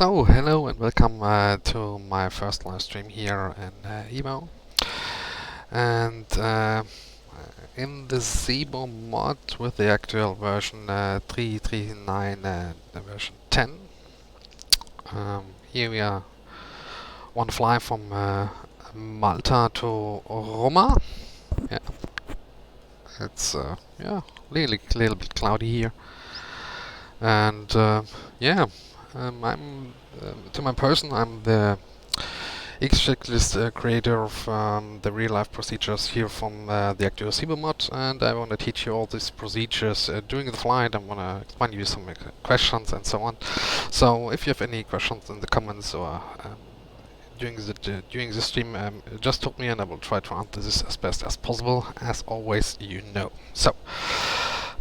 So, hello and welcome to my first live stream here in Ivao. And in the Zibo mod with the actual version 339 and version 10. Here we want to fly from Malta to Roma. Yeah, it's yeah, little bit cloudy here. And yeah. I'm to my person. I'm the X-checklist creator of the real-life procedures here from the actual Zibo mod, and I want to teach you all these procedures during the flight. I want to explain you some questions and so on. So if you have any questions in the comments or during the stream, just talk me and I will try to answer this as best as possible. As always, you know. So.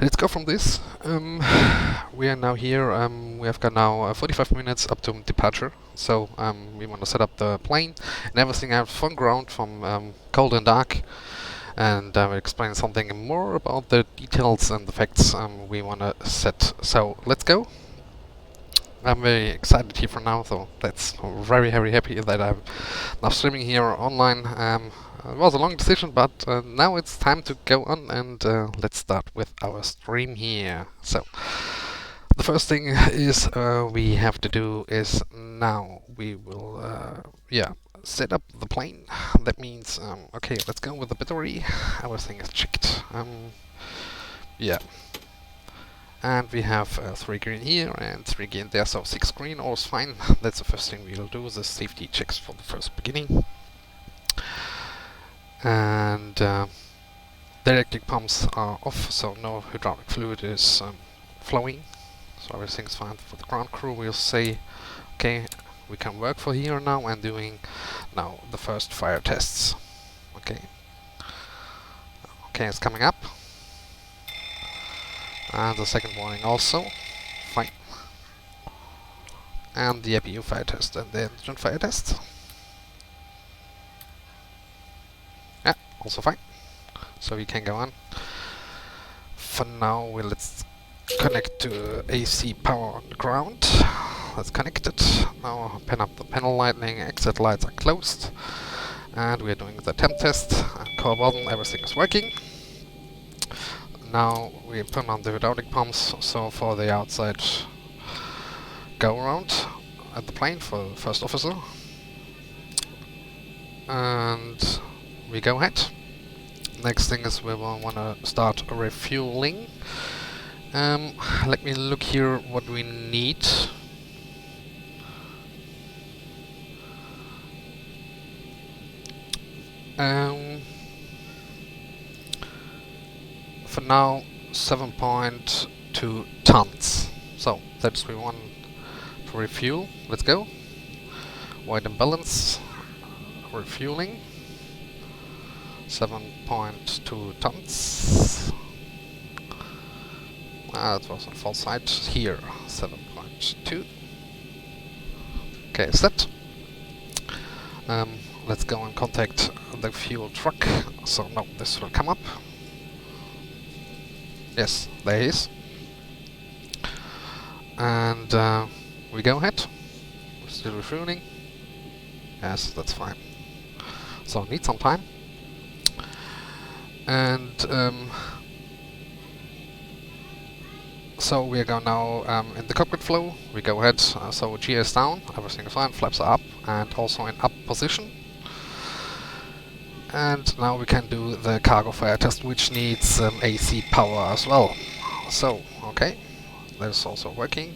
Let's go from this. We are now here. We have got now 45 minutes up to departure. So we want to set up the plane and everything out from ground, from cold and dark. And I will explain something more about the details and the facts we want to set. So let's go. I'm very excited here for now, so that's very happy that I'm now streaming here online. It was a long decision, but now it's time to go on, and let's start with our stream here. So the first thing is we have to do is now we will set up the plane. That means okay, let's go with the battery. Everything is checked. Yeah. And we have 3 green here and 3 green there, so 6 green, all's fine. That's the first thing we'll do, the safety checks for the first beginning. And the electric pumps are off, so no hydraulic fluid is flowing. So everything's fine. For the ground crew, we'll say, okay, we can work for here now and doing now the first fire tests. Okay. Okay, it's coming up. And the second warning also. Fine. And the APU fire test and the engine fire test. Yeah, also fine. So we can go on. For now, let's connect to AC power on the ground. Let's connect it. Now pin up the panel lighting, exit lights are closed. And we're doing the temp test. Core button, everything is working. Now we put on the hydraulic pumps, so for the outside go around at the plane for the first officer. And we go ahead. Next thing is we will want to start refueling. Let me look here what we need. For now, 7.2 tons. So that's we want to refuel. Let's go. White and balance. Refueling. 7.2 tons. That was on false side. Here, 7.2. Okay, set. Let's go and contact the fuel truck. So now this will come up. Yes, there he is. And we go ahead. We're still refueling. Yes, that's fine. So need some time. And so we are going now in the cockpit flow. We go ahead. So G is down, everything is fine. Flaps are up and also in up position. And now we can do the cargo fire test, which needs AC power as well. So, okay, that is also working.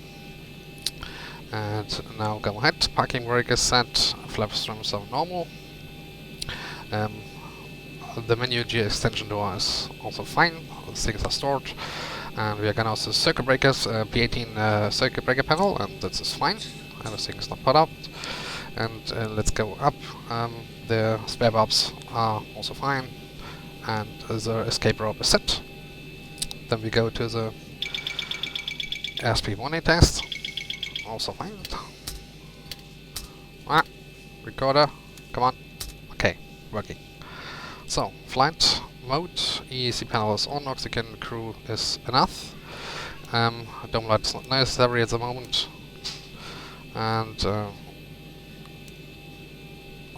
And now go ahead, parking brake is set, flaps trims are normal. The menu G extension door is also fine, the things are stored. And we are gonna also circuit breakers, P18 circuit breaker panel, and that is fine. Everything is not put up. And let's go up. The spare bulbs are also fine, and the escape rope is set. Then we go to the SP1A test, also fine. Recorder, come on. Okay, working. So, flight mode, EEC panel is on, oxygen crew is enough. Dome light is not necessary at the moment. and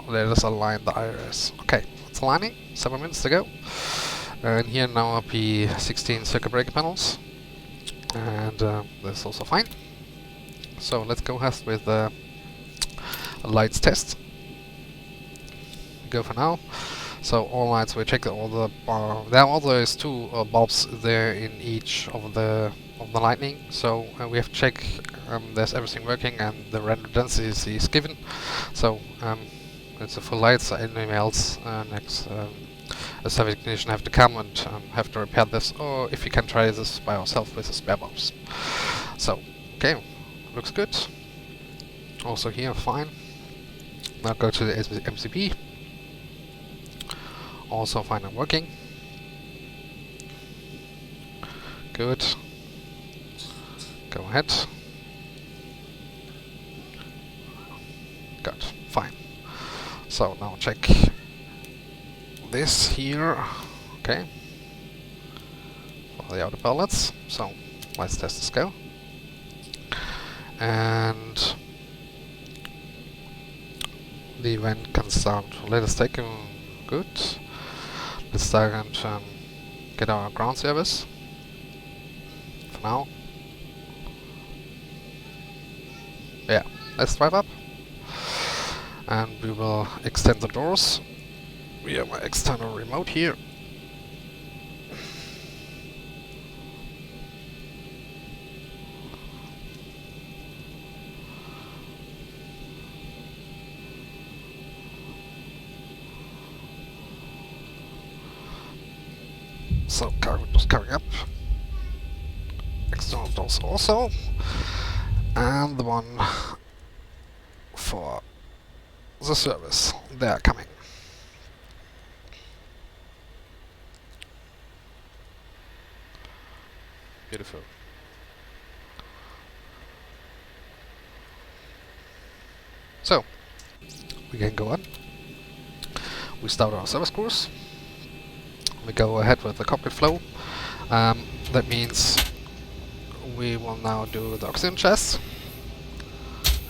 let us align the iris. Okay, it's aligning. 7 minutes to go. And here now are P16 circuit breaker panels, and that's also fine. So let's go ahead with the lights test. Go for now. So all lights, we check all the there also is 2 bulbs there in each of the lightning. So we have to check there's everything working and the render density is given. So it's a full lights. Anyone else next a service technician have to come and have to repair this, or if you can try this by yourself with the spare bulbs. So okay, looks good. Also here fine. Now go to the MCP. Also fine and working. Good. Go ahead. Good. Fine. So now check this here. Okay. For the outer pellets. So let's test this go. And the event can start. Let us take a good. Let's start and get our ground service for now. Yeah, let's drive up and we will extend the doors. We have my external remote here. So cargo doors carrying up, external doors also, and the one for the service, they are coming. Beautiful. So we can go on. We start our service course. We go ahead with the cockpit flow. That means we will now do the oxygen chest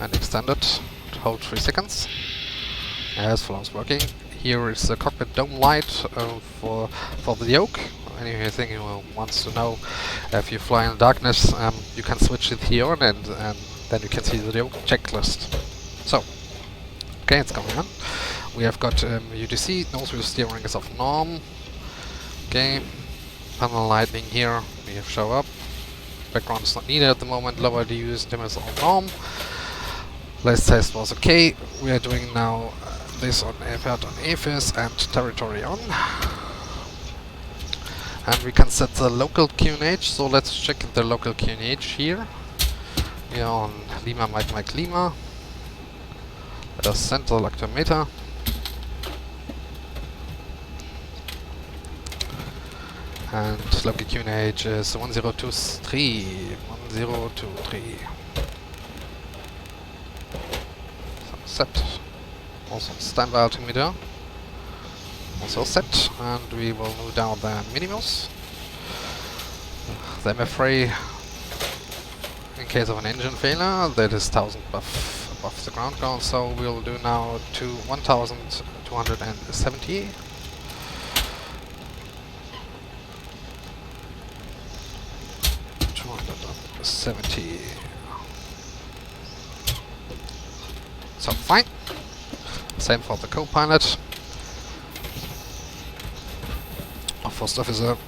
and extend it to hold 3 seconds. As flows working. Here is the cockpit dome light for the yoke. Anything who wants to know if you fly in the darkness, you can switch it here on, and then you can see the yoke checklist. So, okay, it's going on. We have got UTC, nose wheel steering is off norm. Okay, panel lighting here, we have show up. Background is not needed at the moment, lower DUs, dim is on norm. Last test was okay. We are doing now this on airport on AFIS and territory on. And we can set the local QNH, so let's check the local QNH here. We are on Lima Mike Lima. Let us send the lactometer. And local QNH is 1023. 1023. So set. Also standby altimeter. Also set. And we will move down the minimals. The MFRA, in case of an engine failure, that is 1000 above the ground count. So we'll do now to 1270. 70. So fine. Same for the co-pilot. Our first officer.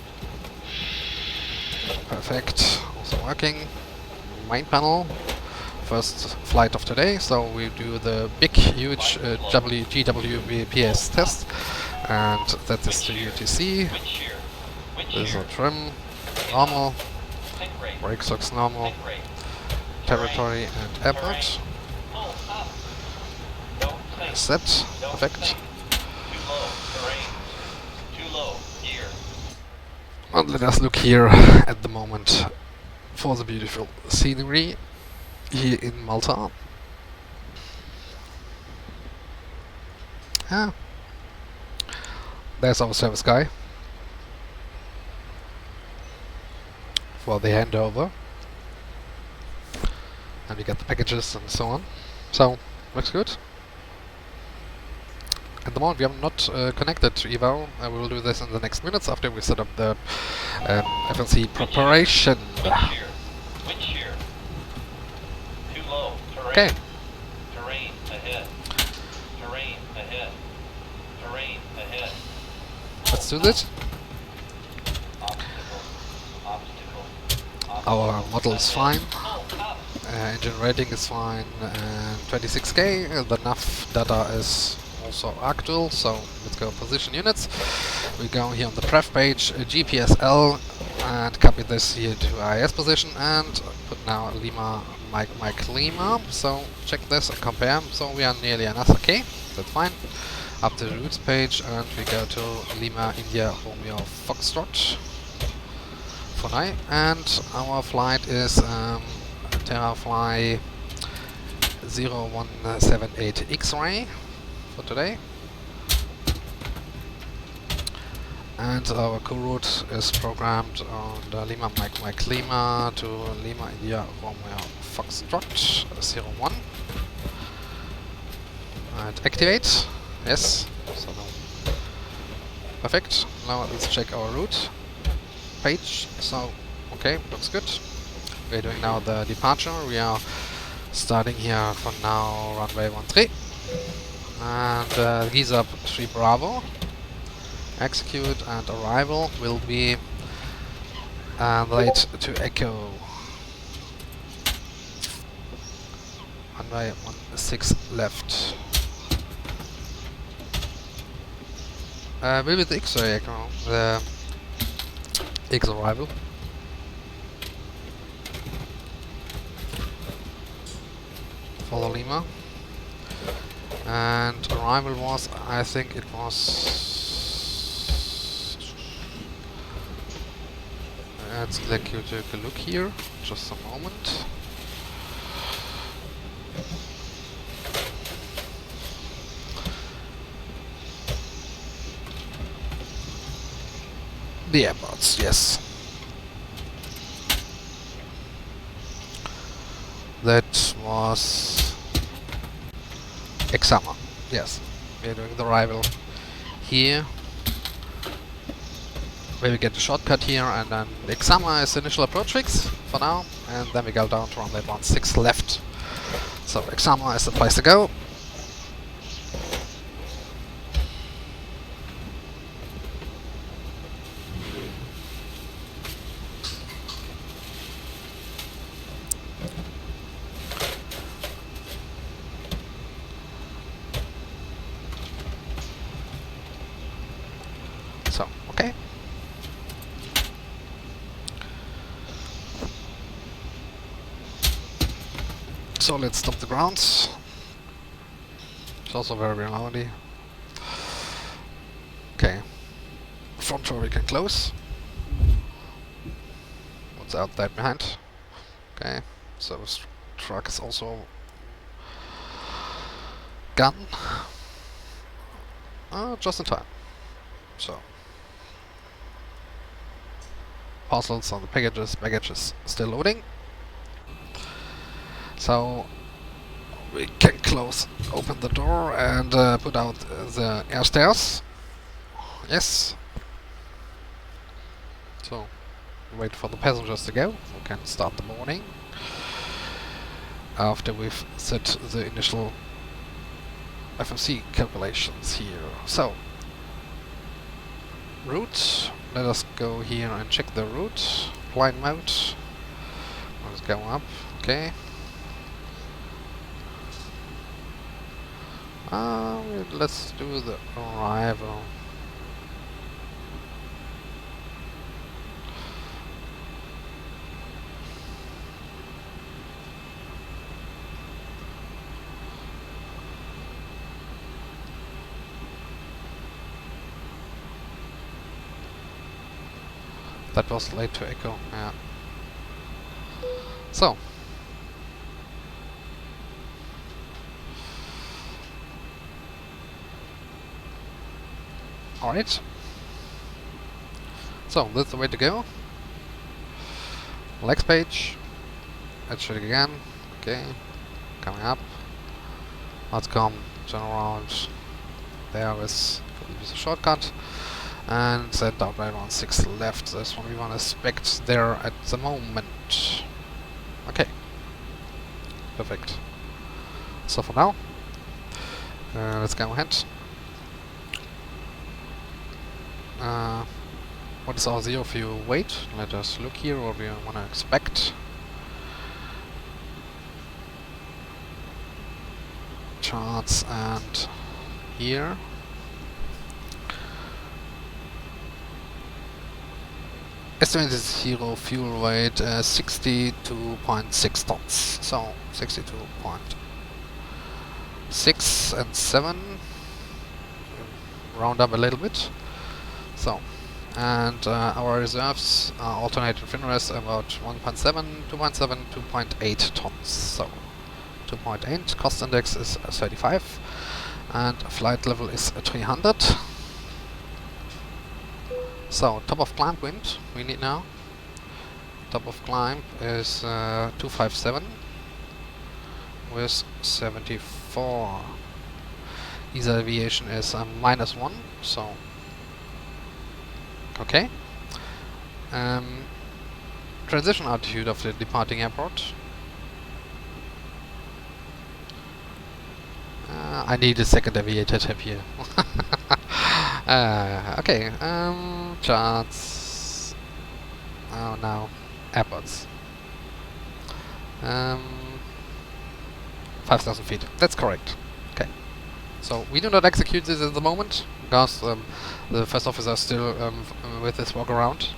Perfect. Also working. Main panel. First flight of today. So we do the big, huge GWBPS test, and that is the UTC. This is our trim. Normal. Brake socks normal, territory and airport. Set, perfect. And let us look here at the moment for the beautiful scenery here in Malta. Yeah. There's our service guy for the handover. and we get the packages and so on. So, looks good. At the moment we are not connected to Ivao. We will do this in the next minutes after we set up the FNC preparation. Wind shear. Too low. Terrain. Okay. Terrain ahead. Terrain ahead. Terrain ahead. Let's do this. Obstacle. Obstacle. Our model is fine. Oh, up. Engine rating is fine, and 26k. The nav data is also actual, so let's go position units. We go here on the pref page, GPSL, and copy this here to IS position, and put now Lima, Mike Lima. So check this and compare. So we are nearly another K, that's fine. Up to the routes page, and we go to Lima, India, Romeo, Foxtrot for now. And our flight is Terra-Fly 0178X for today. And our co-route is programmed on the Lima Mike Lima to Lima India Romeo Foxtrot 01. And activate. Yes. So now perfect. Now let's check our route page. So okay, looks good. We're doing now the departure. We are starting here for now runway 13 and geese up 3 Bravo. Execute, and arrival will be late to Echo. Runway 16 left. Will be the X-ray Echo, the X arrival. Follow Lima. And arrival was, I think it was... Let's take a look here, just a moment. The airports, yes. That was Exama, yes. We are doing the arrival here. Where we get the shortcut here, and then Exama is the initial approach fix for now, and then we go down to runway 16 left. So Exama is the place to go. So, okay. So let's stop the grounds. It's also very rowdy. Okay. Front door we can close. What's out there behind? Okay. So this truck is also gone. Just in time. So parcels on the packages still loading. So we can open the door and put out the air stairs. Yes. So wait for the passengers to go. We can start the morning after we've set the initial FMC calculations here. So route. Let us go here and check the route. Flight mode. Let's go up. Okay. Let's do the arrival. That was late to Echo, yeah. So. Alright. So, that's the way to go. Next page. Let's check it again. Okay, coming up. Let's come, turn around. There is use a shortcut. And set down right on 6 left. That's what we want to expect there at the moment. Okay. Perfect. So for now, let's go ahead. What is our zero fuel weight? Let us look here what we want to expect. Charts and here. Estimated zero fuel weight 62.6 tons. So 62.6 and 7. Round up a little bit. So, and our reserves are alternating fin rest about 1.7, 2.7, 2.8 tons. So 2.8. Cost index is 35, and flight level is 300. So, top of climb wind we need now. Top of climb is 257 with 74. Ease aviation is -1, so okay. Transition altitude of the departing airport. I need a second aviator tab here. Okay, charts. Oh no, airports. 5,000 feet. That's correct. Okay. So we do not execute this at the moment because the first officer is still with this walk around.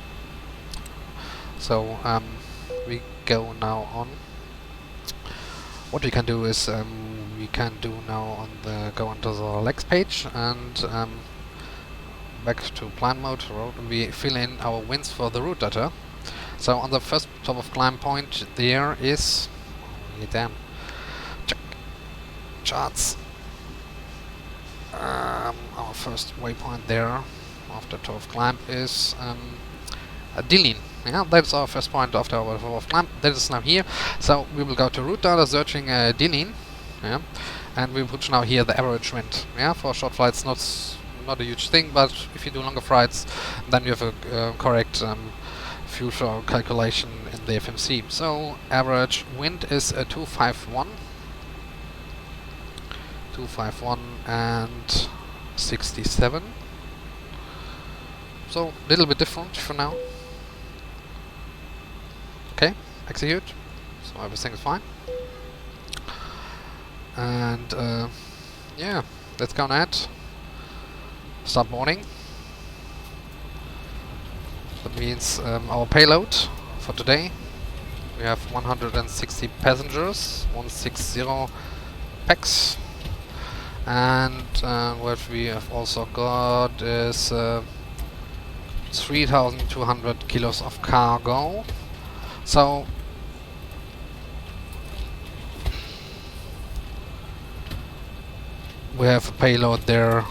So we go now on. What we can do is we can do now on the go onto the legs page and back to plan mode road. We fill in our winds for the route data. So on the first top of climb point there is damn check charts. Our first waypoint there after top of climb is Dillin. Yeah, that's our first point after our top of climb. That is now here. So we will go to route data searching Dillin. Yeah, and we put now here the average wind. Yeah, for short flights, not a huge thing, but if you do longer flights, then you have a correct fuel flow calculation in the FMC. So average wind is 251. 251 and 67. So a little bit different for now. Okay, execute. So everything is fine. And yeah, let's go ahead. Start boarding. That means our payload for today. We have 160 passengers, 160 packs. And what we have also got is 3,200 kilos of cargo. So we have a payload there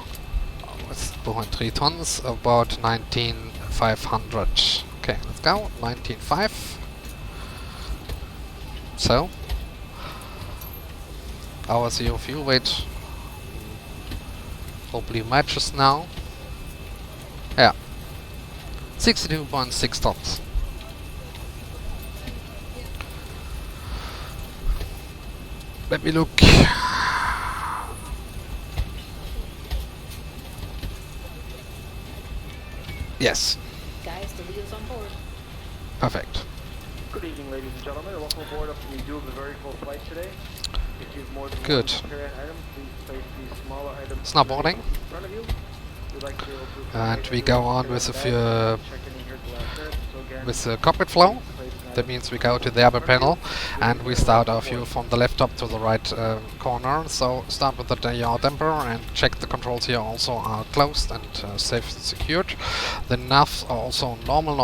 with 2.3 tons, about 19,500. Okay, let's go. 19,500. So our zero fuel weight hopefully matches now. Yeah, 62.6 tons. Let me look. Yes. Guys, the wheels on board. Perfect. Good evening, ladies and gentlemen. Welcome aboard up to the Do of the Very Full Flight today. If you have more than Good. one carry-on item, please place the smaller items It's not boarding. in front of you. We'd like to be able to And we go on with a few with the cockpit flow. That means we go to the upper panel and we start our view from the left up to the right corner. So start with the yaw damper and check the controls here also are closed and safe and secured. The navs are also normal.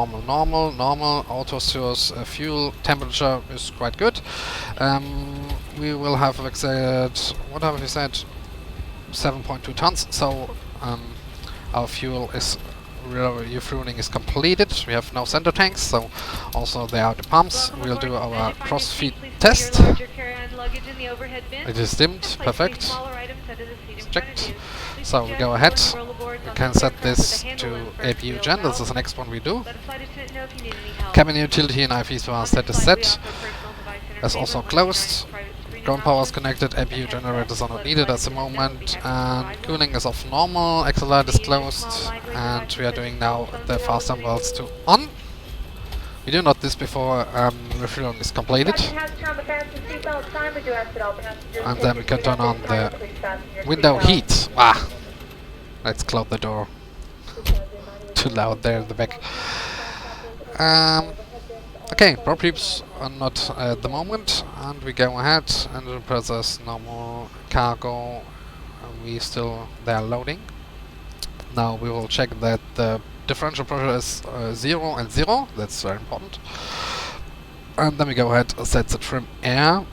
Auto source fuel temperature is quite good. We will have exact, what have we said, 7.2 tons. So our fuel is refueling is completed. We have no center tanks, so also there are the pumps. We'll do our cross feed test. hand luggage in the overhead bin. It is dimmed, And place any perfect. smaller items under the seat in front Checked. of you. We So we suggest go ahead. storing rollerboards We on can this set aircraft with this a handle to and first APU wheel gen. This valve. is the next one we do. Let a flight attendant know if you need any help. Cabin utility and IFE On set this is flight, we set. offer personal device That's entertainment also when closed. enjoying private screening Ground power is options. connected, APU Headset, generators are not let needed flight at the attendant know if moment, we have to and provide one. cooling is off normal, exit light is Any small closed, lightweight and devices we are such doing as now mobile phones the or faster rollers valves to on. We do not this before refueling is completed, and then we can turn on the window heat. Ah, let's close the door. Too loud there in the back. Okay, props are not at the moment, and we go ahead and process normal cargo. We they are loading. Now we will check that the differential pressure is 0 and 0. That's very important. And then we go ahead and set the trim air.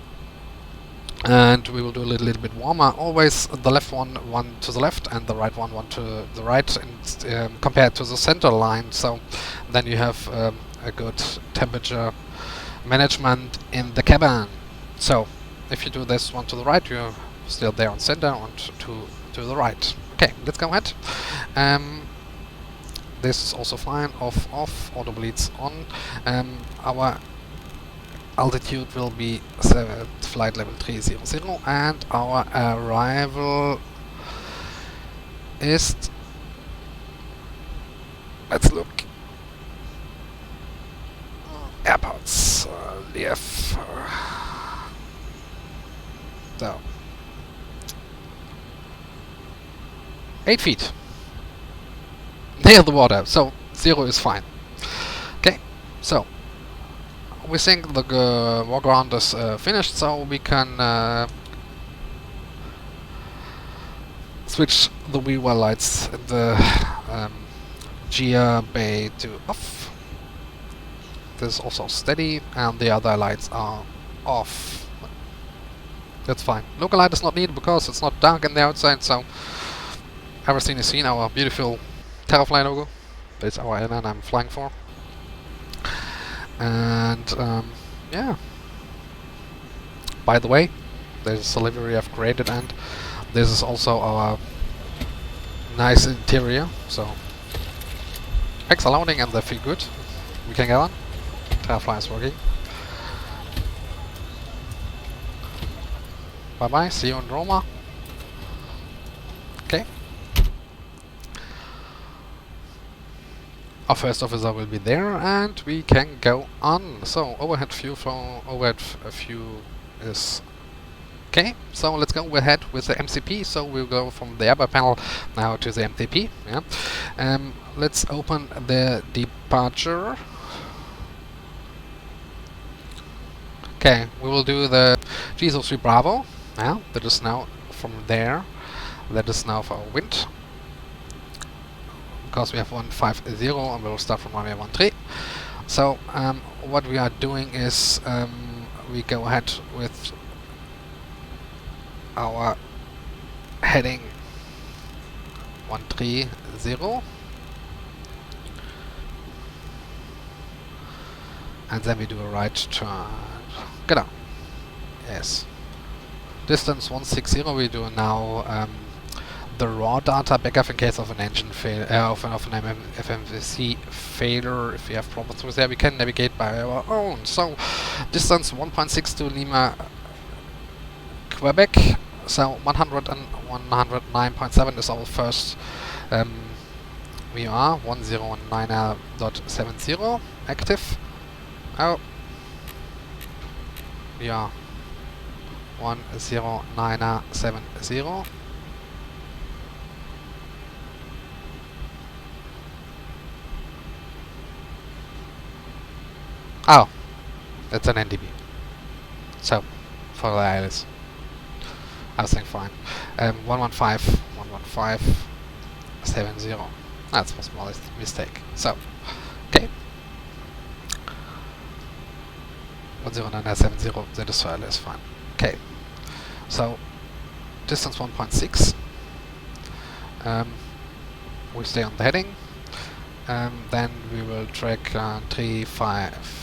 And we will do a little bit warmer. Always the left one to the left, and the right one to the right, and compared to the center line. So then you have a good temperature management in the cabin. So if you do this one to the right, you're still there on center, and to the right. Okay, let's go ahead. This is also fine. Off, auto bleeds on. Our altitude will be flight level 300, and our arrival is, let's look, airports, Lief, so 8 feet near the water, so 0 is fine. Okay, so we think the walk around is finished, so we can switch the wheel well lights in the gear bay to off. This is also steady, and the other lights are off. That's fine. Local light is not needed because it's not dark in the outside, so everything is seen. Our beautiful Terra-Fly logo. That's our airline I'm flying for. And yeah. By the way, there's a livery I've created, and this is also our nice interior. So X are loading and they feel good. We can go on. Terra-Fly is working. Bye bye. See you in Roma. Okay. Our first officer will be there, and we can go on. So overhead view from overhead view is okay. So let's go ahead with the MCP. So we'll go from the upper panel now to the MCP. Yeah. Let's open the departure. Okay, we will do the G03 Bravo. Yeah, that is now from there. That is now for our wind. Because we have 150 and we'll start from runway 13. So what we are doing is we go ahead with our heading 130, and then we do a right turn. Genau. Yes. Distance 160. We do now the raw data backup in case of an engine failure, of an FMVC failure. If we have problems with that, we can navigate by our own. So distance 1.62 Lima, Quebec. So 100 and 109.7 is our first VR 109.70 active. Oh, we are 109.70. Oh, that's an NDB. So, for the ILS, I was saying fine. 115.70. That's a small mistake. So, okay. 109.70, that is for ILS, fine. Okay. So, distance 1.6. We stay on the heading. Then we will track 235.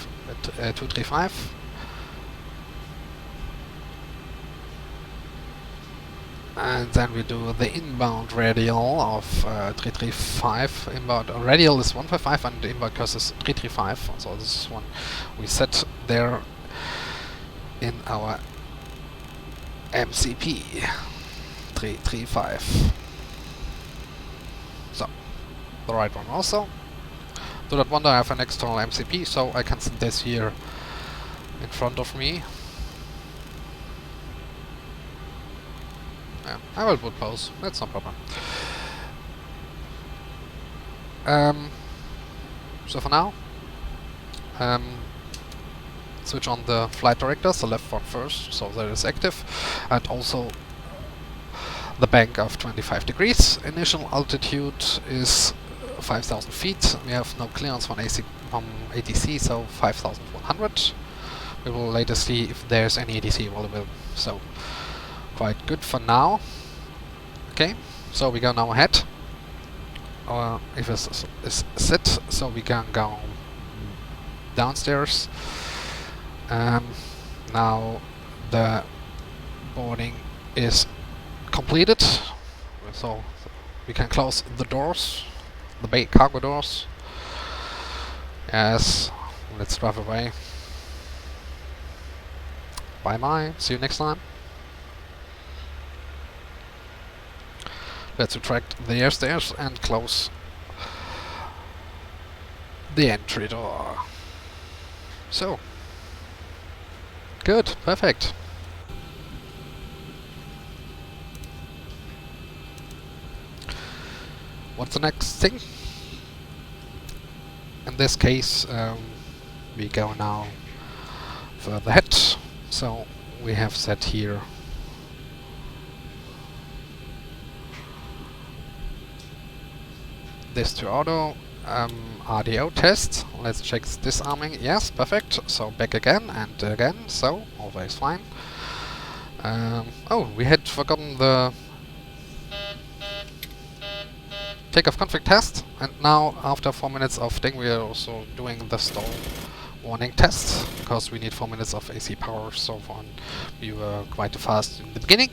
And then we do the inbound radial of 335. Inbound radial is 155 and the inbound course is 335. So this is one we set there in our MCP 335. So the right one also. Do not wonder I have an external MCP, so I can set this here in front of me. Yeah, I will put pause, that's no problem. So for now, switch on the flight directors, the left one first, so that is active, and also the bank of 25 degrees. Initial altitude is 5,000 feet. We have no clearance from ATC, so 5,100. We will later see if there's any ATC available. So quite good for now. Okay, so we go now ahead. If it's set, so we can go downstairs. Now the boarding is completed, so we can close the doors, the bay cargo doors. Yes, let's drive away. Bye bye, see you next time. Let's retract the air stairs and close the entry door. So, good, perfect. What's the next thing? In this case, we go now further ahead. So we have set here this to auto RDO test. Let's check disarming. Yes, perfect. So back again and again. So always fine. Oh, we had forgotten the takeoff config test, and now after 4 minutes of thing we are also doing the stall warning test, because we need 4 minutes of AC power. So far we were quite fast in the beginning.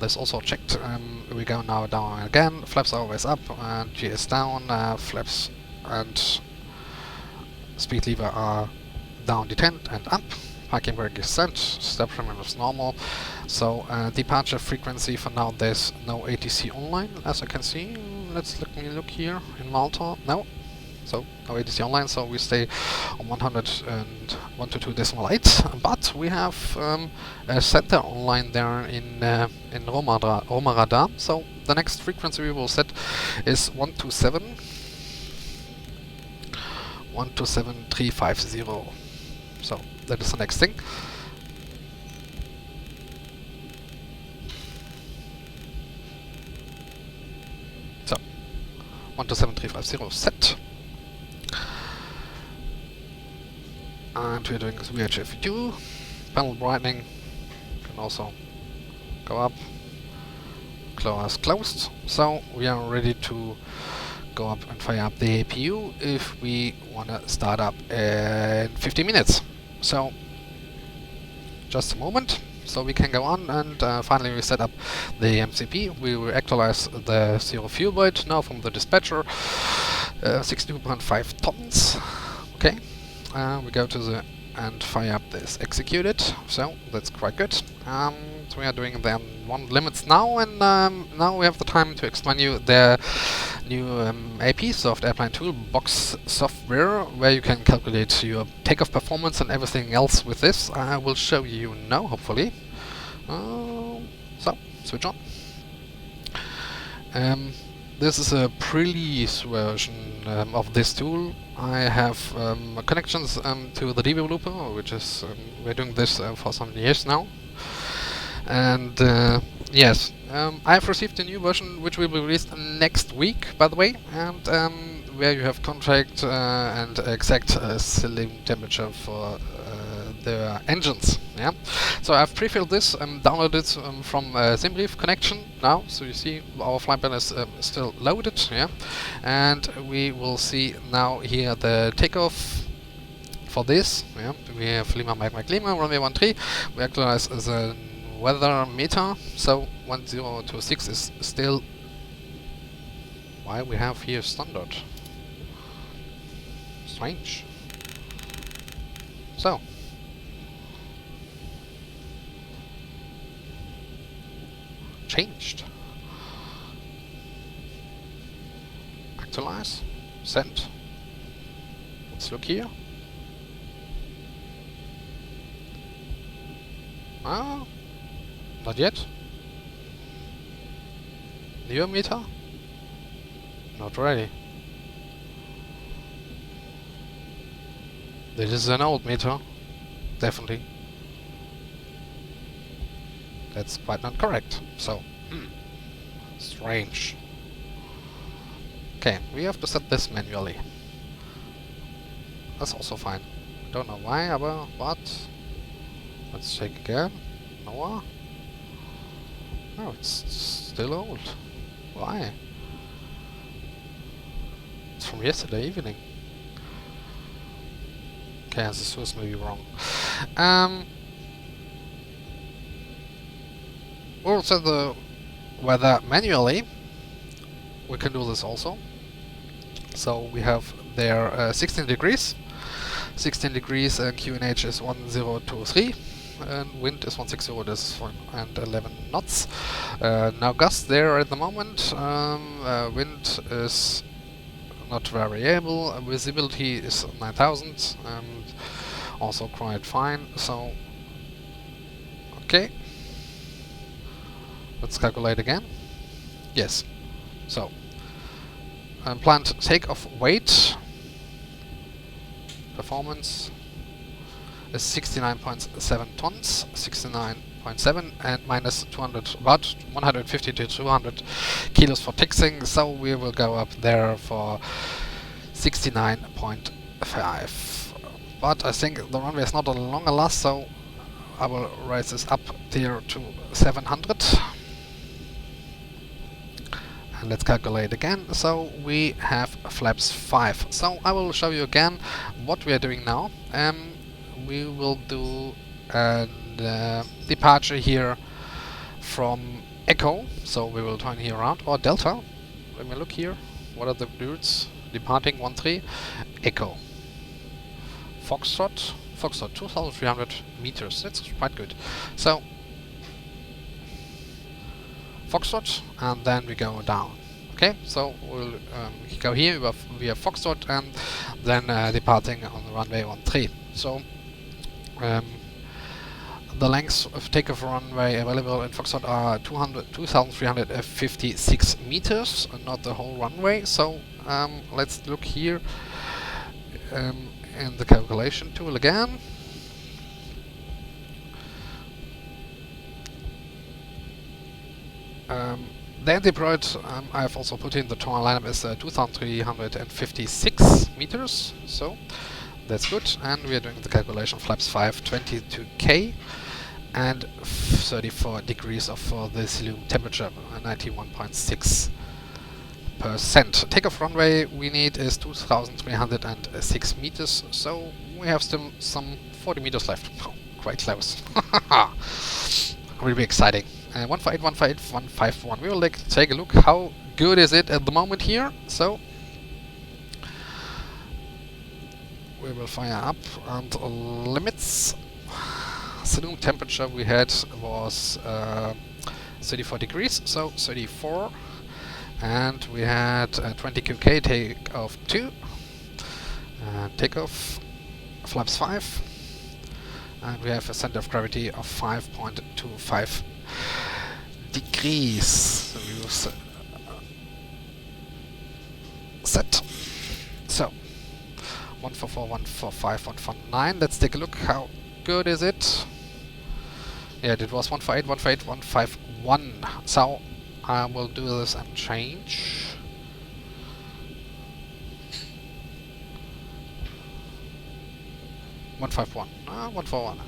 This also checked. We go now down again. Flaps are always up and GS down. Flaps and speed lever are down, detent and up. Parking brake is set. Step limit is normal. So departure frequency for now, there's no ATC online, as I can see. Let's look here in Malta. No. So no ATC online, so we stay on 101.2.8. But we have a center online there in Roma radar. So the next frequency we will set is 127.350. So that is the next thing. So 127.350 set. And we're doing this VHF2. Panel brightening can also go up. Closed. So we are ready to go up and fire up the APU if we want to start up in 15 minutes. So just a moment, so we can go on, and finally we set up the MCP. We will actualize the zero fuel weight now from the dispatcher, 62.5 tons. Okay, we go to the and fire up this executed, so that's quite good. So we are doing the M1 limits now, and now we have the time to explain you the new AP Soft Airplane Toolbox software, where you can calculate your takeoff performance and everything else with this. I will show you now, hopefully. So, switch on. This is a pre-release version of this tool. I have connections to the developer, which is we're doing this for some years now. And yes, I have received a new version which will be released next week, by the way, and where you have contract and exact ceiling temperature for the engines. Yeah, so I've pre-filled this and downloaded from SimBrief connection now. So you see our flight plan is still loaded. Yeah, and we will see now here the takeoff for this. Yeah, we have Lima Mike Lima runway 13. We actualize the weather meter. So 1026 is still why we have here standard. Strange. So changed. Actualize. Send. Let's look here. Ah, not yet. New meter? Not ready. This is an old meter. Definitely. That's quite not correct. So, strange. Okay, we have to set this manually. That's also fine. Don't know why, but let's check again. Noah? No, it's still old. Why? It's from yesterday evening. Okay, this was maybe wrong. We'll set the weather manually. We can do this also. So we have there 16 degrees. 16 degrees and QNH is 1023. And wind is 160, this is and 11 knots. Now gust there at the moment. Wind is not variable. Visibility is 9000 and also quite fine. So okay, let's calculate again. Yes. So planned takeoff weight performance is 69.7 tons, 69.7 and minus 200, about 150 to 200 kilos for fixing, so we will go up there for 69.5. But I think the runway is not a longer last, so I will raise this up there to 700. And let's calculate again. So we have flaps 5. So I will show you again what we are doing now. We will do a departure here from Echo. So we will turn here around, or Delta. Let me look here. What are the routes? Departing 13. Echo. Foxtrot. Foxtrot 2,300 meters. That's quite good. So Foxtrot, and then we go down. Okay, so we'll go here, we have Foxtrot, and then departing on the runway 13. So the lengths of takeoff runway available in Foxtrot are 2,356 meters, not the whole runway. So let's look here in the calculation tool again. The anti-broad I have also put in the total lineup is 2,356 meters, so that's good. And we are doing the calculation flaps 5, 22K and 34 degrees of the Silume temperature, 91.6%. Takeoff runway we need is 2,306 meters, so we have still some 40 meters left. Oh, quite close. Really exciting. 148, 148, 151. We will take a look how good is it at the moment here. So we will fire up and limits. Silume temperature we had was 34 degrees, so 34. And we had 20 QK takeoff 2. Takeoff flaps 5. And we have a center of gravity of 5.25 degrees. So we will set. So 144, 145, 149. Let's take a look. How good is it? Yeah, it was 148, 148, 151. So I will do this and change. One 141.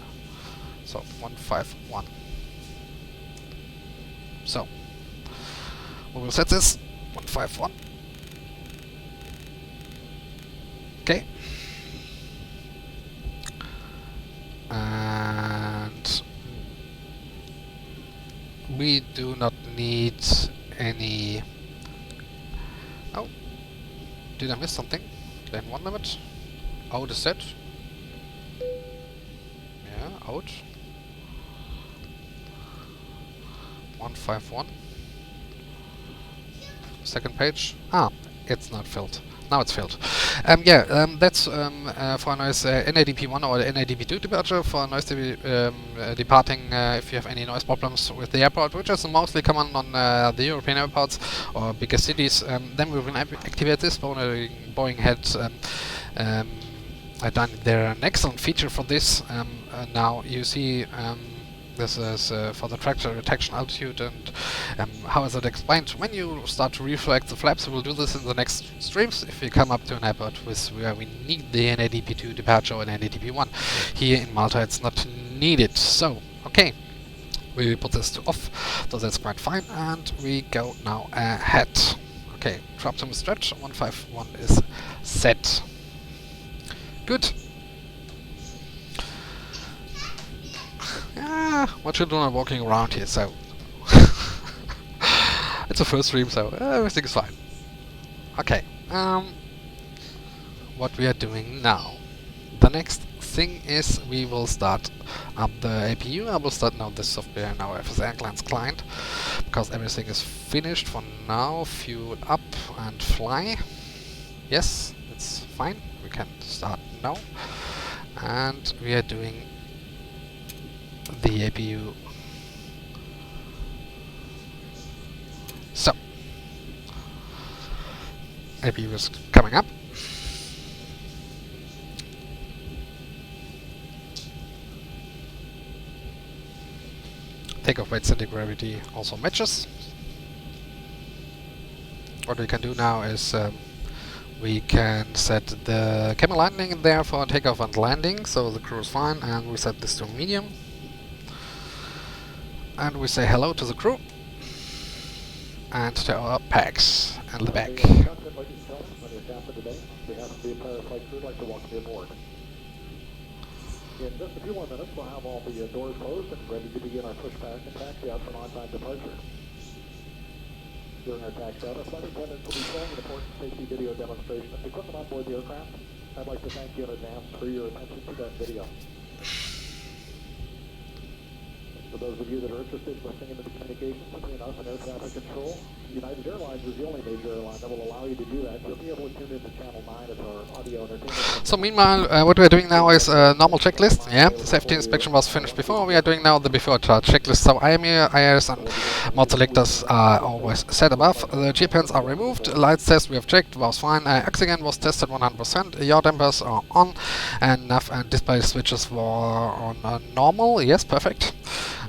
So 151. So we will set this 151. Okay. And we do not need any... Oh, did I miss something? Lane 1 limit. Out is set. Yeah, out. 151. Second page. Ah, it's not filled. Now it's filled. That's for noise NADP1 or NADP2 departure for noise departing if you have any noise problems with the airport, which is mostly common on the European airports or bigger cities. Then we will activate this. Boeing had done an excellent feature for this. Now you see this is for the tractor detection altitude, and how is it explained? When you start to reflect the flaps, we will do this in the next streams. If you come up to an airport where we need the NADP2 departure or NADP1, here in Malta it's not needed. So, okay, we put this to off, so that's quite fine, and we go now ahead. Okay, drop to stretch, 151 is set. Good. My children are walking around here, so it's a first stream, so everything is fine. Okay, what we are doing now. The next thing is we will start up the APU. I will start now the software in our FSR Glance client, because everything is finished for now. Fuel up and fly. Yes, it's fine. We can start now. And we are doing the APU. So, APU is coming up. Takeoff weight center gravity also matches. What we can do now is we can set the camel landing in there for takeoff and landing, so the crew is fine, and we set this to medium. And we say hello to the crew and to our packs in the back. In just a few more minutes, we'll have all the doors closed and ready to begin our pushback and taxi out for an on-time departure. During our taxi out, our flight attendants will be showing an important safety video demonstration of the equipment on board the aircraft. I'd like to thank you in advance for your attention to that video. For those of you that are interested in listening into the communications between us and air traffic control, United Airlines is the only major airline that will allow you to do that. You'll be able to tune into Channel 9 as our audio entertainment. So meanwhile, what we're doing now is a normal checklist. Yeah, the safety inspection was finished before. We are doing now the before charge checklist. So IMU, IRS and mod selectors are always set above. The G-pens are removed. Lights test we have checked was fine. Oxygen was tested 100%. Yaw dampers are on. And nav and display switches were on normal. Yes, perfect.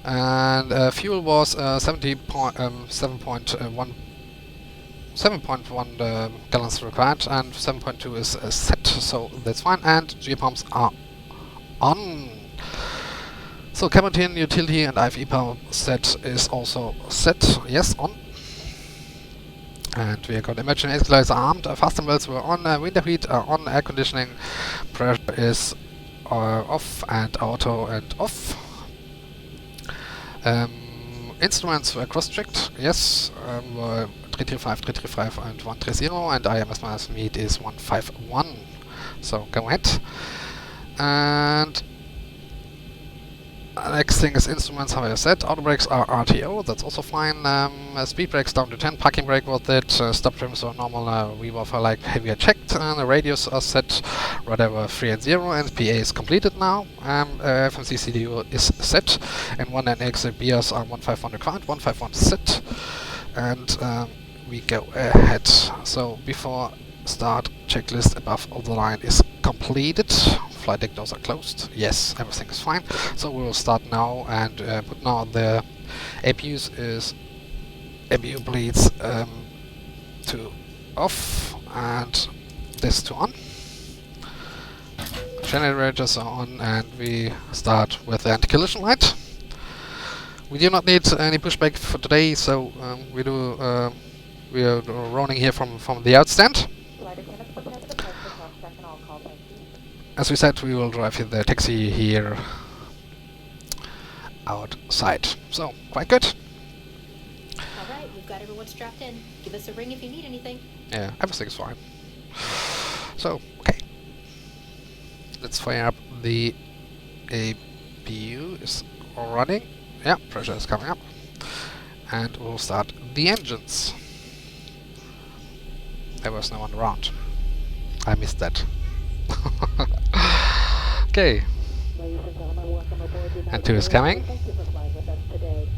And fuel was 7.1 gallons required, and 7.2 is set, so that's fine. And G-pumps are on. So cabin, utility, and IFE power set is also set. Yes, on. And we got emergency escalators armed. Fasten belts were on. Window heat are on. Air conditioning pressure is off, and auto and off. Instruments were cross-checked, yes, 335, 335 and 130, and IMS minus meet is 151. So go ahead. And next thing is instruments, how I said. Auto brakes are RTO, that's also fine. Speed brakes down to 10, parking brake was it. Stop trims are normal, we were for like heavier checked. The radios are set, whatever 3 and 0, and PA is completed now. FMC CDU is set, and 1 and exit BS are 151 required, 151 set. And we go ahead. So before start, checklist above all the line is completed. Flight deck doors are closed. Yes, everything is fine. So we will start now and put now the APUs is APU bleeds to off and this to on. Generators are on, and we start with the anti-collision light. We do not need any pushback for today, so we are running here from the outstand. As we said, we will drive the taxi here outside. So, quite good. strapped in. Give us a ring if you need anything. Yeah, everything's fine. So, okay. Let's fire up the APU is running. Yeah, pressure is coming up. And we'll start the engines. There was no one around. I missed that. Okay. Ladies and gentlemen, welcome aboard the And two is coming. Thank you for flying with us today.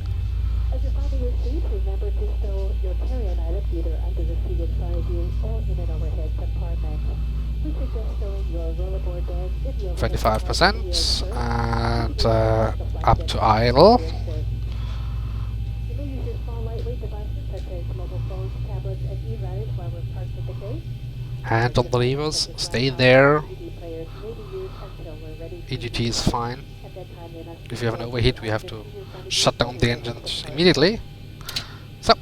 As you're finding your seats, remember to stow your carry-on items either under the seat inside you or in an overhead compartment. We suggest stowing your rollerboard bag in the overhead 25% compartment and up to idle. You may use your small lightweight devices such as mobile phones, tablets, and e-riders while we're parked at the gate. Hand on the levers, stay there. DVD players may be used until we're ready to EGT is fine. At that time, they must If you have an overheat, we have to shut down the engines immediately. So,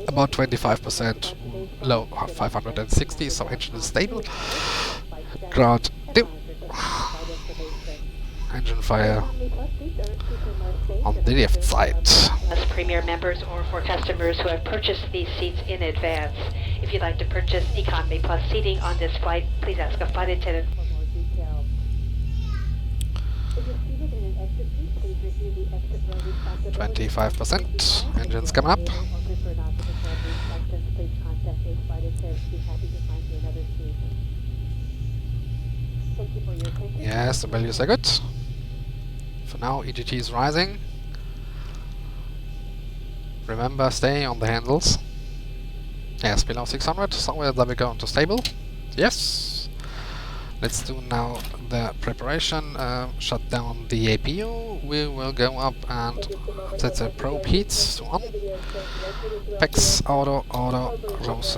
about 25% low, 560, so engine is stable. Ground 2. Engine fire on the left side. As Premier members or for customers who have purchased these seats in advance. If you'd like to purchase Economy Plus seating on this flight, please ask a flight attendant for more details. If you're seated in an exit seat, please review the exit row responsibilities. 25%. Engines coming up. Or prefer not to perform these functions, please contact a flight attendant to be happy to find you another seat. Thank you for your attention. Yes, the values are good. For now, EGT is rising. Remember, stay on the handles. Yes, below 600, somewhere that we're going to stable. Yes. Let's do now the preparation. Shut down the APU. We will go up and set the probe heats to on. PEX, auto, rose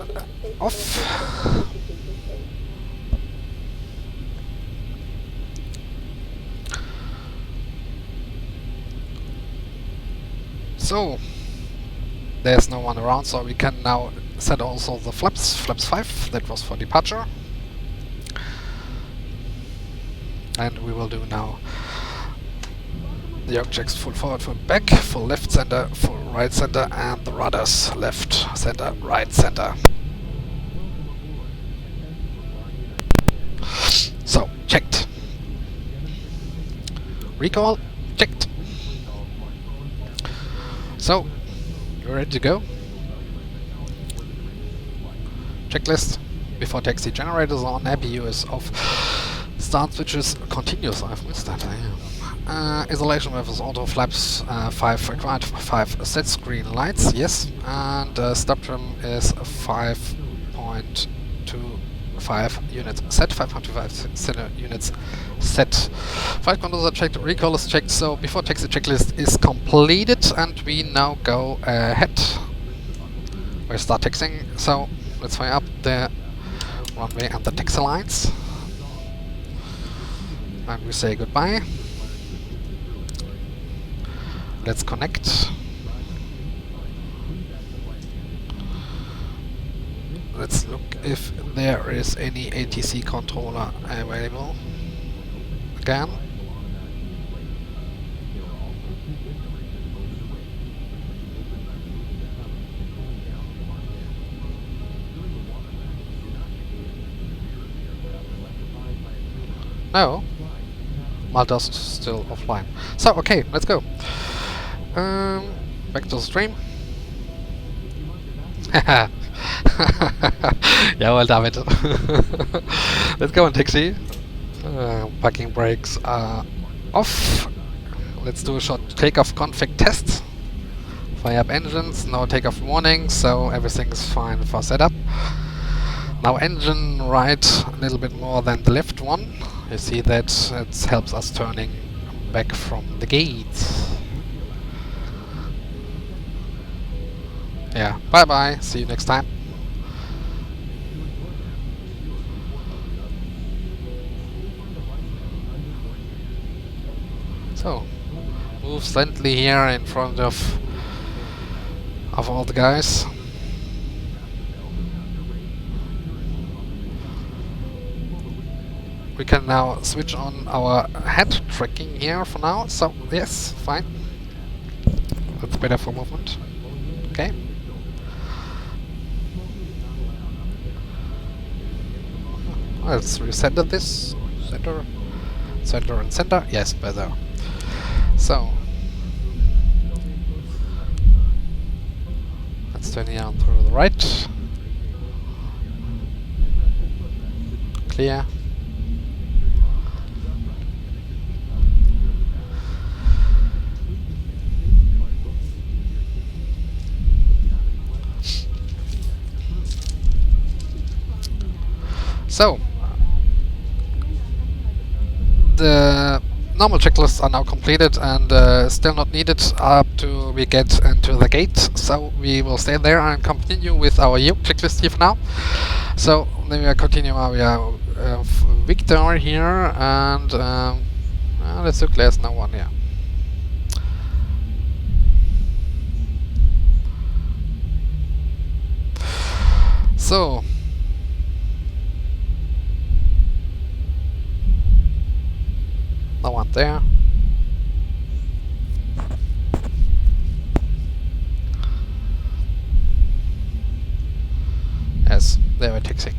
off. So, there's no one around, so we can now set also the flaps 5, that was for departure. And we will do now the objects full forward, full back, full left center, full right center, and the rudders left center, right center. So, checked. Recall, checked. So, you're ready to go. Checklist. Before taxi, generators on, APU is off. Start switches continuous. I've missed that. Isolation with auto flaps 5 required, 5 set screen lights, yes. And stop trim is 5.25 units set, 5.25 units set. Flight controls are checked, recall is checked, so before taxi checklist is completed and we now go ahead. We start taxiing, so let's fire up the runway and the taxi lines. And we say goodbye. Let's connect. Let's look if there is any ATC controller available again. No, Malta's still offline. So, okay, let's go. Back to the stream. Jawohl, David. Let's go on taxi. Parking brakes are off. Let's do a short takeoff config test. Fire up engines, no takeoff warning, so everything's fine for setup. Now engine right a little bit more than the left one. You see that it helps us turning back from the gate. Yeah, bye bye, see you next time. So, move slightly here in front of all the guys. We can now switch on our head tracking here for now, so yes, fine. That's better for movement. Okay. Let's recenter this. Center. Center and center. Yes, better. So. Let's turn here to the right. Clear. So, the normal checklists are now completed and still not needed up to we get into the gate. So we will stay there and continue with our checklist here for now. So then we will continue our Victor here and let's look, there's no one here. So. No one there. Yes, they were taxing.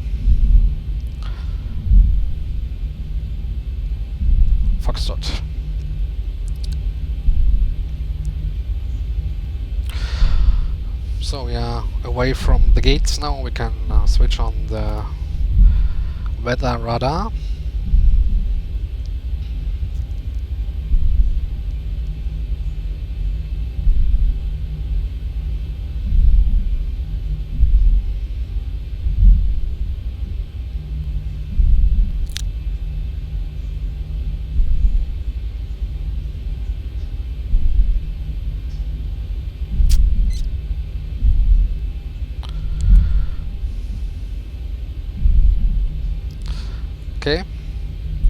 Foxtrot. So we are away from the gates now. We can switch on the weather radar. Okay,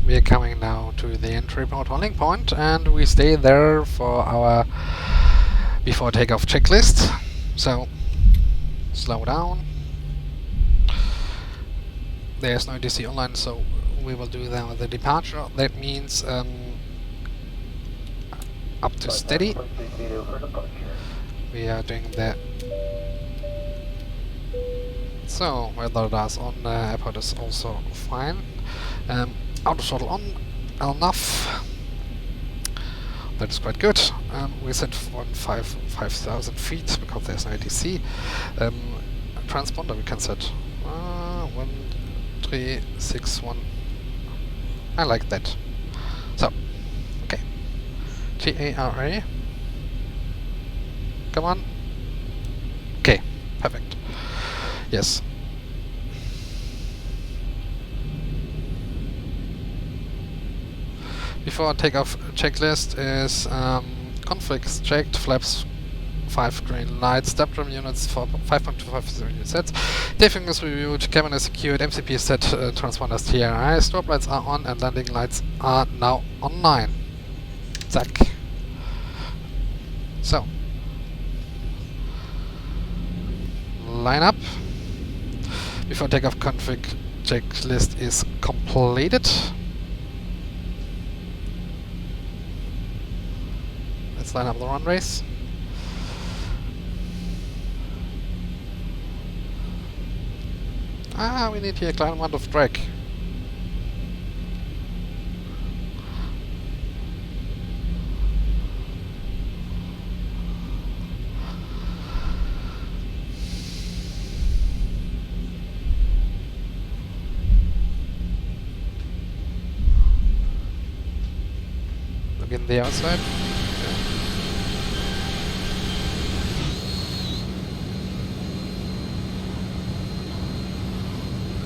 we are coming now to the entry port holding point and we stay there for our before takeoff checklist. So, slow down. There's no DC online, so we will do that with the departure. That means up to steady. We are doing that. So, weather radars on the airport is also fine. Auto throttle on, enough. That is quite good. We set 5,000 feet because there's no ATC. Transponder we can set 1361. I like that. So, okay. TARA. Come on. Okay, perfect. Yes. Before takeoff checklist is configs checked, flaps 5 green lights, step trim units for 5.250 unit sets, Defing is reviewed, cabin is secured, MCP is set, transponders TRI, strobe lights are on and landing lights are now online. Zack. So. Line up. Before takeoff config checklist is completed. Let's line up the runways. We need here a klein amount of drag. Look in the outside.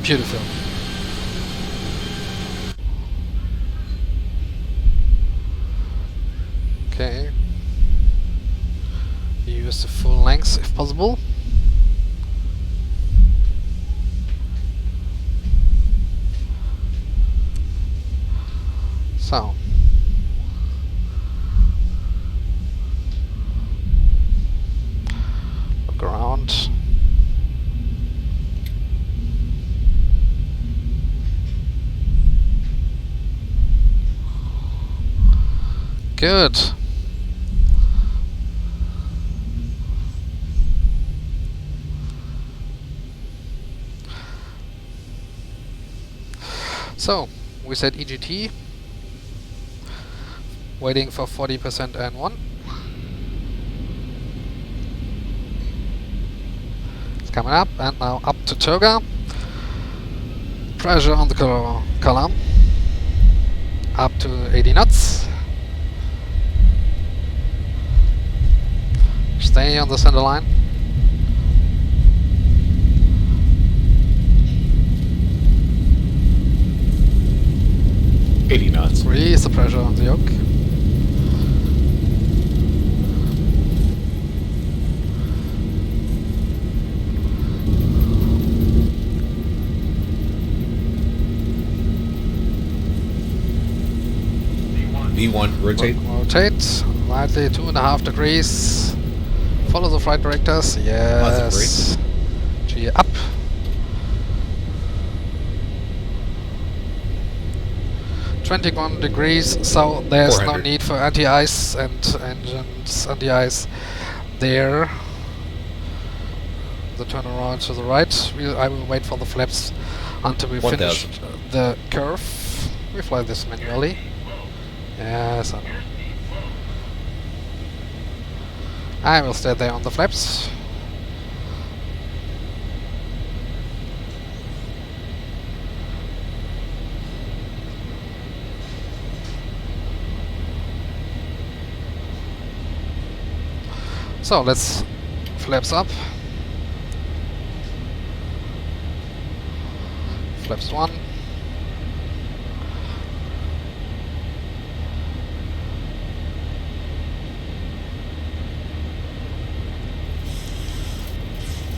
Beautiful. Okay. Use the full length if possible. So. Look around. Good. So, we set EGT, waiting for 40% N1. It's coming up, and now up to Toga. Pressure on the column, up to 80 knots. Stay on the center line. Release the pressure on the yoke. V1, rotate. Rotate, slightly 2.5 degrees. Follow the flight directors, yes. G up. .21 degrees, so there's no 400. need for anti-ice and engines anti-ice there. The turnaround to the right. I will wait for the flaps until we finish the curve. We fly this manually. Yes, I know. I will stay there on the flaps. So let's flaps up. Flaps 1.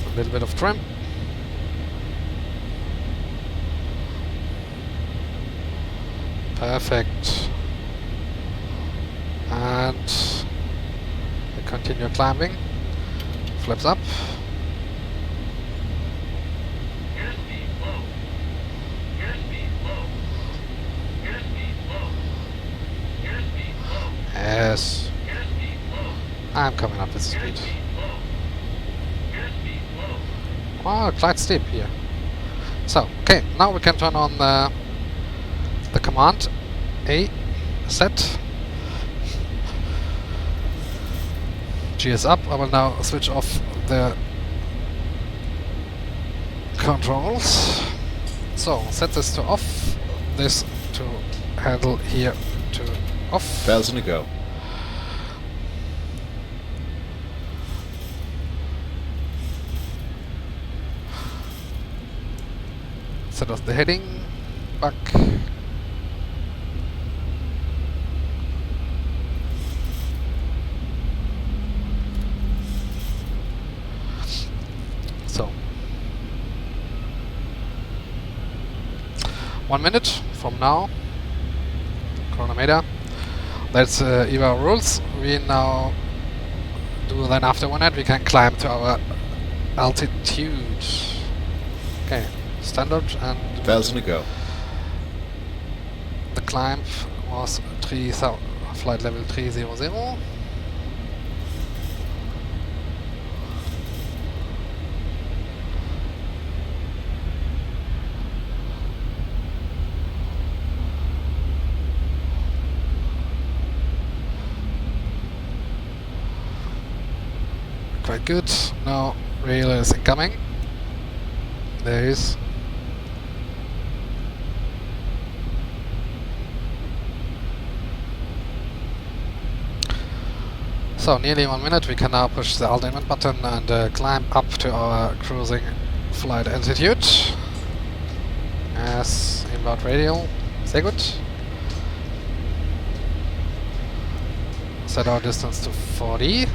A little bit of trim. Perfect. And continue climbing. Flaps up. Airspeed low. Airspeed low. Airspeed low. Airspeed low. Yes. Airspeed low. I'm coming up with speed. Airspeed low. Airspeed low. Oh, quite steep here. So, okay, now we can turn on the command A, set. G is up. I will now switch off the controls. So, set this to off, this to handle here to off. 1,000 to go. Set off the heading, back. So, 1 minute from now, chronometer. That's Ivao rules. We now do then after 1 minute we can climb to our altitude. Okay, standard and 1,000 to go. the climb was 3000, flight level 300. Quite good. Now rail is incoming. There is. So nearly 1 minute. We can now push the ultimate button and climb up to our cruising flight altitude. Yes, inbound radial. Sehr gut. Set our distance to 40.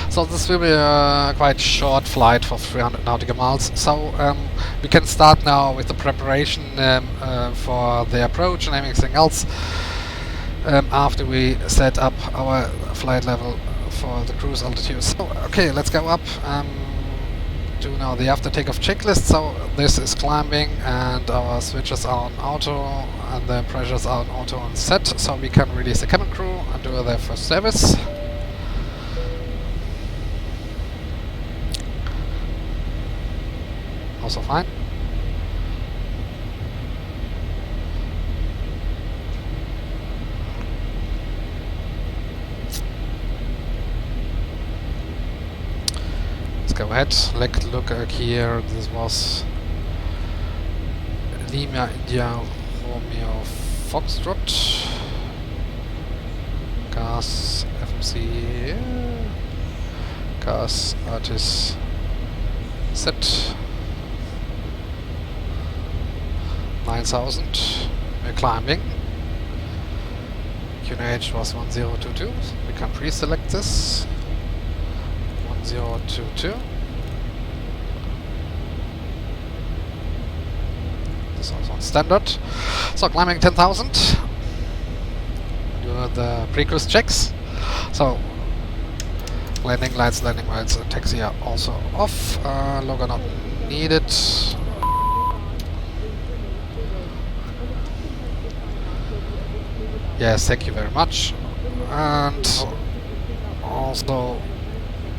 So this will be a quite short flight for 300 nautical miles. So we can start now with the preparation for the approach and everything else after we set up our flight level for the cruise altitude. So okay, let's go up. Do now the after takeoff checklist. So this is climbing and our switches are on auto and the pressures are on auto and set. So we can release the cabin crew and do their first service. also fine. Let's go ahead. Let's look here. This was Lima India Romeo Foxtrot. Gas FMC. Gas Artis set 9000. We're climbing. QNH was 1022. We can pre-select this. 1022. This is also on standard. So climbing 10,000. Do the pre-cruise checks. So landing lights, taxi are also off. Logo not needed. Yes, thank you very much. And also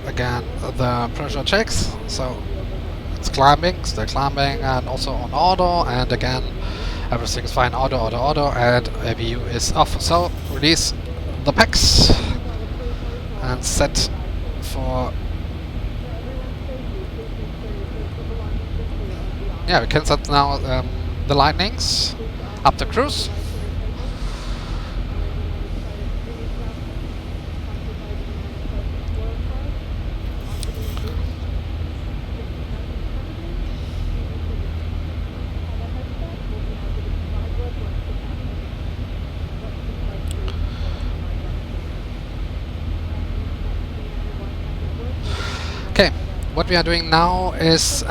again the pressure checks. So it's climbing, still climbing, and also on auto. And again, everything's fine. Auto, and ABU is off. So release the packs and set for. Yeah, we can set now the lightnings up the cruise. Okay, what we are doing now is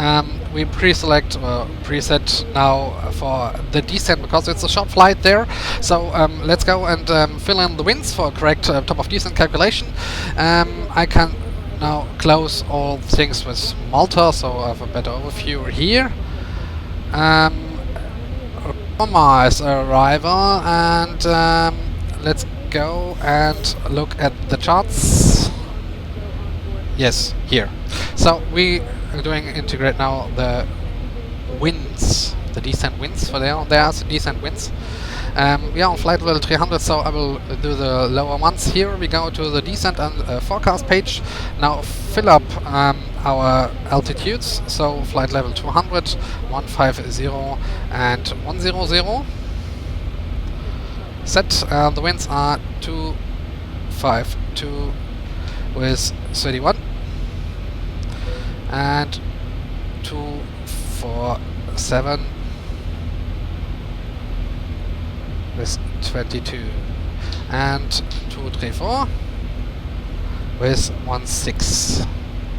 we pre-select preset now for the descent because it's a short flight there. So let's go and fill in the winds for a correct top of descent calculation. I can now close all things with Malta, so I have a better overview here. Roma is arrival, and let's go and look at the charts. Yes, here. So we are doing integrate now the winds, the descent winds for there. There's descent winds. We are on flight level 300, so I will do the lower ones. Here we go to the descent and forecast page. Now fill up our altitudes. So flight level 200, 150 and 100. Set. The winds are 252 with 31 and 247 with 22 and 234 with 16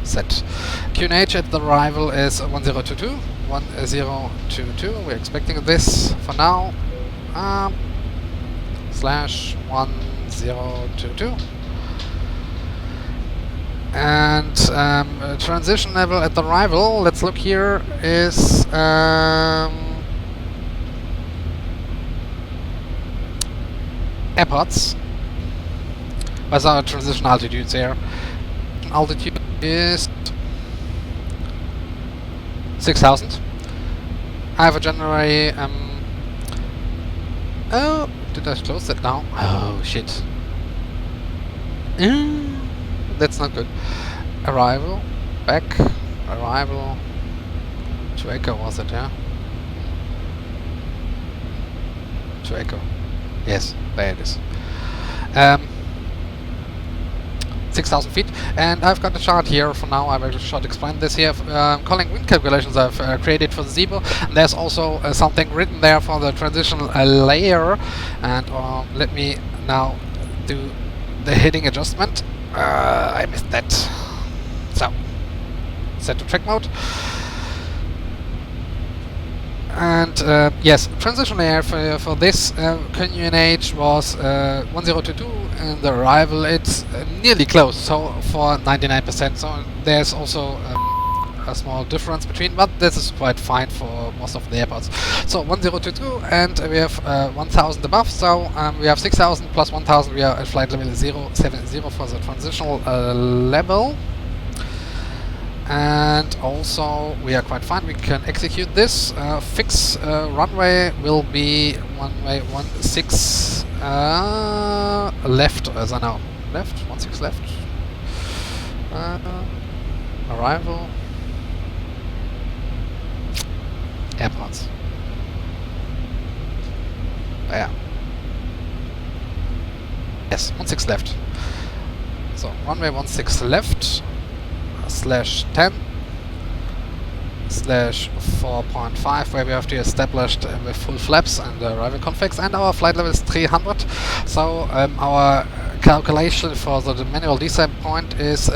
set. QNH at the arrival is 1022. 1022. We're expecting this for now. Slash 1022. And transition level at the arrival, let's look here, is airports. What's our transition altitudes here? Altitude is 6000. I have a January. Oh, did I close that now? Oh shit. That's not good. Arrival, back, arrival to Echo, was it, yeah? To Echo. Yes, there it is. 6,000 feet, and I've got a chart here for now. I will short explain this here. Calling wind calculations I've created for the Zibo. And there's also something written there for the transitional layer, and let me now do the heading adjustment. I missed that. So, set to track mode. And yes, transition layer for this QNH was 1022, and the arrival it's nearly close, so for 99%. So there's also a small difference between, but this is quite fine for most of the airports. So 1022, and we have 1000 above, so we have 6000 plus 1000. We are at flight level 070 for the transitional level. And also we are quite fine, we can execute this. Fix runway will be runway 16 left, as I know. Left? 16 left. Arrival. Airports. Yeah. Yes, 16 left. So runway 16 left. /10 /4.5, where we have to establish with full flaps and arrival configs, and our flight level is 300. So our calculation for the manual descent point is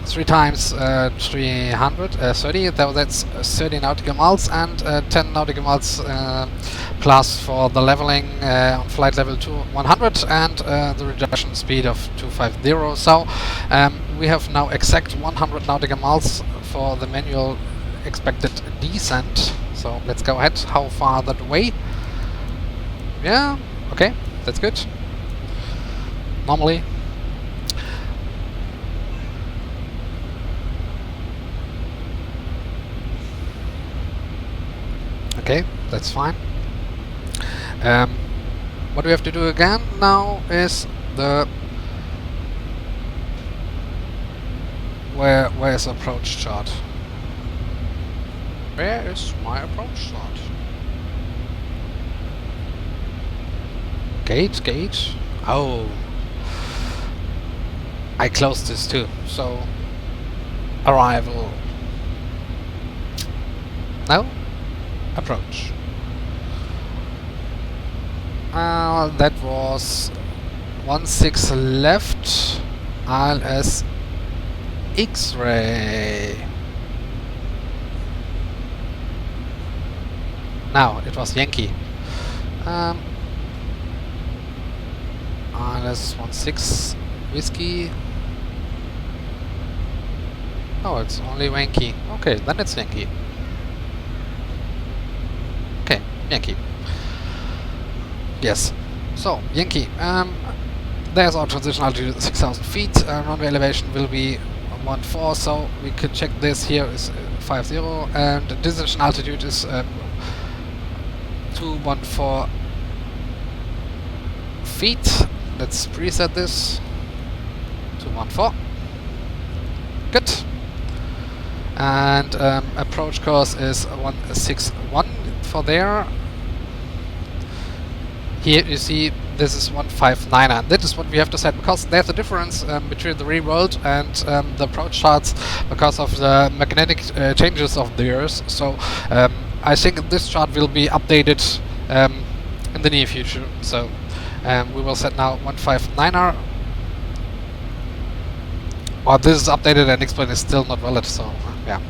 3 times 330, that's 30 nautical miles, and 10 nautical miles plus for the leveling on flight level to 100, and the reduction speed of 250. So we have now exact 100 nautical miles for the manual expected descent. So let's go ahead. How far that way? Yeah, okay, that's good. Normally. Okay, that's fine. What we have to do again now is the where is approach chart? Where is my approach chart? Gate. Oh, I closed this too. So arrival. No. Approach. That was 16 left. ILS X-ray. Now it was Yankee. ILS 16 Whiskey. Oh, it's only Yankee. Okay, then it's Yankee. Okay, Yankee. Yes. So, Yankee. There's our transition altitude 6,000 feet. Runway elevation will be 14, so we can check this. Here is 50, and the transition altitude is 214 feet. Let's preset this. 214. Good. And approach course is 161 for there. Here you see this is 159, and that is what we have to set, because there's a difference between the real world and the approach charts because of the magnetic changes of the Earth. So I think this chart will be updated in the near future. So we will set now 159er. Or this is updated and explain is still not valid, so yeah.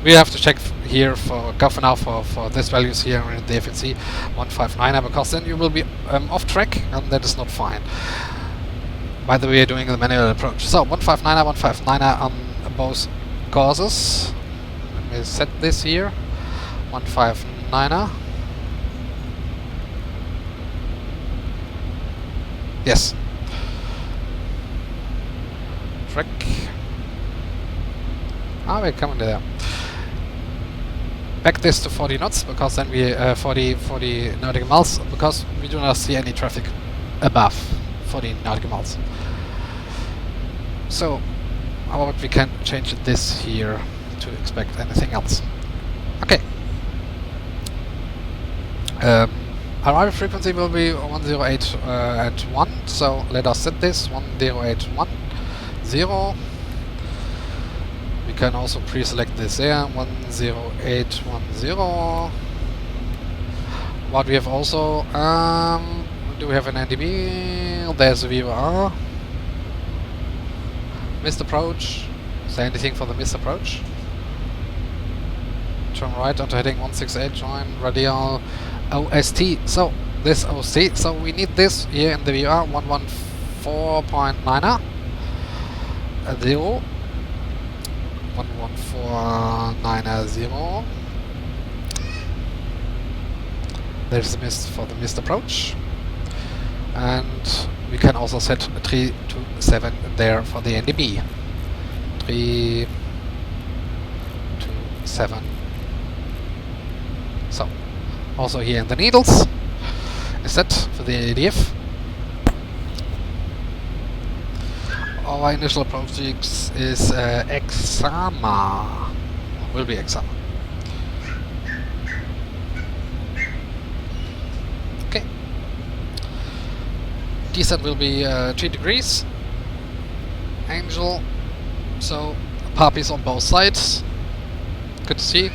We have to check here for now for this values here in the FNC 159er, because then you will be off track, and that is not fine. By the way, doing the manual approach. So 159er on both courses. Let me set this here. 159er. Yes. Track. We're coming there. Back this to 40 knots, because then we 40 nautical miles, because we do not see any traffic above 40 nautical miles. So we can change this here to expect anything else. Okay. Arrival frequency will be 108 and 1, so let us set this 10810. We can also pre-select this there, 10810. What we have also, do we have an NDB? There's a VOR. Missed approach. Is there anything for the missed approach? Turn right onto heading 168, join radial OST. So this OST, so we need this here in the VOR, 114.9er. 0. 11490. There's the missed for the missed approach, and we can also set 327 there for the NDB. 327. So, also here in the needles is set for the ADF. Our initial approach is Exama. Will be Exama. Okay. Descent will be 3 degrees. Angel. So, puppies on both sides. Good to see.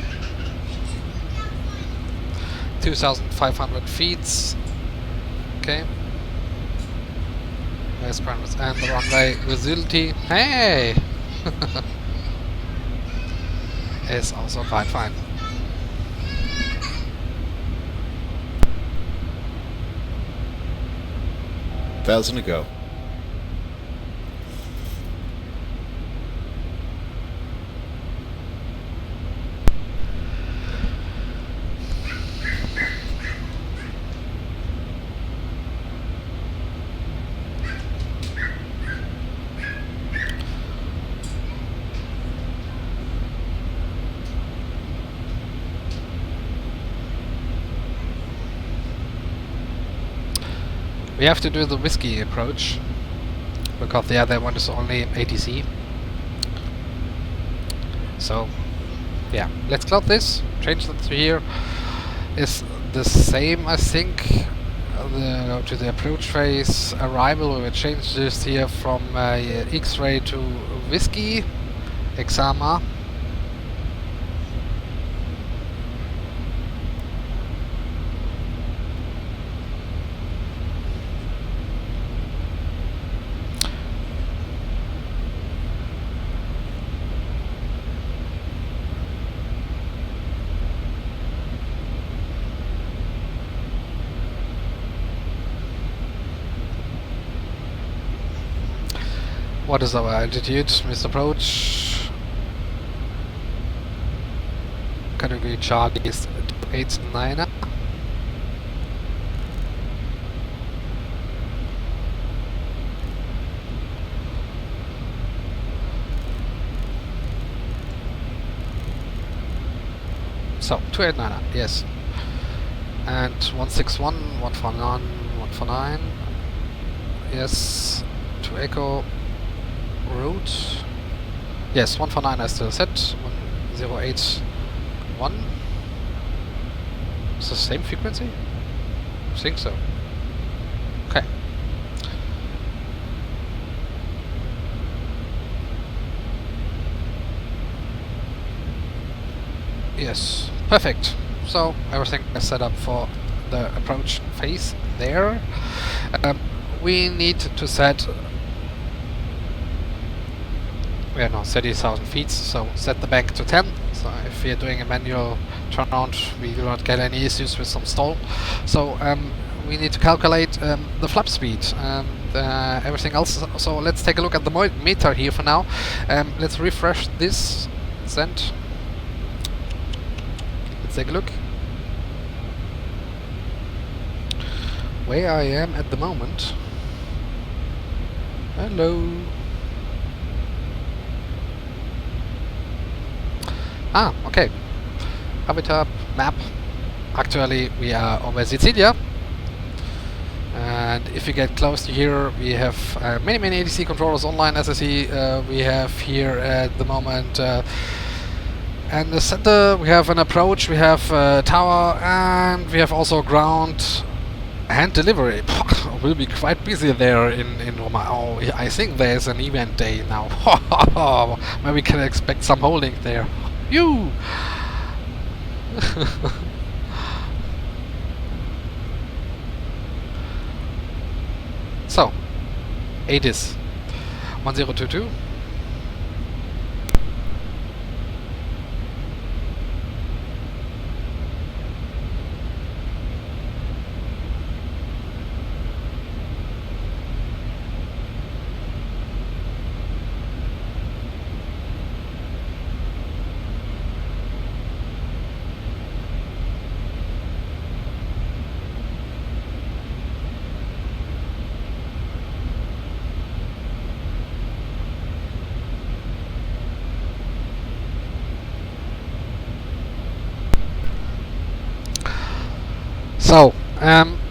2,500 feet. Okay. Nice parameters. And the runway visibility. Hey! is also quite fine. Thousand to go. We have to do the whiskey approach because the other one is only ATC. So, yeah, let's cloud this. Change that to here. Is the same, I think. To the approach phase arrival, we will change this here from X-ray to whiskey, Exama. What is our altitude, Mr. Approach? Category chart is 289. So, 289, yes. And 161, 149, 149. Yes, to Echo. Route. Yes, 149 is still set. 1081. Is the same frequency? I think so. Okay. Yes, perfect. So everything is set up for the approach phase there. We need to set. We are now 30,000 feet, so set the bank to 10. So if we are doing a manual turnaround, we will not get any issues with some stall. So we need to calculate the flap speed and everything else. So let's take a look at the meter here for now. Let's refresh this. Send. Let's take a look. Where I am at the moment. Hello. Ah, okay. Habitat map. Actually, we are over Sicilia. And if you get close to here, we have many ADC controllers online, as I see. We have here at the moment. And the center, we have an approach, we have a tower, and we have also ground hand delivery. We'll be quite busy there in Roma. Oh, I think there's an event day now. Maybe we can expect some holding there. You. So, ADIS 1022.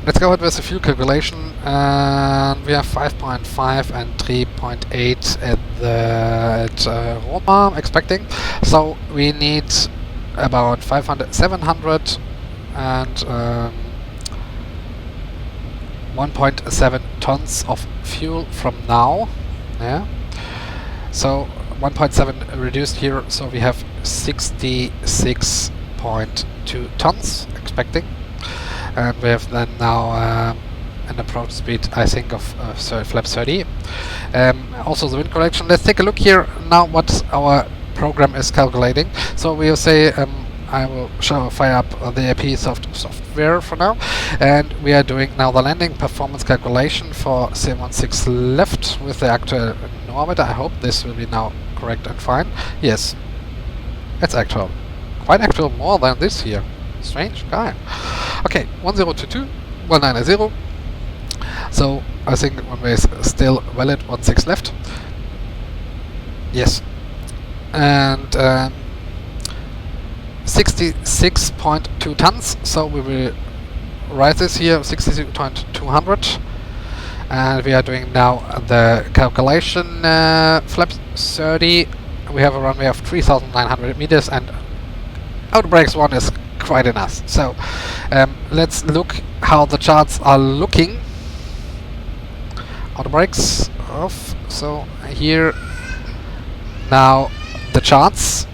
let's go ahead with the fuel calculation. And we have 5.5 and 3.8 at Roma, expecting. So we need about 700 and 1.7 tons of fuel from now. Yeah. So 1.7 reduced here, so we have 66.2 tons expecting, and we have then now an approach speed, I think, of flaps 30. Also the wind correction. Let's take a look here now what our program is calculating. So we'll say I will fire up the AP software for now, and we are doing now the landing performance calculation for 716 left with the actual orbiter. I hope this will be now correct and fine. Yes, it's actual, quite actual, more than this here. Strange guy. Okay, 1022, 1990. So I think one way is still valid. 16 left. Yes, and 66.2 tons, so we will write this here, 66.200, and we are doing now the calculation. Flaps 30, we have a runway of 3,900 meters, and outbreaks 1 is quite enough. So let's look how the charts are looking. Outbreaks off, so here now the charts.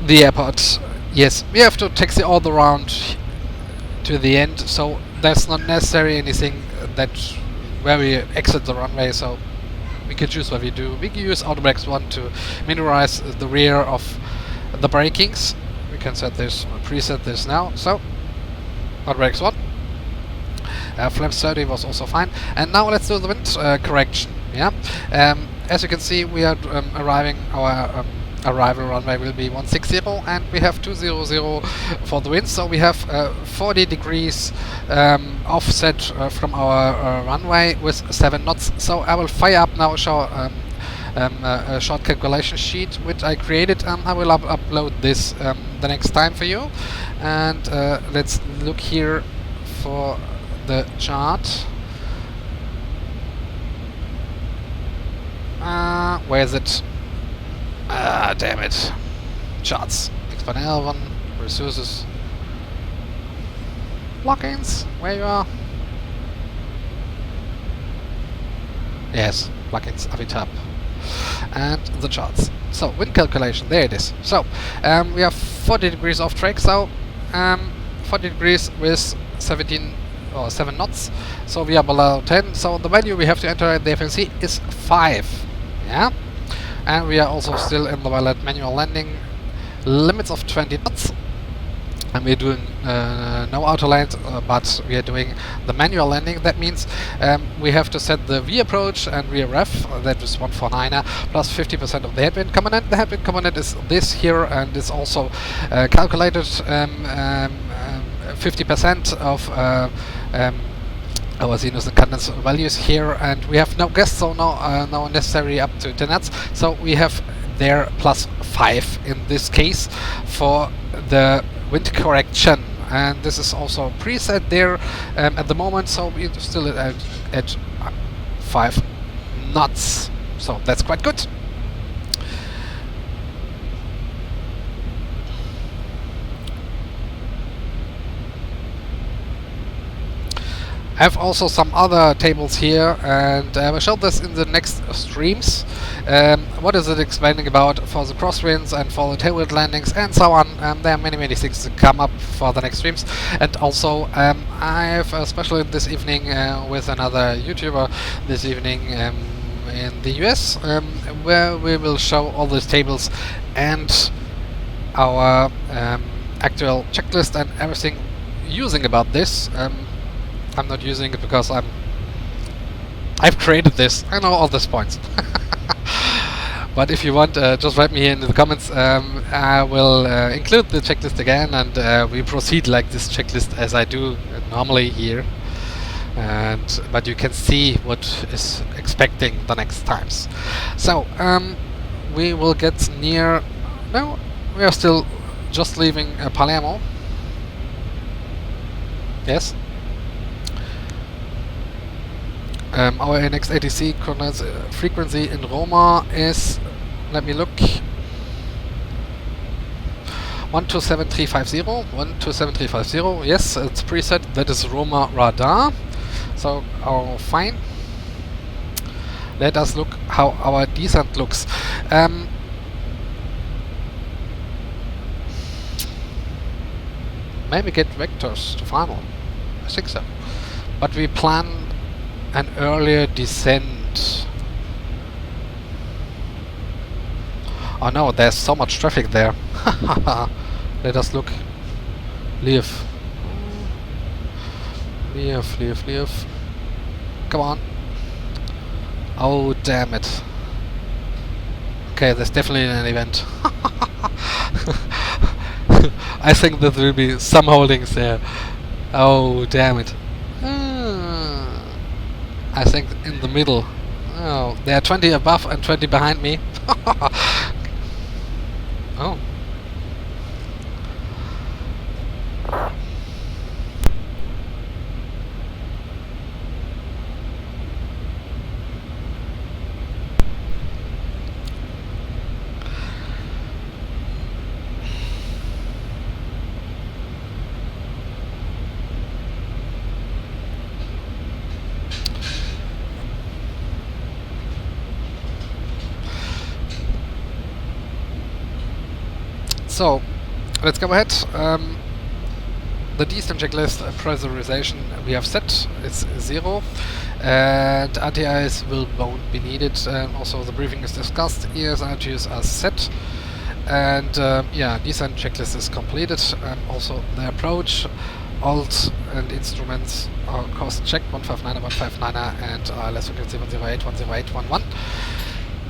The airport, yes, we have to taxi all the round to the end, so that's not necessary anything that where we exit the runway, so we can choose what we do. We can use autobrakes 1 to minimize the rear of the brakings. We can set this, preset this now, so autobrakes 1. Flaps 30 was also fine, and now let's do the wind correction. Yeah, as you can see, we are arriving. Our arrival runway will be 160, and we have 200 for the wind, so we have 40 degrees offset from our runway with 7 knots. So I will fire up now a short calculation sheet which I created. I will upload this the next time for you, and let's look here for the chart. Where is it? Damn it. Charts. Exponential 1, resources. Plugins, where you are? Yes, plugins, Avitab. And the charts. So, wind calculation, there it is. So, we have 40 degrees off track, so 40 degrees with 17 or 7 knots. So we are below 10, so the value we have to enter at the FNC is 5. Yeah? And we are also still in the valid manual landing limits of 20 knots, and we're doing no auto land, but we are doing the manual landing. That means we have to set the V approach and rear ref, that is 149er, plus 50% of the headwind component. The headwind component is this here, and is also calculated 50% of our sinus and cadence values here, and we have no guests, so no necessary up to 10 knots. So we have there plus 5 in this case for the wind correction, and this is also preset there at the moment, so we're still at 5 knots, so that's quite good. I have also some other tables here, and I will show this in the next streams. What is it explaining about for the crosswinds and for the tailwind landings and so on. There are many things to come up for the next streams. And also I have a special this evening with another YouTuber this evening in the US, where we will show all these tables and our actual checklist and everything using about this. I'm not using it because I've created this. I know all these points. But if you want, just write me in the comments. I will include the checklist again, and we proceed like this checklist as I do normally here. But you can see what is expecting the next times. So we will get near. No, we are still just leaving Palermo. Yes. Our next ATC coordinates frequency in Roma is, let me look, 127350. 127350. Yes, it's preset. That is Roma radar. So, fine. Let us look how our descent looks. Maybe get vectors to final. I think so. But we plan an earlier descent. Oh no, there's so much traffic there. Let us look. Leave. Leave. Come on. Oh, damn it. Okay, there's definitely an event. I think there will be some holdings there. Oh, damn it. I think in the middle. Oh, there are 20 above and 20 behind me. Oh. So, let's go ahead. The descent checklist pressurization we have set is 0, and RTIs won't be needed. Also, the briefing is discussed. ESRGs are set, and yeah, descent checklist is completed. Also, the approach, alt, and instruments are cost checked. 159er, 159er, and ILS frequency 108, 108, 11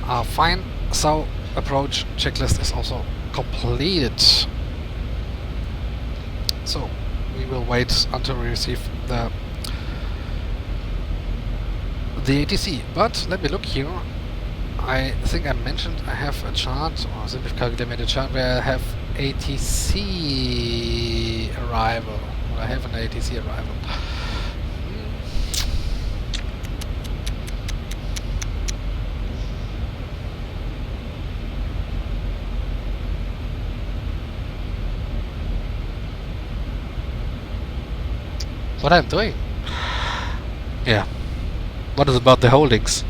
are fine. So, approach checklist is also completed. So we will wait until we receive the ATC. But let me look here. I think I mentioned I have a chart, or simply calculate made a chart where I have ATC arrival. Or I have an ATC arrival. What I'm doing? Yeah. What is about the holdings?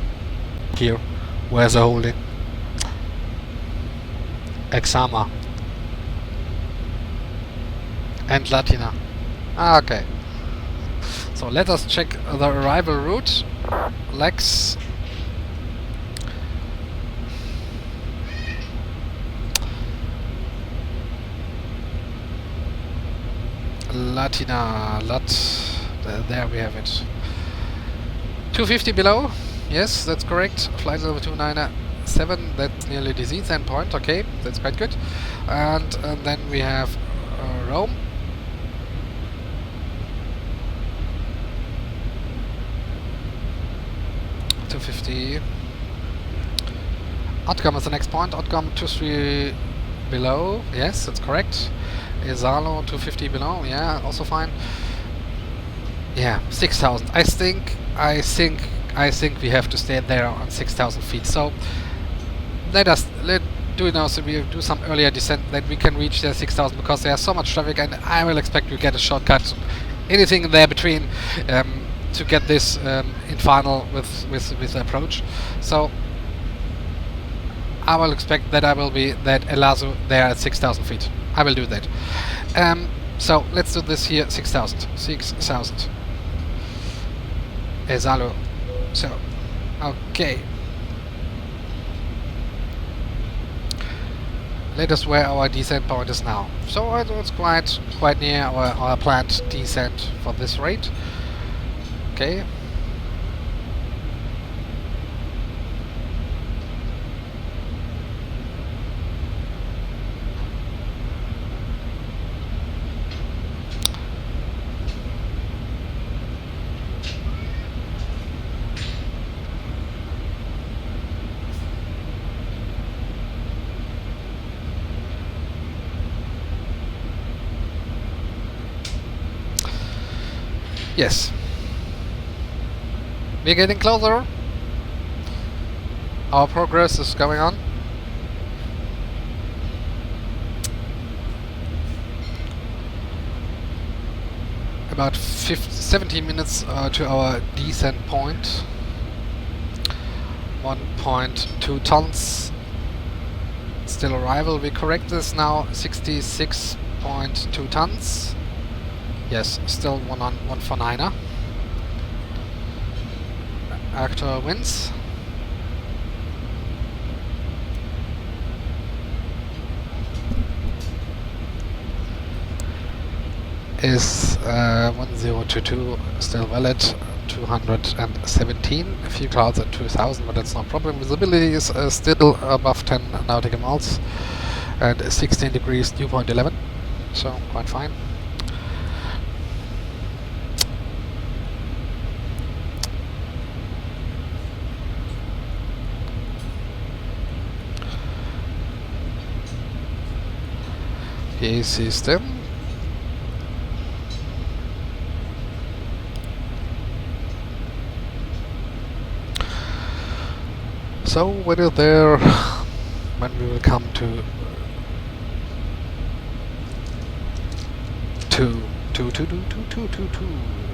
Here. Where's the holding? Exama. And Latina. Ah, okay. So let us check the arrival route. Lex. Latina, there we have it. 250 below, yes, that's correct. Flight level 297, that's nearly the Z endpoint, okay, that's quite good. And then we have Rome. $250. Outcome is the next point. Outcome 23 below, yes, that's correct. Esalo 250 below, yeah, also fine. Yeah, 6,000. I think we have to stay there on 6,000 feet. So let do it now. So we do some earlier descent, then we can reach the 6,000 because there's so much traffic, and I will expect we get a shortcut, anything in there between, to get this in final with approach. So I will expect that I will be that Elazo there at 6,000 feet. I will do that. So let's do this here. 6,000. 6,000. Esalo. So, okay. Let us where our descent point is now. So it's quite near our planned descent for this rate. Okay. Yes. We're getting closer. Our progress is going on. About 17 minutes to our descent point. 1.2 tons. Still arrival. We correct this now. 66.2 tons. Yes, still 149er. Actor wins. Is 1022 still valid? 217. A few clouds at 2000, but that's no problem. Visibility is still above 10 nautical miles and 16 degrees, dew point 11. So quite fine. PA system. So when is there when we will come to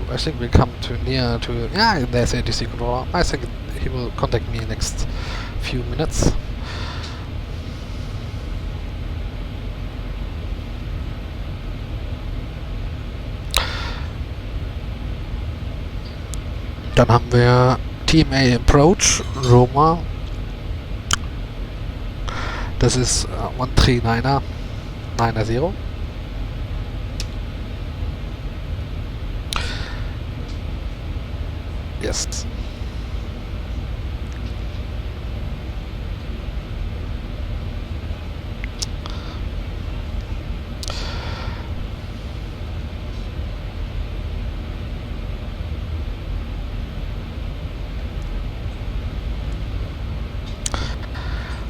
I think we'll come to near to there's ATC controller. I think he will contact me in the next few minutes. Dann haben wir TMA Approach, Roma. Das ist 139er, 90. Yes.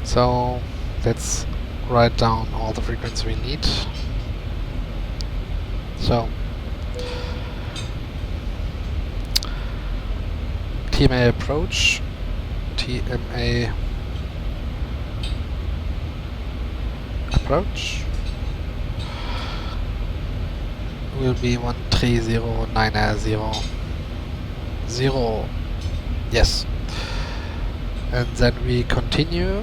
So let's write down all the frequencies we need. So TMA approach, TMA approach will be 13090. Yes. And then we continue.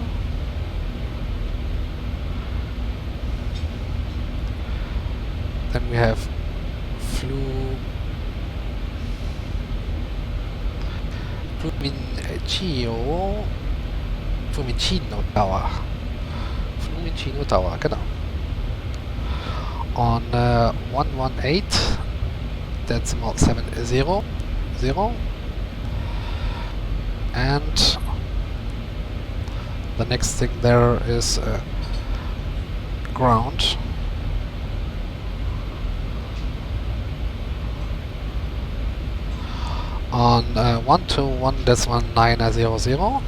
Then we have Fiumicino Tower, genau. On 118 decimal 70, and the next thing there is ground. On 121.900.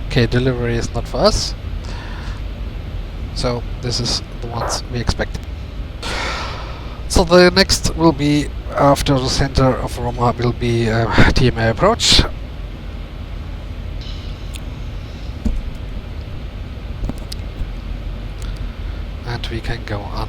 Okay, delivery is not for us. So this is the ones we expect. So the next will be after the center of Roma will be TMA approach. And we can go on.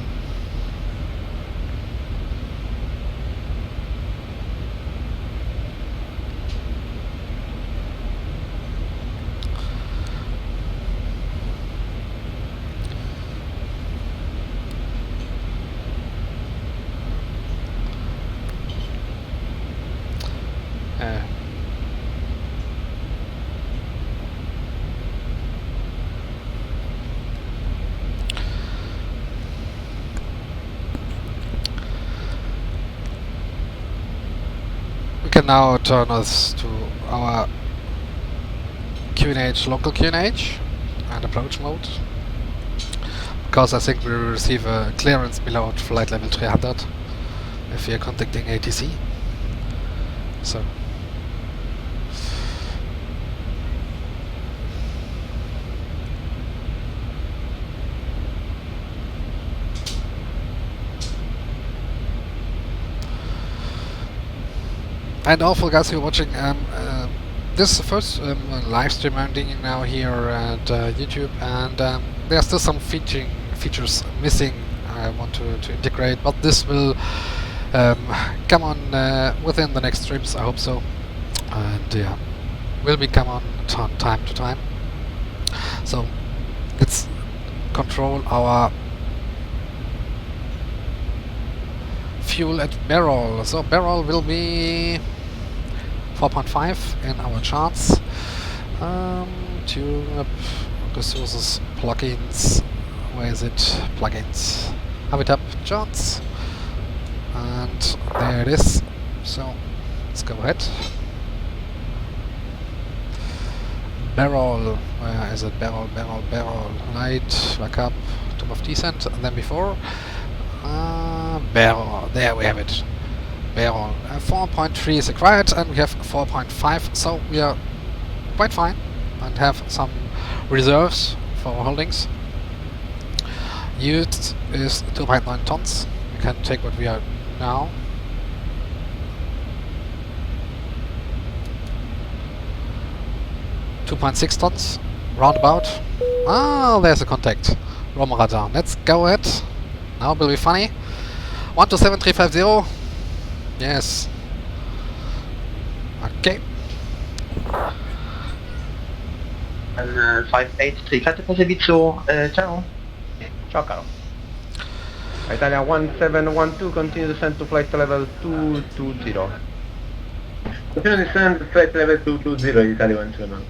We can now turn us to our QNH, local QNH and approach mode, because I think we will receive a clearance below flight level 300 if we are contacting ATC. So And all for the guys who are watching, this is the first live stream I'm doing now here at YouTube, and there are still some features missing I want to integrate, but this will come on within the next streams, I hope so, and yeah, will be come on time to time. So let's control our fuel at barrel. So barrel will be 4.5 in our charts. Tune up resources, plugins. Where is it? Plugins. Habitat charts. And there it is. So let's go ahead. Barrel. Where is it? Barrel. Light, backup, top of descent, and then before. Barrel. There we have it. Barrel. 4.3 is required, and we have 4.5, so we are quite fine and have some reserves for our holdings. Used is 2.9 tons. We can take what we are now. .6 tons, roundabout. Ah, there's a contact. Roma radar. Let's go ahead. Now will be funny. 127350. Yes. Okay. 583, servizio, ciao. Ciao caro. Italia 1712, continue descent to flight level 220. Continue descent to flight level 220, Italia 17.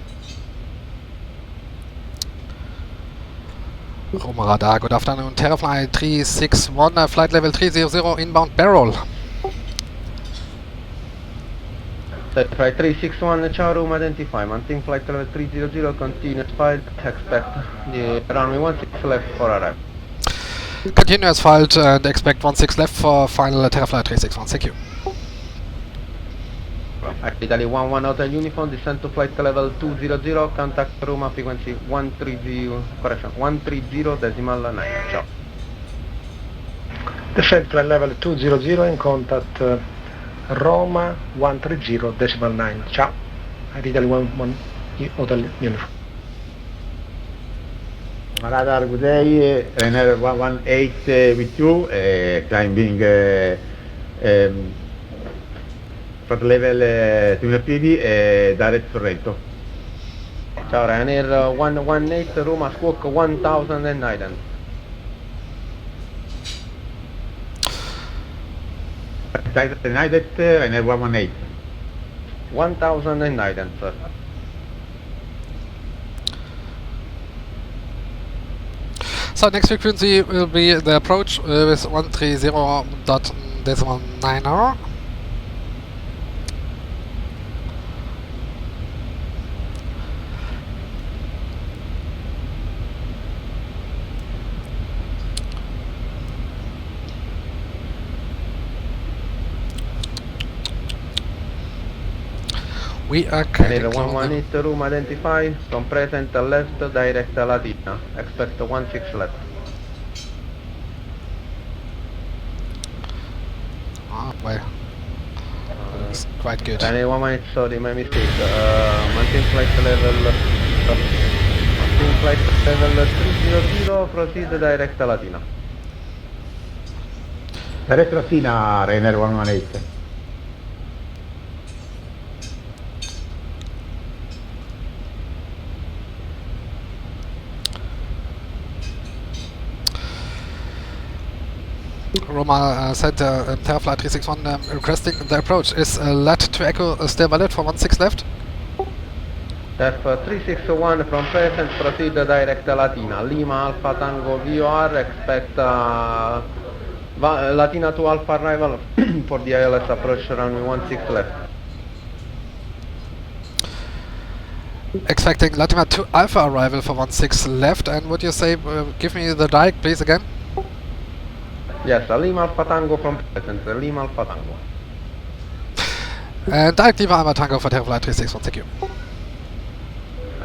Roma radar, good afternoon. Terra-Fly 361, flight level 300, inbound barrel. Flight 361, ciao Roma, identify. Maintain flight level 300, continuous flight, expect the runway 16 left for arrival. Continuous flight and expect 16 left for final Terra-Fly 361, thank you. Italy 11 Hotel Uniform, descent to flight level 200, contact Roma frequency 130.9, ciao. Descent flight level 200 in contact Roma 130.9, ciao. Italy 11 Hotel Uniform. Radar, good day, Ryanair 118 with you, climbing flight level 2 piedi, direct Sorrento. Ciao Ryanair 118, Roma squawk 1009. United, Ryanair 118. 1009, sir. So next frequency will be the approach with 130.9. We are Ryanair 118, room identify, from present left, direct Latina, expect 16 left. Ah, well, it's quite good. Ryanair 118, sorry, my mistake, maintain flight level 300, proceed direct Latina. Direct Latina, Ryanair 118. Roma said Terra-Fly 361 requesting the approach. Is LAT to Echo still valid for 16 left? F 361 from present, proceed direct Latina. Lima Alpha Tango VOR, expect Latina to Alpha arrival for the ILS approach runway 16 left. Expecting Latina to Alpha arrival for 16 left, and would you say, give me the direct please again? Yes, Lima Alpha Tango from present, Lima Alpha Tango. And direct Lima Alpha Tango for Terra-Fly 361, thank you.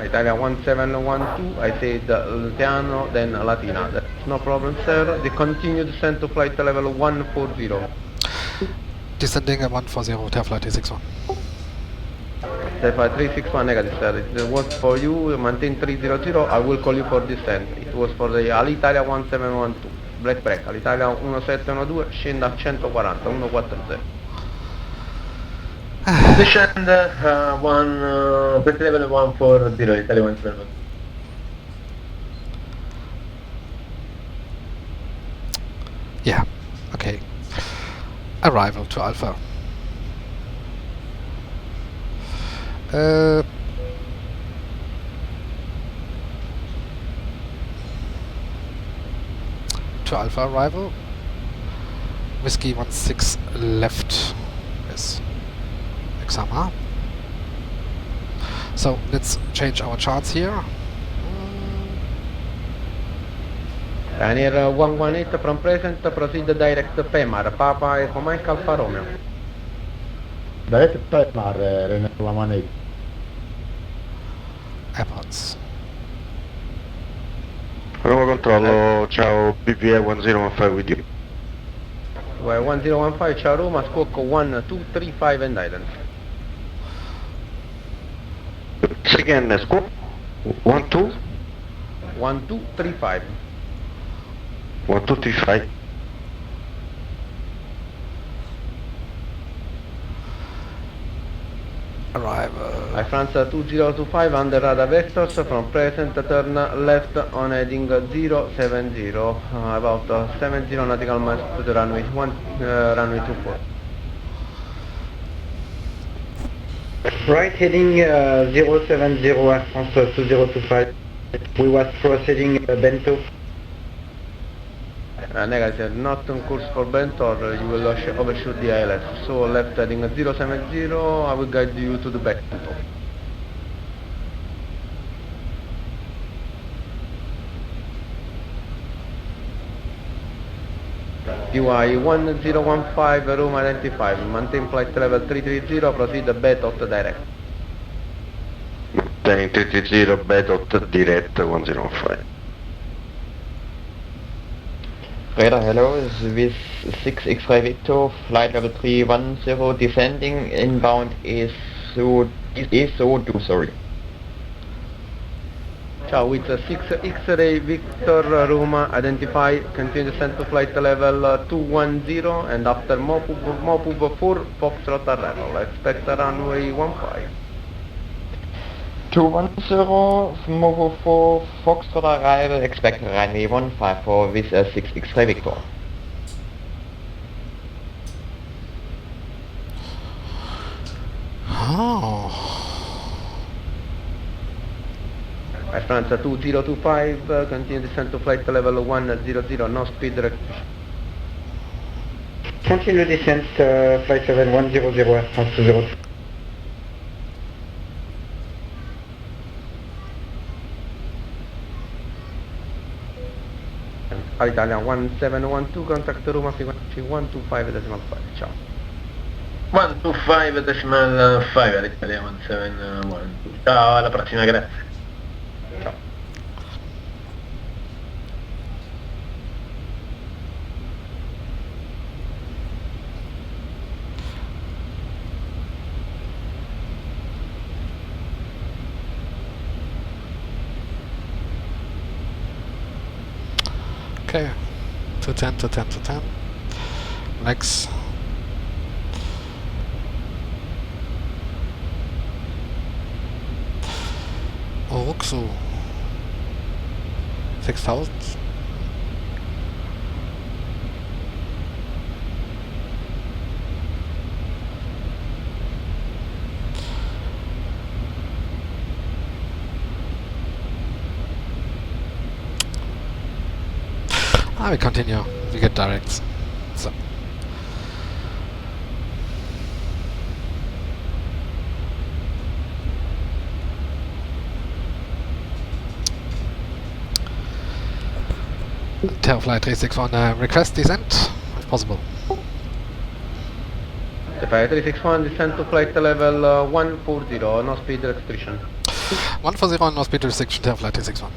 Italia 1712, I said Luciano, then Latina. That's no problem, sir. The continued descent to flight level 140. Descending at 140, Terra-Fly T61. Terra-Fly 361 negative, sir. It was for you, maintain 300, I will call you for descent. It was for the Alitalia 1712. Black break, Alitalia 1712, scenda a 140, 140. Descend level 140, Italy 112. Yeah, okay. Arrival to Alpha. To Alpha arrival. Whiskey 16 left. Yes. Exama. So let's change our charts here. Ryanair 118 from present, proceed direct PEMAR, Papa Echo Mike Alfa Romeo. Direct PEMAR, Ryanair 118. Airports. Roma controllo, ciao, BBA 1015 with you. 1015, ciao Roma, squawk 1235 and island. Again, squawk 12? 1235. 1235. Arrival. France 2025 under radar vectors from present, turn left on heading 070, about 70 nautical miles to the runway 24. Right heading 070 Air France 2025. We was proceeding Bento. Negative, not on course for Bento, or you will overshoot the ILS. So left heading 070, I will guide you to the back. UI 1015, room identified, maintain flight level 330, proceed BETOT direct. Maintain 330, BETOT direct 105. Radar, hello, this 6 X-ray Victor, flight level 310, descending, inbound is so 2, sorry. Ciao, it's 6 X-ray Victor, Roma, identify, continue descent to flight level 210, and after MOPUB 4, Foxtrot arrival, expect runway 15. 210, Movo 4, Foxtrot arrival, expect runway 15 for this 6 X-ray Victor. Oh. France 2025, continue descent to flight level 100, no speed rectification. Continue descent, flight level 100, Air France 02. Italia 1712, contact Roma frequency 125.5, ciao. 125.5 all'Italia 1712. Ciao, alla prossima, grazie. Ciao. Okay. 210. Next. Oruxu 6000. We continue. We get directs. So. Terra-Fly 361, request descent, if possible. Terra-Fly 361, descent to flight level 140, no speed restriction. 140, no speed restriction, Terra-Fly 361.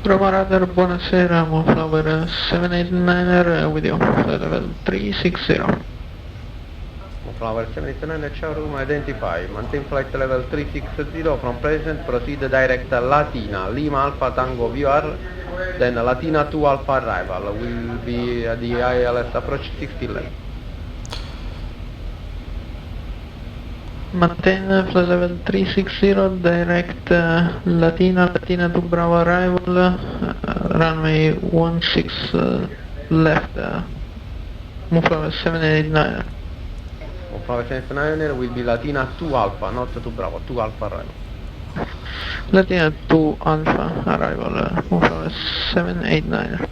Roma Radar, buonasera, Moonflower 789er with you, level 360. Moonflower 789er, ciao Roma, identify, maintain flight level 360, from present proceed direct Latina, Lima Alpha Tango VR, then Latina 2 Alpha arrival, will be at the ILS approach 60 left. Maintain flight level 360, direct Latina 2 Bravo arrival, runway 16 left, Moonflower 789. Moonflower 789 will be Latina 2 Alpha, not 2 Bravo, 2 Alpha arrival. Latina 2 Alpha arrival, Moonflower 789.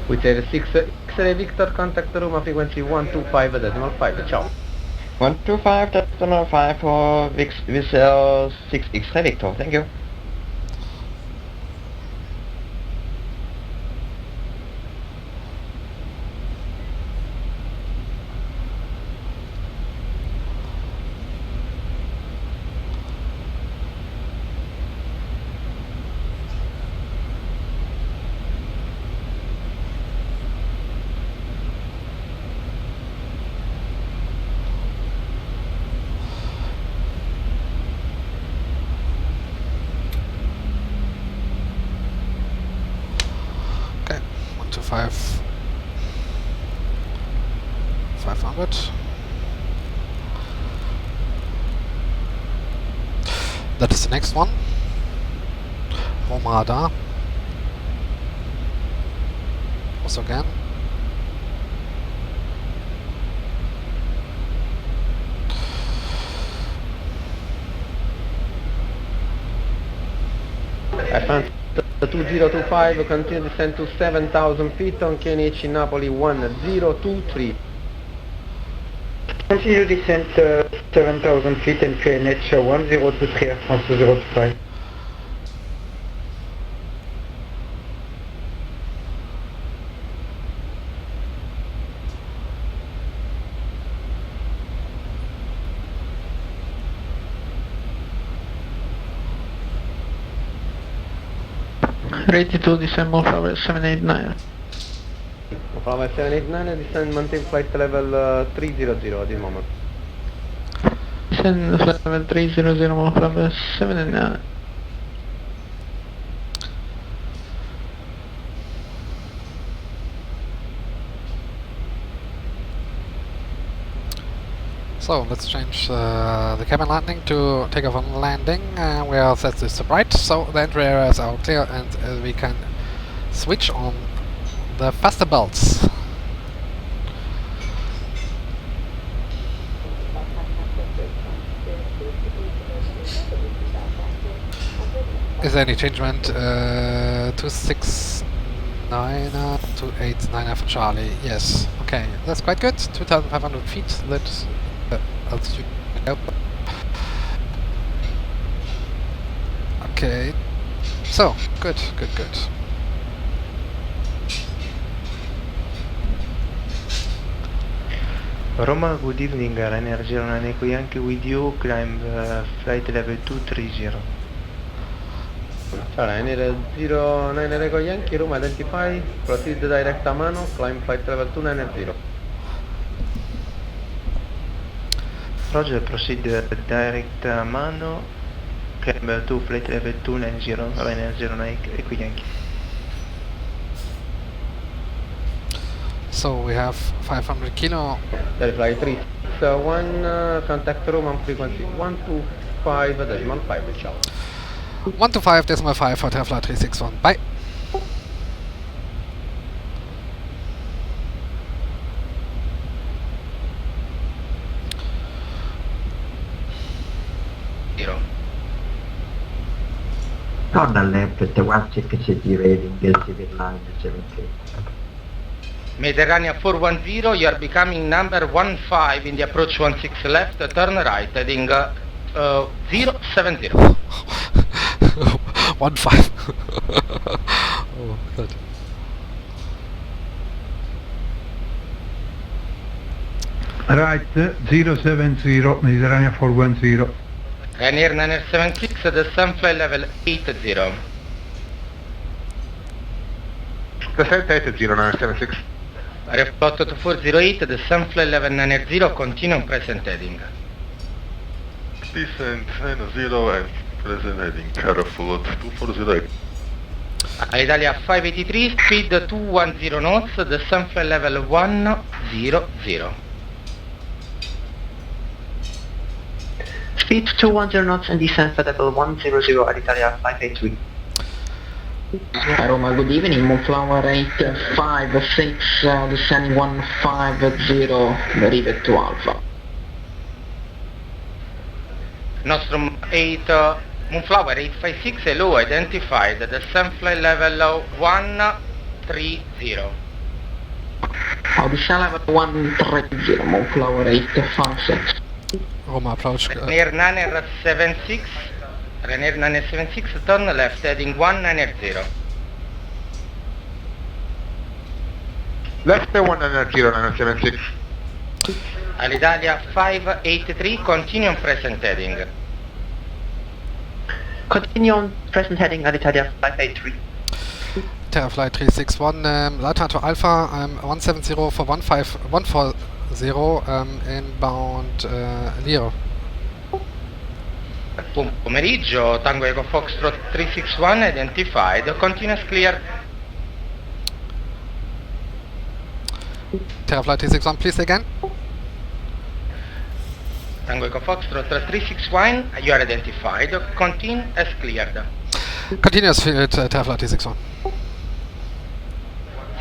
With Air 6 X-ray Victor, contact Roma frequency 125.5, ciao. 125.5 for Visual 6 X-ray Victor, thank you. Okay, 125 500. That is the next one. Roma Radar. Also again. I found the 2025, continue descent to 7,000 feet on KNH in Napoli 1023. Continue descent 7,000 feet and KNH 1023 Air France 025. Ready to descend Moonflower 789. Moonflower 789, descend maintain flight level 300 at this moment. Descend flight level 300, Moonflower 789. So let's change the cabin landing to take off on landing. We are set this to right, so the entry areas are clear and we can switch on the faster belts. Is there any changement? 269 289 for Charlie. Yes. Okay, that's quite good. 2,500 feet. Let's altitude. Okay. So good. Roma, good evening, Ryanair 09 Echo Yankee with you, climb flight level 230. Ciao, Ryanair 09 Echo Yankee, Roma, identify, proceed direct a mano, climb flight level 290. Roger, proceed direct mano, climb to flight level 290, Ryanair 09 Echo Yankee. So we have 500 kilo. Flight 361, contact Roma on frequency 125.5, ciao. 125.5 for Terra-Fly 361. Bye. Turn left at the 160 rating, civil line 73. Mediterranean 410, you are becoming number 15 in the approach 16 left, turn right, heading 070. 15. Oh, God. Right, 070, Mediterranean 410. Ryanair 976, the sunfly level 80. The 780 Aeroflot 2408, the sunfly level 90, continue on present heading. Descent 90 and present heading, Aeroflot 2408. Alitalia 583, speed 210 knots, the sunfly level 100. Speed 210 knots and descent at level 100 Alitalia 583. Roma, good evening, Moonflower 856, descending 150, rivet to Alpha. Nostrum 8, Moonflower 856, hello, identified, the sunfly level 130. Audition level 130, Moonflower 856. Roma approach. Ryanair 976, Ryanair 976, turn left, heading 190. Left 190, 976. Alitalia 583, continue on present heading. Continue on present heading Alitalia 583. Terra-Fly 361, Lata to Alpha, 170 for 140, inbound Leo. Buon pomeriggio, Tango Eco Foxtrot 361, identified, continuous clear. Terra-Fly 361, please again. Tango Eco Foxtrot 361, you are identified, continue as cleared. Continuous field, Terra-Fly 361.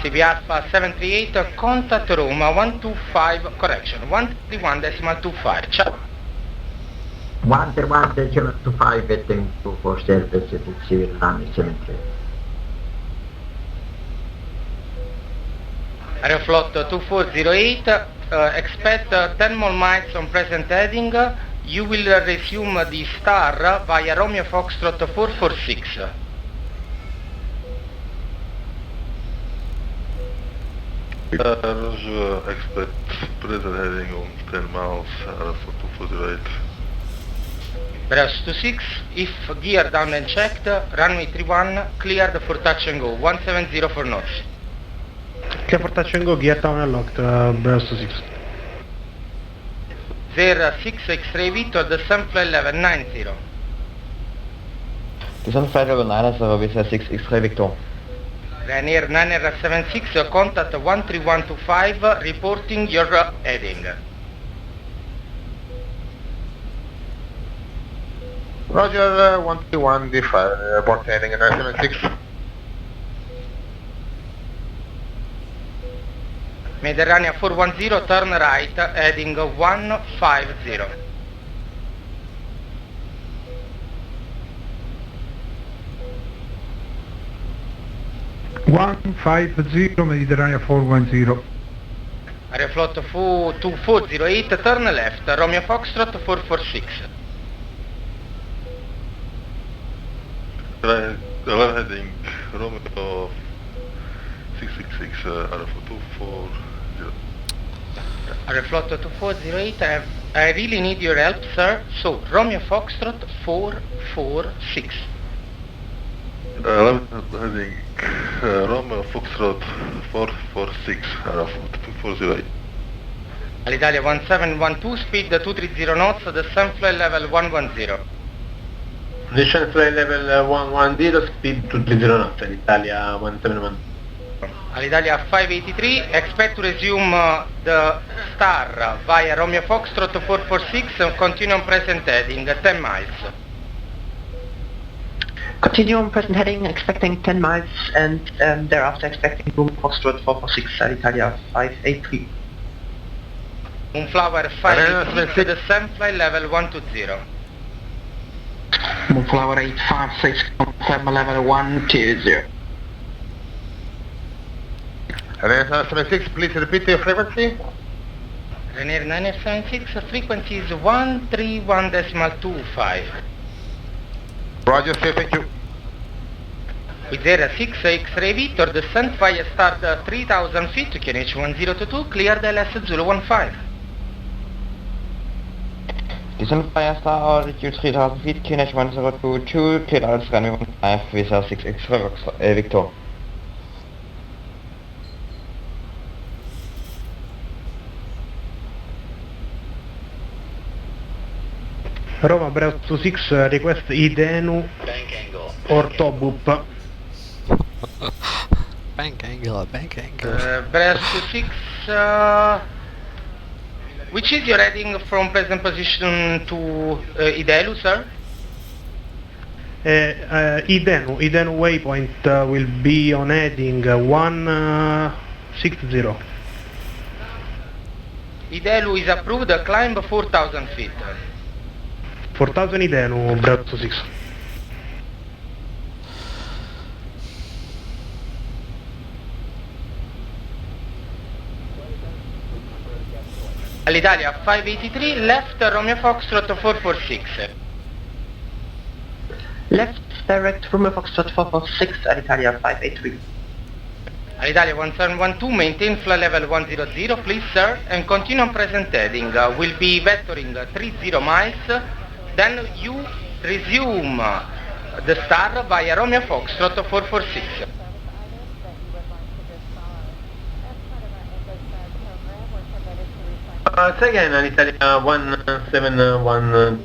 CB Alpha 738, contact Roma 125, correction, 131.25, ciao. 131.25 heading to for service at civil line 73. Aeroflot 2408, expect 10 more miles on present heading, you will resume the star via Romeo Foxtrot 446. Roger, expect present heading on 10 miles, for 2408. Browse 26, if gear down and checked, runway 31, cleared for touch and go, 170 for knots. Clear for touch and go, gear down and locked, Browse 6. There 6 X-ray Victor, the sunfly level 90. The sunfly level 90 with a 6 X-ray Victor. Ryanair 976, contact 13125, reporting your heading. Roger, 131, D5, port heading 976. Mediterranean 410, turn right, heading 150. Mediterranean 410. Aeroflot 2408, turn left, Romeo Foxtrot 446. Right, heading Romeo 666, Aeroflot 240. Aeroflot 2408, I really need your help, sir. So, Romeo Foxtrot 446. Heading Roma Foxtrot 446, Aeroflot 2408. Alitalia 1712, speed 230 knots, the sunfly level 110. The sunfly level 110, speed 230 knots, Alitalia 171. Alitalia 583, expect to resume the star via Romeo Foxtrot 446, continue on present heading, 10 miles. Continue on present heading, expecting 10 miles, and thereafter expecting Roma Foxtrot 446 Alitalia 583. Moonflower 586, descent flight level 120. Moonflower 856, confirm level 120. Renair 76, please repeat your frequency. Renair 976, frequency is 131.25. Roger, say thank you. With Terra 6 X-ray Victor, descent via start 3000 feet, QNH 1022, clear the LS Zulu 15. Descent via star altitude 3000 feet, QNH 1022, clear LS runway 15 with a 6 X-ray Victor. Roma Bravo 26, request IDENU or Tobup. Bank angle. Bravo 26, which is your heading from present position to Idelu, sir? IDENU waypoint will be on heading 160. Idelu is approved, climb 4000 feet. 4000 IDENU, Bravo 26. All'Italia 583, left Romeo Foxtrot 446. Left direct Roma Foxtrot 446 Alitalia 583. All'Italia 1712, maintain flight level 100, please sir, and continue on present heading. Will be vectoring 30 miles, then you resume the star via Romeo Foxtrot 446. Say again, Alitalia 171.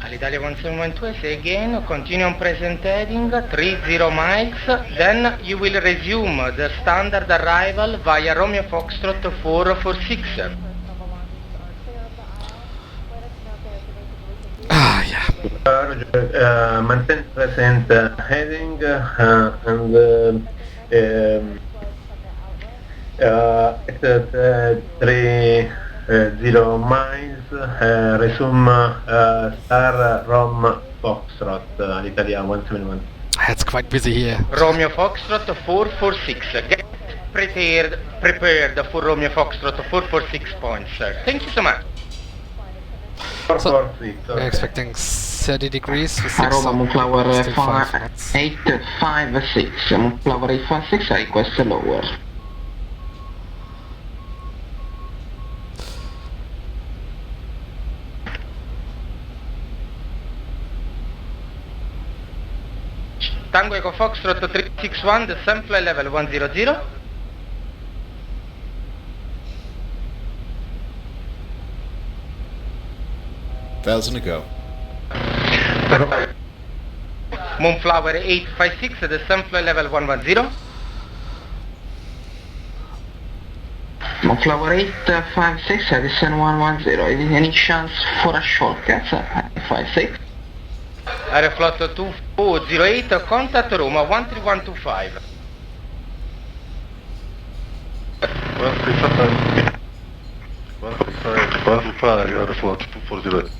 All'Italia 1712, say again, continue on present heading, 30 miles, then you will resume the standard arrival via Romeo Foxtrot 446. Maintain present heading and it's 30 miles, resume star Roma Foxtrot, Italia 171. It's quite busy here. Romeo Foxtrot 446, get prepared for Romeo Foxtrot 446 points, sir. Thank you so much. So, we're expecting 30 degrees with 6 Roma Moonflower still 5 knots. 856, Moonflower 856, request lower. Tango Echo Foxtrot 361, descent flight level 100. Thousand to go. Moonflower 856, descent flight level 110. Moonflower 856, descent 110. Any chance for a shortcut? 56. Aeroflot 2408, contact Roma 13125. 135, Aeroflot 2408.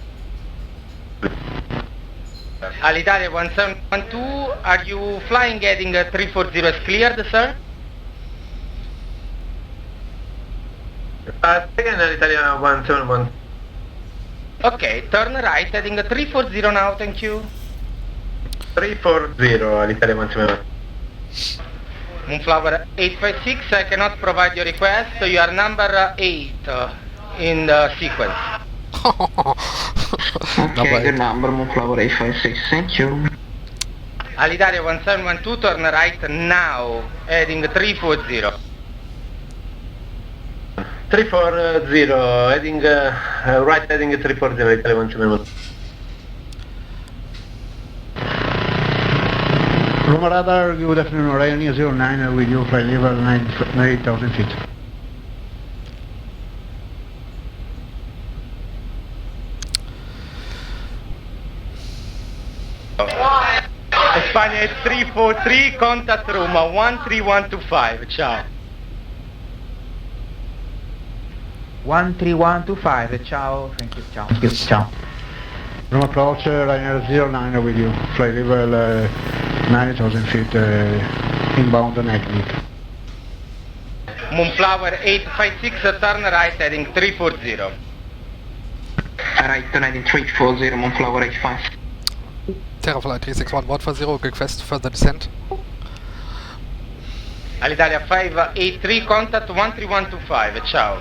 All'Italia 1712, are you flying heading 340 is cleared, sir? Again, Italia 171. Okay, turn right, heading 340 now, thank you. 340, Italia 171. Moonflower 856, I cannot provide your request, you are number 8 in the sequence. Okay, good number, Moonflower 856, thank you. All'Italia 1712, turn right now, heading 340. 340, heading right, heading 340, Italia 171. Roma radar, good afternoon, Orion 09 with you, flight level 98,000 feet. Spagna 343, contact Roma 13125, ciao. 13125, ciao, thank you, ciao. Ciao. Roma approach, Ryanair 09 with you. Flight level 9,000 feet inbound and exit. Moonflower 856, turn right heading 340. Right, turning 340, Moonflower 85. Terra-Fly 361 140, request further descent. All'Italia 583, contact 13125, ciao.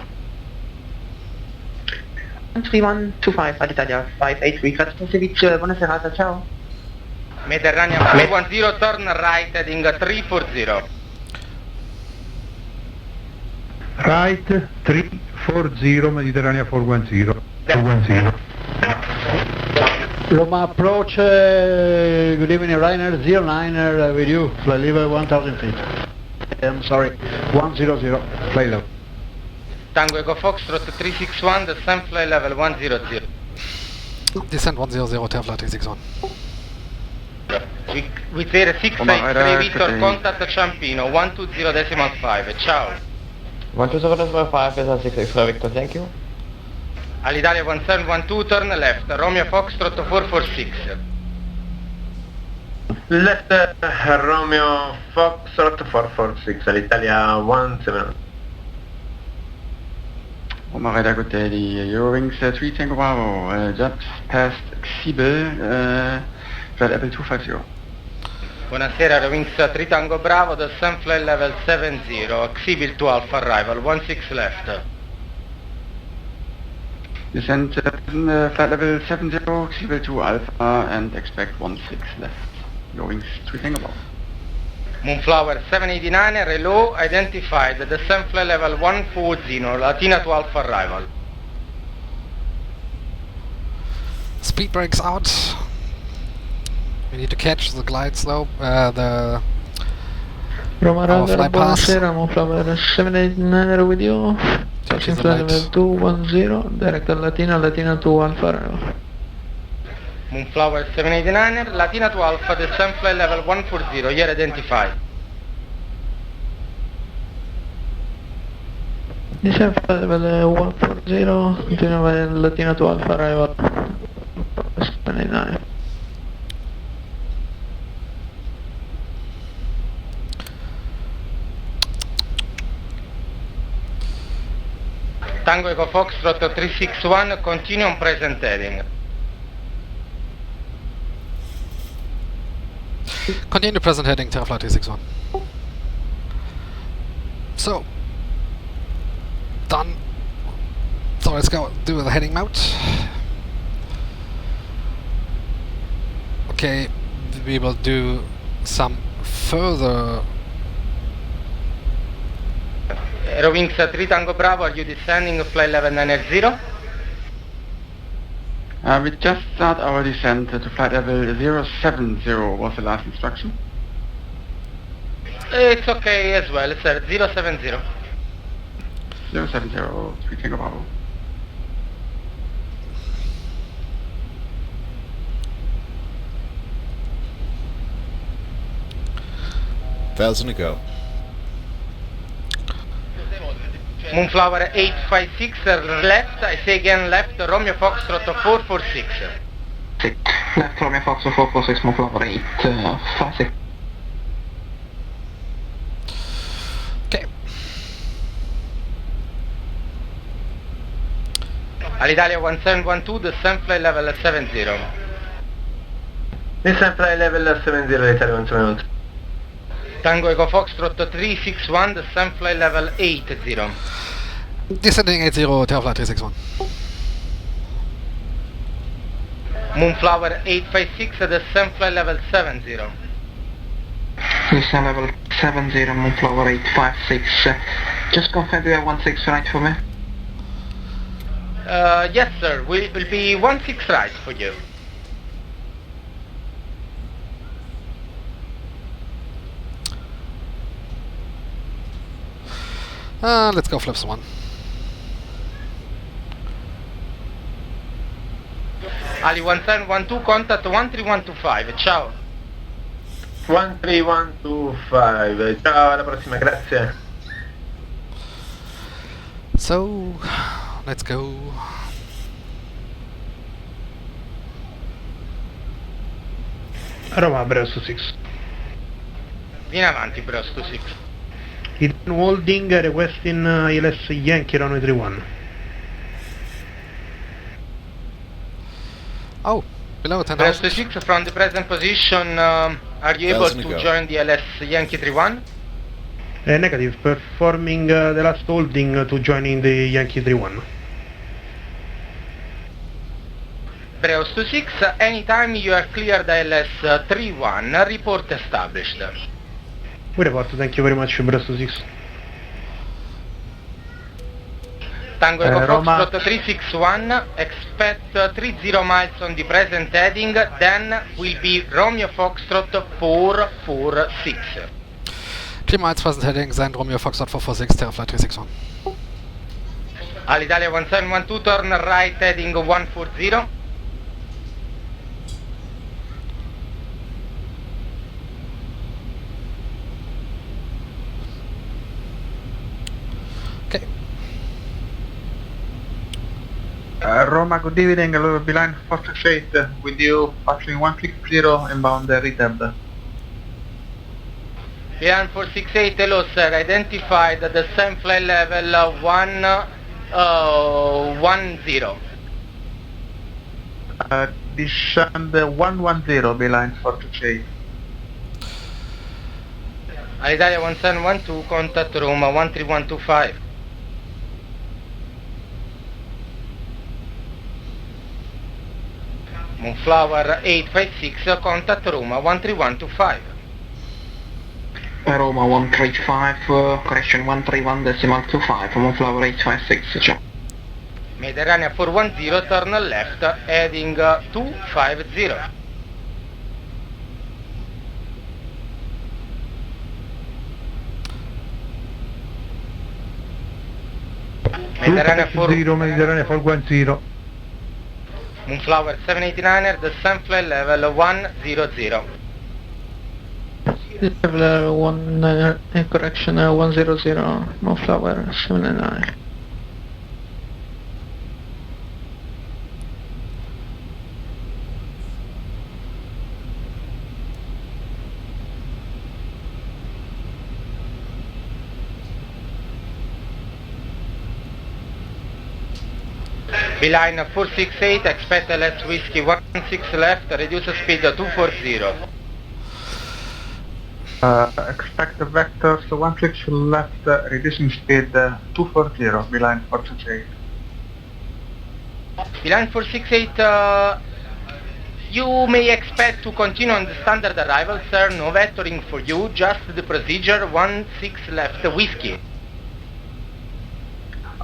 13125 all'Italia 583, grazie servizio, buona serata, ciao. Mediterranean 410, turn right heading 340. Right 340, Mediterranean 410. 410. Roma approach, good evening, Ryanair 09 with you. Flight level 1000 feet. I'm sorry, 100, flight level. Tango Echo Foxtrot 361, descent flight level 100. Descent 100, Terra-Fly 361. With Air 683, Victor, contact Ciampino 120.5, ciao. 120.5 is a 6X Victor, thank you. All'Italia 1712, turn left, Romeo Foxtrot 446. Left Romeo Foxtrot 446, all'Italia 17. Roma Radar, good day, the Eurowings 3 Tango Bravo, just past Xibel, flight level 250. Buonasera, Eurowings 3 Tango Bravo, descent flight level 70, Xibel to Alpha arrival, 16 left. Descent flight level 70, Xibel to Alpha, and expect 16 left. Eurowings 3 Tango Bravo. Moonflower 789, reload, identified, descent flight level 140, Latina to Alpha arrival. Speed brakes out. We need to catch the glide slope, the Roma our Radar, fly pass. buonasera, Moonflower 789 with you. Touching flight level 210, direct Latina, Latina to Alpha arrival. Moonflower 789, Latina to Alpha, descent flight level 140, year identified. Descent flight level 140, Latina to Alpha arrival. 789. Tango Echo Foxtrot 361, continue on present heading. Continue present heading, Terra-Fly 361. So, done. So let's go do the heading mount. Okay, we will do some further. Eurowings 3 Tango Bravo, are you descending flight level 980? We just start our descent to flight level 070 was the last instruction. It's okay as well, sir, 070. 070, 3 Tango Bravo. Thousand to go. Moonflower 856, left, I say again left, Romeo Foxtrot 446. Left Romeo Foxtrot 446, Moonflower 856. Okay. All'Italia 1712, descent flight level 70. Descent flight level 70, all'Italia 1712. Tango Echo Foxtrot 361, descent flight level 80. Descending 80, Terra-Fly 361. Moonflower 856, descent flight level 70. Descent level 70, Moonflower 856. Just confirm you have 16 right for me. Yes sir, will be 16 right for you. Let's go flips one. Ali 1712, contact 13125, ciao. 13125, ciao, alla prossima, grazie. So, let's go. Roma, Brest 6. Vieni avanti, Brest 6. It holding, requesting ILS Yankee runway 31. Oh, below 10,000. Brest 6, from the present position, are you able to join the LS Yankee 31? Negative, performing the last holding to joining the Yankee 31. Breos 26, anytime you are cleared LS 31, report established. We report, thank you very much, Brest 6. Tango Echo Roma. Foxtrot 361, expect 30 miles on the present heading, then will be Romeo Foxtrot 446. 3 miles present heading, send Romeo Foxtrot 446, Terra-Fly 361. Alitalia 1712, turn right heading 140. Okay. Roma, good evening, Beeline 468, with you passing 160 inbound Retab. Beeline 468, hello sir, identified the same flight level 110. Descend 110, Beeline 468. Alitalia 1712, contact Roma 13125. Moonflower 856, contact Roma 13125. Roma 135, correction 131.25, Moonflower 856, ciao. Mediterranean 410, turn left, heading 250. Mediterranean 410. Moonflower 789er, the same flight level 100. Level 1, correction 100, Moonflower 79. Beeline 468, expect LS Whiskey 16 left, reduce speed 240. Expect the vectors 16 left, reducing speed 240, Beeline 468. Beeline 468, you may expect to continue on the standard arrival, sir, no vectoring for you, just the procedure 16 left, Whiskey.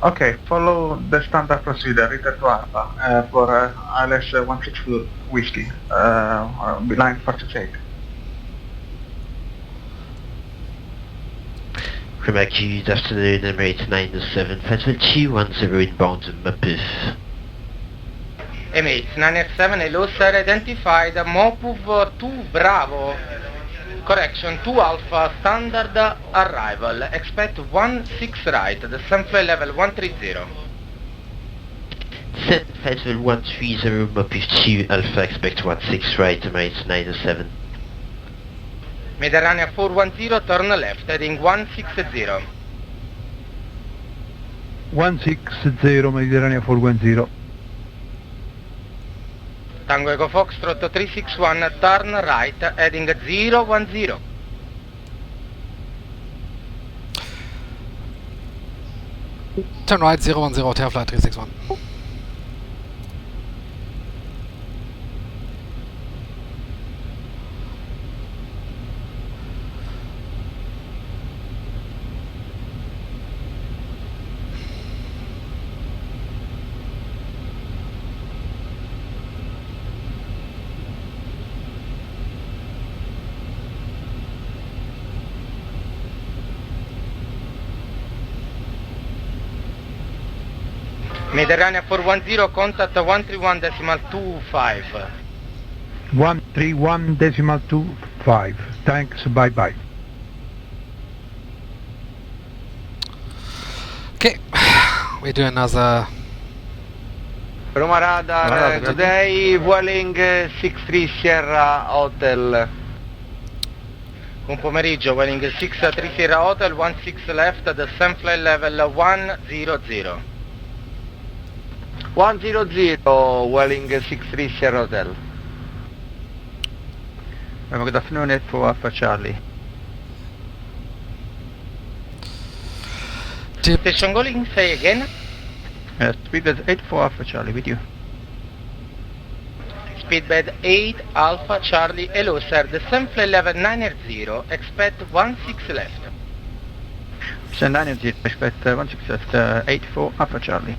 Okay, follow the standard procedure, return to Alpha, for ILS 162 Whiskey, Beeline 468. Quebec, good afternoon, Emirates 907, Flight 210 inbound Mapuff. Emirates 907, hello sir, identified Mopuf 2 Bravo, correction 2 Alpha, standard arrival, expect 16 right, the same flight level 130. Set Flight 130, Mapuff 2 Alpha, expect 16 right, Emirates 907. Mediterranean 410, turn left, heading 160. 160, Mediterranean 410. Tango Echo Foxtrot 361, turn right, heading 010. Turn right 010, Terra-Fly 361. Mediterranean 410, contact 131.25. 131.25. 5. Thanks, bye-bye. Okay, we do another. Roma radar, today Vueling 63 Sierra Hotel. Buon pomeriggio, Vueling 63 Sierra Hotel, 16 left, descent flight level 100. 100, Vueling 63 Sierra Hotel. Good afternoon, 84 Alpha Charlie. Station calling, say again. Speedbed 84 Alpha Charlie, with you. Speedbed 8 Alpha Charlie, hello sir, descent flight level 900, expect 16 left. Send 900, expect 16 left, 84 Alpha Charlie.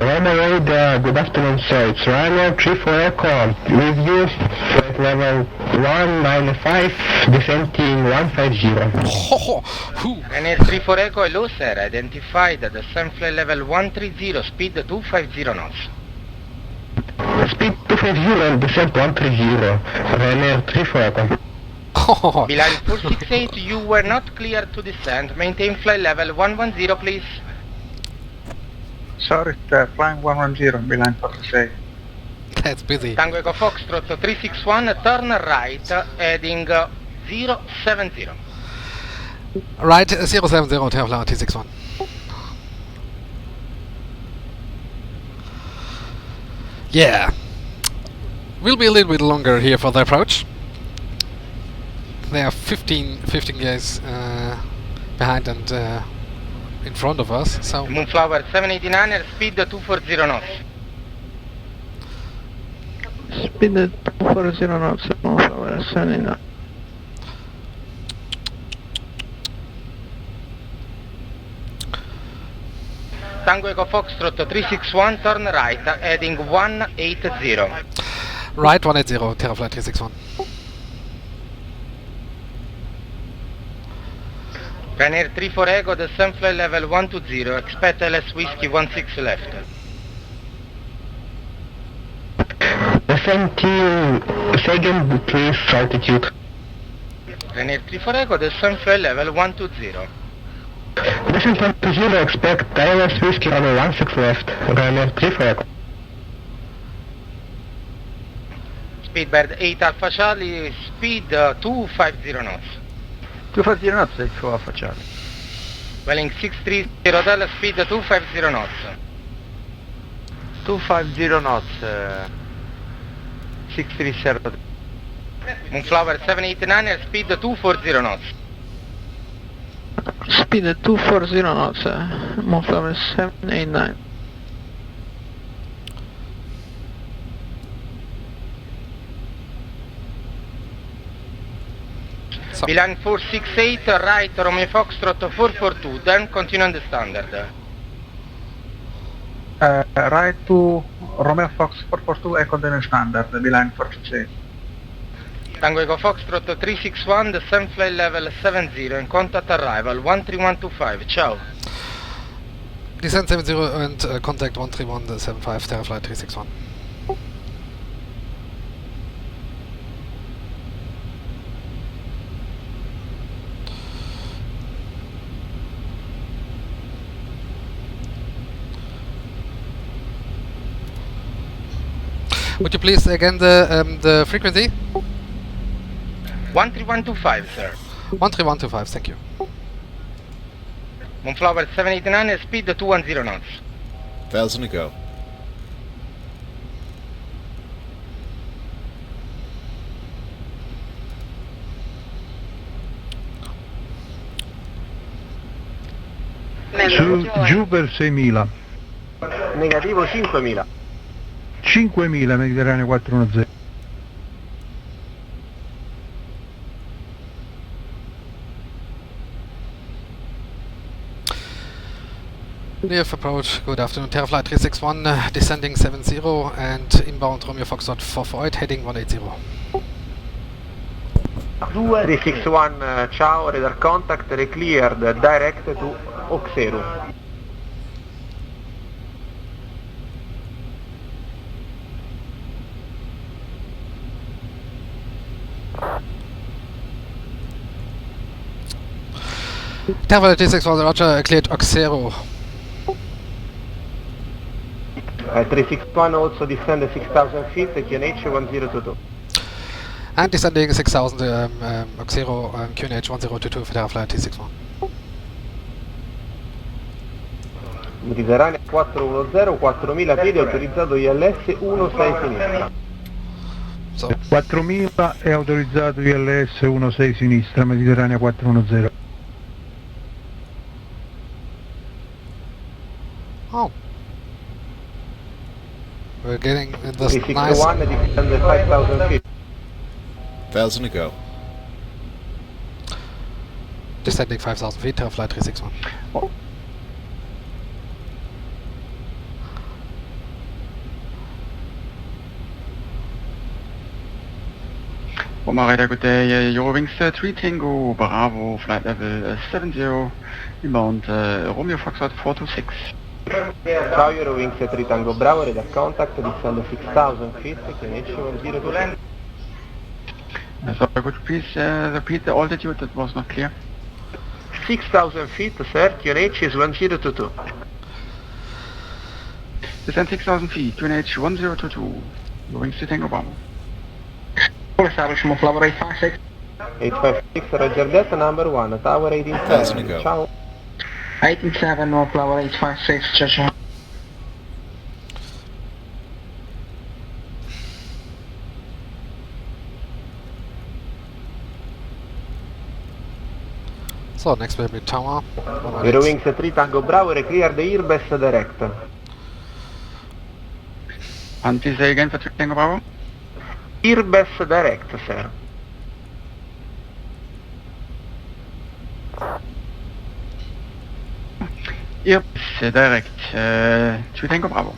Roma Raid, good afternoon sir, it's Ryanair 34 Echo, with you, flight level 195, descending 150. Ryanair 34 Echo, hello sir, identified, descent flight level 130, speed 250 knots. Speed 250 and descent 130, Ryanair 34 Echo. Beeline 468, you were not clear to descend, maintain flight level 110 please. Sorry, flying 110, Beeline 46. That's busy. Tango Echo Foxtrot 361, turn right, heading 070. Right, 070, Terra-Fly T61. Yeah. Will be a little bit longer here for the approach. There are 15 guys behind and in front of us, so... Moonflower 789, speed 240 knots. Speed 240 knots, Moonflower 79. Tango Echo Foxtrot 361, turn right, heading 180. Right 180, Terra-Fly 361. Ryanair 34 Echo, descent flight level 120, expect LS Whiskey 16 left. Descending second please altitude. Ryanair 34 Echo, descent flight level 120. Descent 120, expect LS Whiskey runway 16 left, Ryanair 34 Echo. Speedbird 8 Alpha Charlie, speed 250 knots. 250 knots, 84 Alpha Charlie. Welling 630 Hotel, speed 250 knots. 250 knots, 630. Moonflower 789, speed 240 knots. Speed 240 knots, Moonflower 789. Beeline 468, right Romeo Foxtrot 442, then continue on the standard. Right to Romeo Fox 442, Echo Daniel Standard, Beeline 468. Tango Echo Foxtrot 361, descent flight level 70, in contact arrival 13125, ciao. Descent 70 and contact 13175, Terra-Fly 361. Would you please again the frequency? 13125, sir. 13125, thank you. Moonflower 789, speed 210 knots. 1,000 to go. Giù per 6.000. Negativo 5.000. 5.000, Mediterraneo 410. Near approach, good afternoon, Terra-Fly 361, descending 70 and inbound Romeo Foxtrot 448, heading 180. 361, ciao, radar contact, cleared, direct to Oxeru. Terra-Fly T6 Roger, cleared Oxero. 361 also descend 6,000 feet, QNH 1022. And descending 6000 Oxero QNH 1022 for Terra-Fly T61. Mediterranea 410, 4000 piedi, autorizzato ILS 16 sinistra. 4000 è autorizzato ILS 16 sinistra, Mediterranea 410. Oh. We're getting this 361 nice... descend 5,000 feet. 1,000 to go. Descending 5000 feet, Terra-Fly 361. Roma radar, good day. Eurowings 3 Tango Bravo, flight level 70, inbound Romeo Foxtrot 426. Ciao Eurowings 3 Tango Bravo, radar contact, descend 6,000 feet, QNH 1022. Sorry, could you please repeat the altitude? That was not clear. 6,000 feet, sir, QNH is 1022. Descend 6,000 feet, QNH 1022. Eurowings 3 Tango Bravo. Establish Flower 856. 856, Roger that, number 1, tower 187, ciao. 187, Flower 856, ciao ciao. So, next will be tower. Eurowings 3 Tango Bravo, clear the airbus direct. And please say again for 3 Tango Bravo. Airbus direct, sir. Airbus direct, 3 Tango Bravo.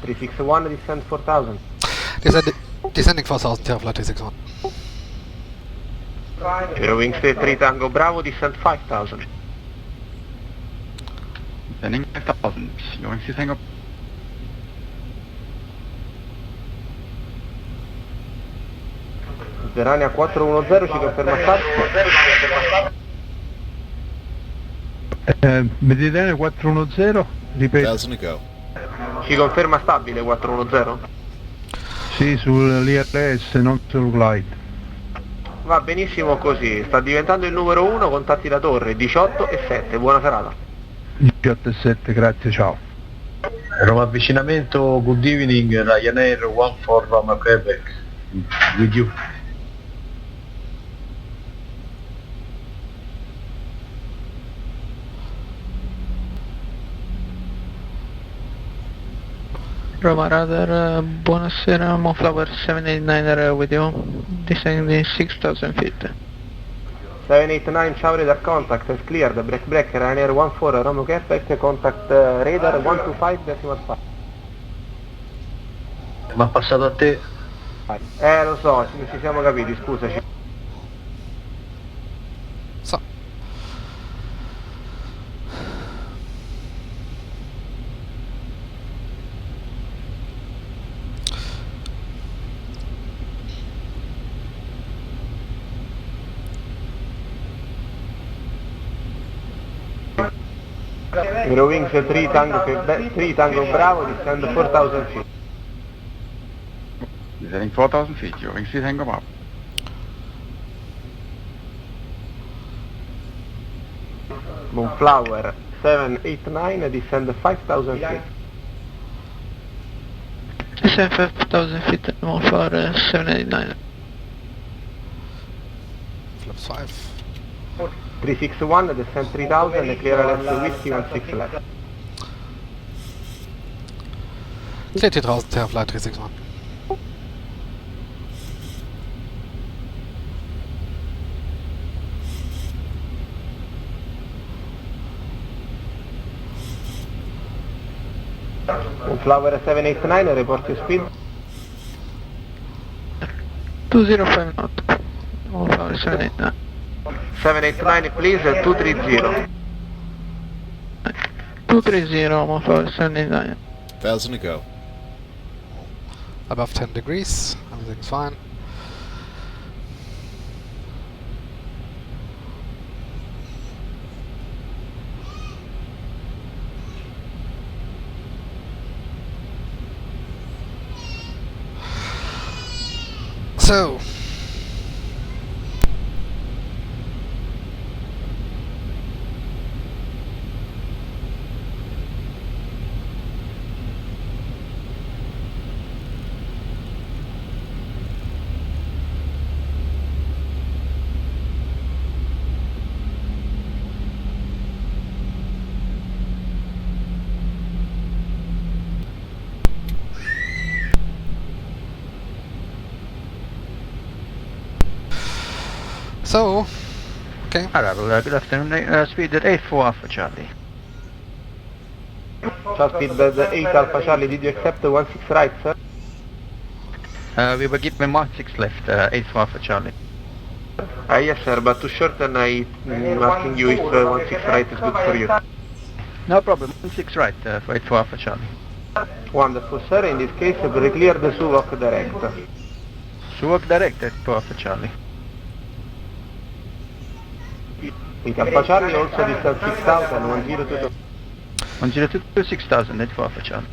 361, descend 4,000. Descending 4000, Terra-Fly 361. Eurowings 3 Tango Bravo, descend 5,000. Descending 5,000, Eurowings 3 Tango. Mediterranea 410, ci conferma stato? Mediterranea 410, ripeto. 1,000 to go. Ci conferma stabile 410? Sì, sull'ILS, non sul glide. Va benissimo così, sta diventando il numero 1, contatti la torre, 18 e 7, buona serata. 18 e 7, grazie, ciao. Roma avvicinamento, good evening, Ryanair 14 Roma Quebec, with you. Roma radar, buonasera, Monflower 789 with you, descending 6,000 feet. 789, ciao radar contact, is cleared, break, Ryanair 14, Roma Quebec, contact radar 125.5. Ma ha passato a te? Lo so, ci siamo capiti, scusaci. So. Eurowings 3 Tango Bravo, descend 4,000 feet. Descending 4,000 feet, Eurowings 3 Tango Bravo. Moonflower 789, descend 5,000 feet. Descend 5,000 feet, Monflower 789. Flaps 5. 361, descend 3,000, clear LS Whiskey 16 left. Clear T1000, Terra-Fly 361. Moonflower 789, report your speed. 205 knot, Monflower 789. 789 please, 230. 230, Monflower 789. 1,000 to go. Above 10 degrees, everything's fine. So, okay. Arrival, good afternoon, speed at 84 Alpha Charlie. Charles Speedbird 8 Alpha Charlie, did you accept the 16 right, sir? We were given 16 left, 84 Alpha Charlie. Yes, sir, but to shorten, I'm asking you if 16 right is good for you. No problem, 16 right for 84 Alpha Charlie. Wonderful, sir. In this case, we clear the Suwok direct. Suwok direct at 84 Alpha Charlie. With Alpha Charlie, also distance 6000, 1022. 1022 6000, 84 Alpha Charlie.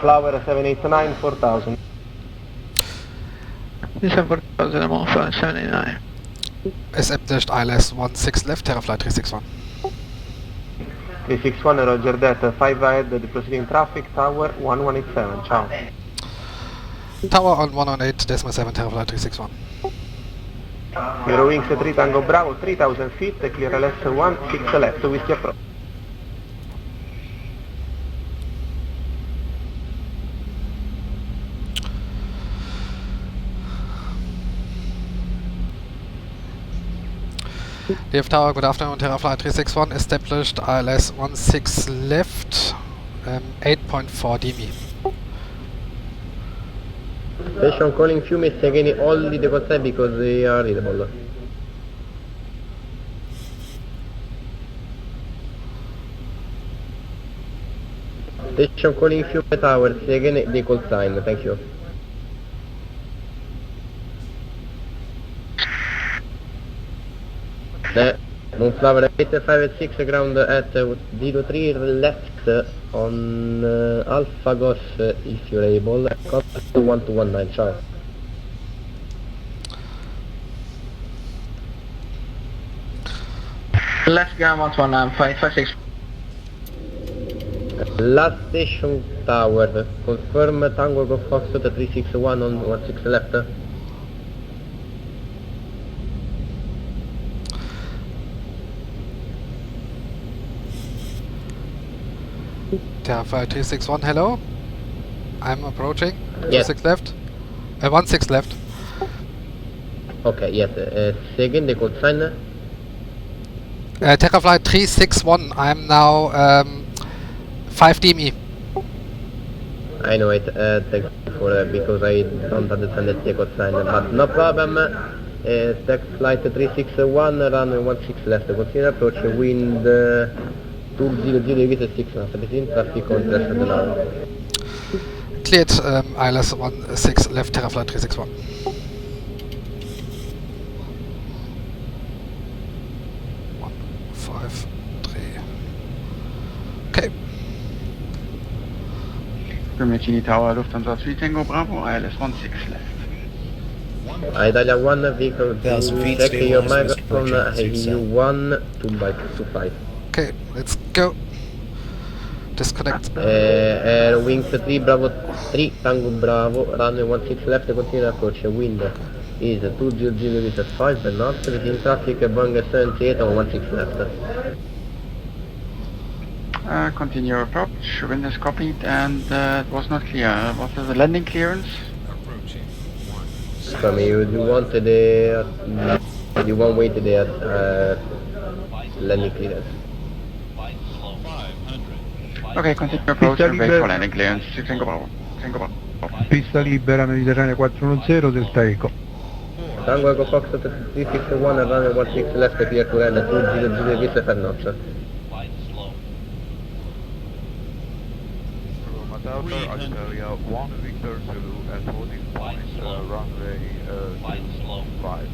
Flower 789, 4000. December 4000, I'm off 789. Established ILS 16 left, Terra-Fly 361. 361, roger that. 5 ahead, the proceeding traffic, tower 1187, ciao. Tower on 118.7, Terra-Fly 361. Eurowings 3 Tango Bravo, 3000 feet, clear LS 16 left, whiskey approach. DF Tower, good afternoon, Terra-Fly 361, established ILS 16 left, 8.4 dmi. Station calling Fiume again only the contact because they are readable. Station calling Fiume Tower, again the call sign, thank you. Moonflower 856 ground at 03 left on Alpha Gos if you're able. Contact 1219, ciao. Left ground 119, 556. Last station tower, confirm Tango Golf Foxtrot 361 on 16 left. Terra-Fly 361, hello. I'm approaching. Yes. 26 left. 16 left. Okay, yes. Say again the code sign. Terra-Fly 361, I'm now 5 dmi. I know it, thanks for because I don't understand the code sign, but no problem. Tech flight 361, runway 16 left, continue approach, wind 200 with 6 traffic on rest of the line. Cleared ILS 16 left, Terra-Fly 361. Okay. Grimacini Tower, Lufthansa 3 Tango Bravo, ILS 16 left. Italia 1 vehicle, check your microphone, you 1 Okay, let's go. Disconnect. Wings 3 Bravo 3 Tango Bravo, runway 16 left, continue approach, wind is 200 with 5 knots, within traffic, Boeing 78 on 16 left. Continue approach, wind is copied and it was not clear. Was there the landing clearance? So you want the you won't wait the landing clearance. Okay, continue approach and wait for landing clearance. Tango Bravo. Tango Bravo. Pista libera Mediterranea 410 Delta Eco. Tango Eco Fox 361 and runway 16 left, clear to land 200 with 5 knots. Australia 1 Victor Zulu at holding point, runway 25.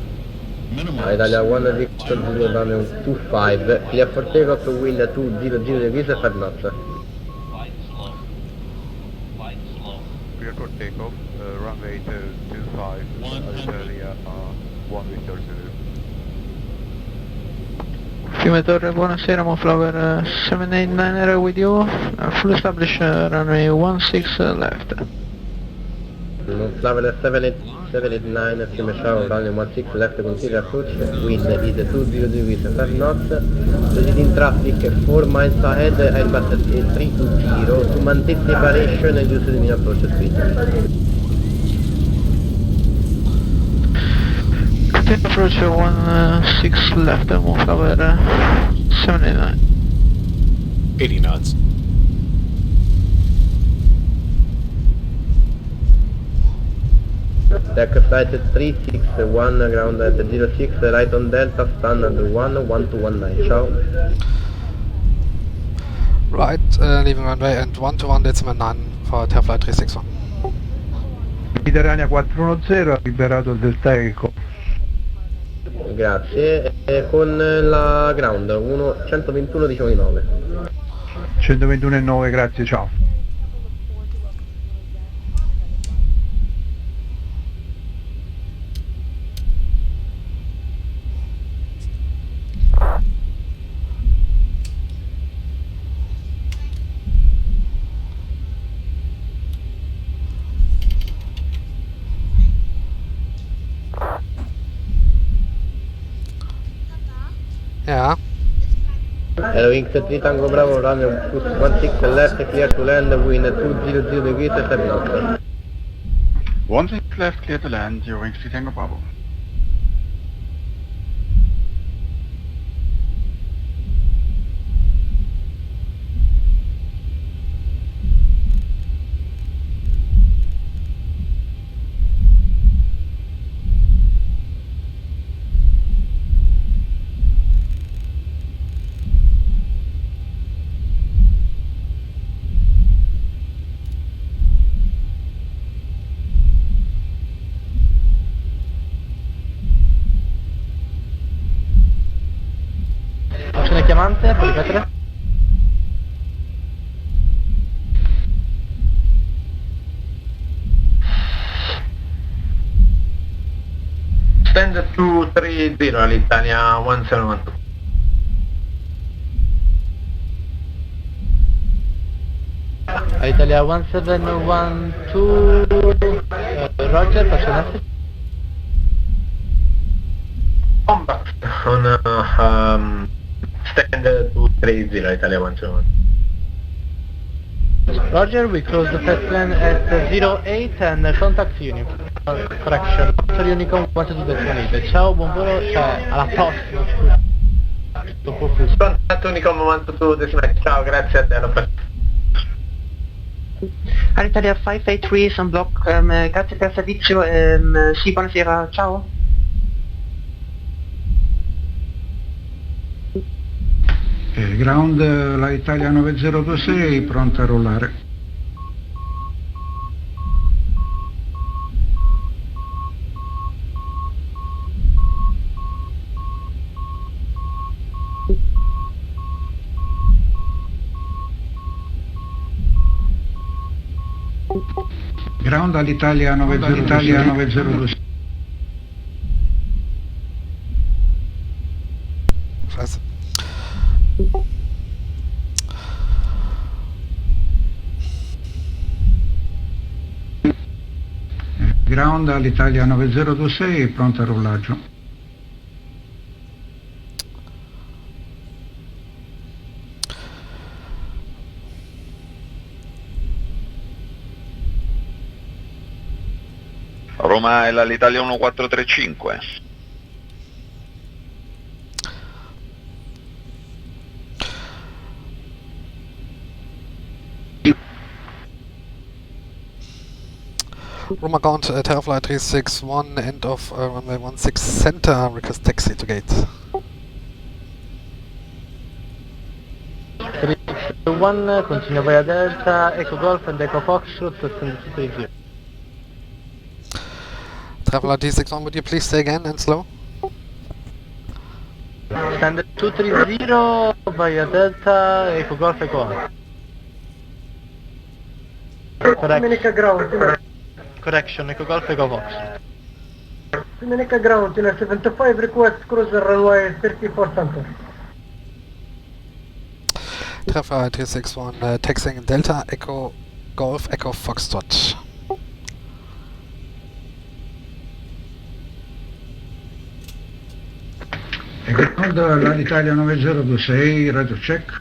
Italia 1 Victor Zulu, runway 25, clear for takeoff, wind 200 with 5 knots. Clear clear for takeoff, runway 25, Alitalia 1 Victor Zulu. Fiume Torre, buonasera, Monflower 789 with you. Full establish runway 16 left. Monflower 789, Fiume Shower, runway 16 left, continue approach, wind is 200 with 5 knots, proceeding traffic 4 miles ahead, Airbus 320, to maintain separation and use the mean approach speed. Approach 16 left, Monflower 789. 80 knots. Deck flight 361, ground at 06, right on Delta, standard 11219, ciao. Right, leaving runway and 121.9 for Terra-Fly 361. Mediterranea 410, ha liberato il Delta Eco. Grazie, e con la ground 121.9. 121,9, grazie, ciao. Yeah. Hello, Wings 3 Tango Bravo, runway 16 left, clear to land, wind 200 degrees, 7 knots. 16 left, clear to land, Eurowings 3 Tango Bravo. Azione chiamante, puoi ripetere? Stand 230 all'Italia 1712. Italia 1712, Roger, faccio un message. Combat on stand 230 Italia 171. Roger, we close the test plan at 08 and contact unit. Correction, Unicom 122.8. Ciao, buon volo, cioè alla prossima. Contatto Unicom 122.8, ciao, grazie a te, alla prossima. Alitalia 583 is on block, grazie per il servizio, sì, buonasera, ciao. Ground, la Italia 9026, pronta a rollare. Ground all'Italia 902. Scheiße. Ground all'Italia 9026, pronta a rollaggio. Roma è l'Italia 1435. Roma count Terra-Fly 361, end of runway 16 center, request taxi to gate. 361, continue via Delta, Echo Golf and Echo Foxtrot, stand 230. Terra-Fly 361, would you please say again and slow? Stand 230 via Delta, Echo Golf, Echo Correct. Dominica Ground. Correction, Echo Golf, Echo Fox. Dominica ground, in 75, request cruiser runway 34 center. Terra-Fly 361, taxiing Delta Echo Golf Echo Foxtrot. E ricordo l'Italia 9026, radio check.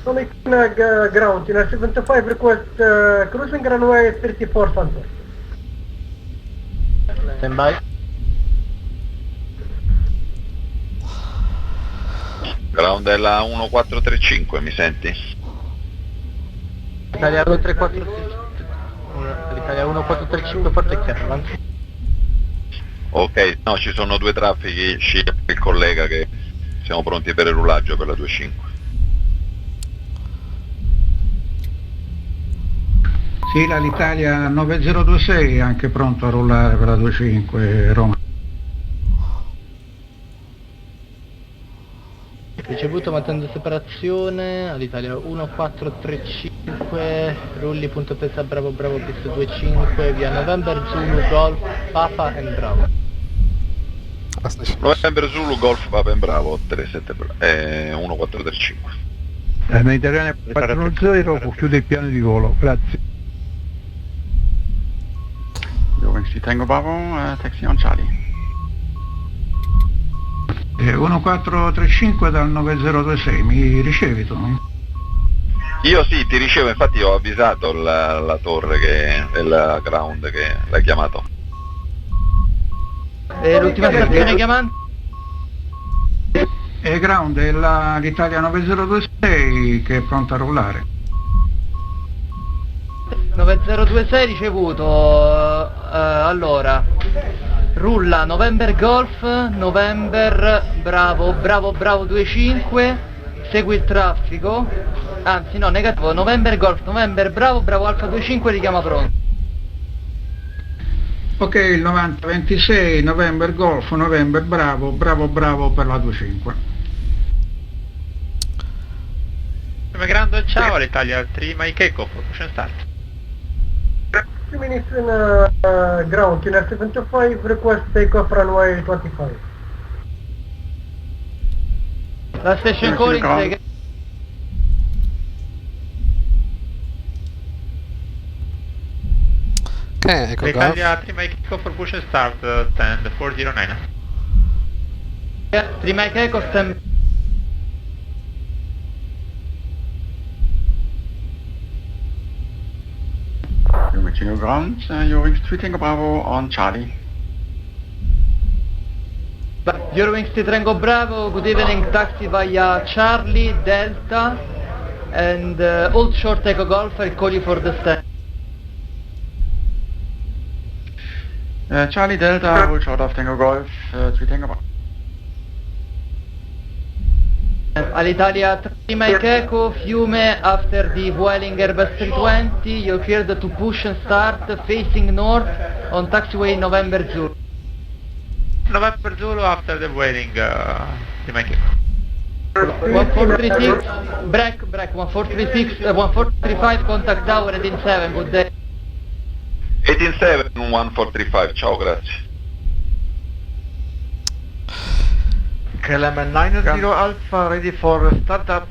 Sonic ground, in 75, request cruising runway 34 center. Stand by. Ground è la 1435, mi senti? Italia 1345, l'Italia 1435 forte chiaro. Ok, no, ci sono due traffici, scia il collega che siamo pronti per il rullaggio per la 25. Sì, l'Italia 9026 è anche pronto a rullare per la 25 Roma. Ricevuto, mantenendo separazione all'Italia 1435, rulli punto testa Bravo Bravo pista 25 via November Zulu Golf Papa and Bravo. November Zulu Golf Papa and Bravo 1435. Mediterranea 410 chiude il piano di volo, grazie. Wings Tango Bravo, taxi on Charlie. 1435 dal 9026, mi ricevi tu? Io sì, ti ricevo, infatti ho avvisato la torre che è la ground che l'hai chiamato. E l'ultima stazione chiamante? E ground è l'Italia 9026 che è pronta a rullare. 9026 ricevuto, allora, rulla November Golf, November Bravo, Bravo Bravo 25, segui il traffico, anzi no, negativo, November Golf, November Bravo, Bravo Alfa 25, richiama pronto. Ok, il 9026, November Golf, November Bravo, Bravo Bravo per la 25. Grande ciao all'Italia 3 Mike Echo, push start. 2 minutes in ground, in 75, request takeoff runway 25. La station calling say Okay, Echo Golf. Italia 3 Mike Echo for push and start, 10 409. Yeah, 3 Mike Echo stand. Reaching your ground, Eurowings 3 Tango Bravo on Charlie. Eurowings 3 Tango Bravo, good evening, taxi via Charlie, Delta, and Old Short Echo Golf, I'll call you for the stand. Charlie Delta, Old Short of Tango Golf, 3 Tango Bravo. All'Italia 3 Mike Echo, Fiume after the Vueling Airbus 320, you're cleared to push and start facing north on taxiway November Zulu. November Zulu after the Vueling 3 Mike Echo. 1436, break, 1436, 1435, contact tower 187, good day. 187 1435, ciao, grazie. KLM 90 Alpha ready for startup,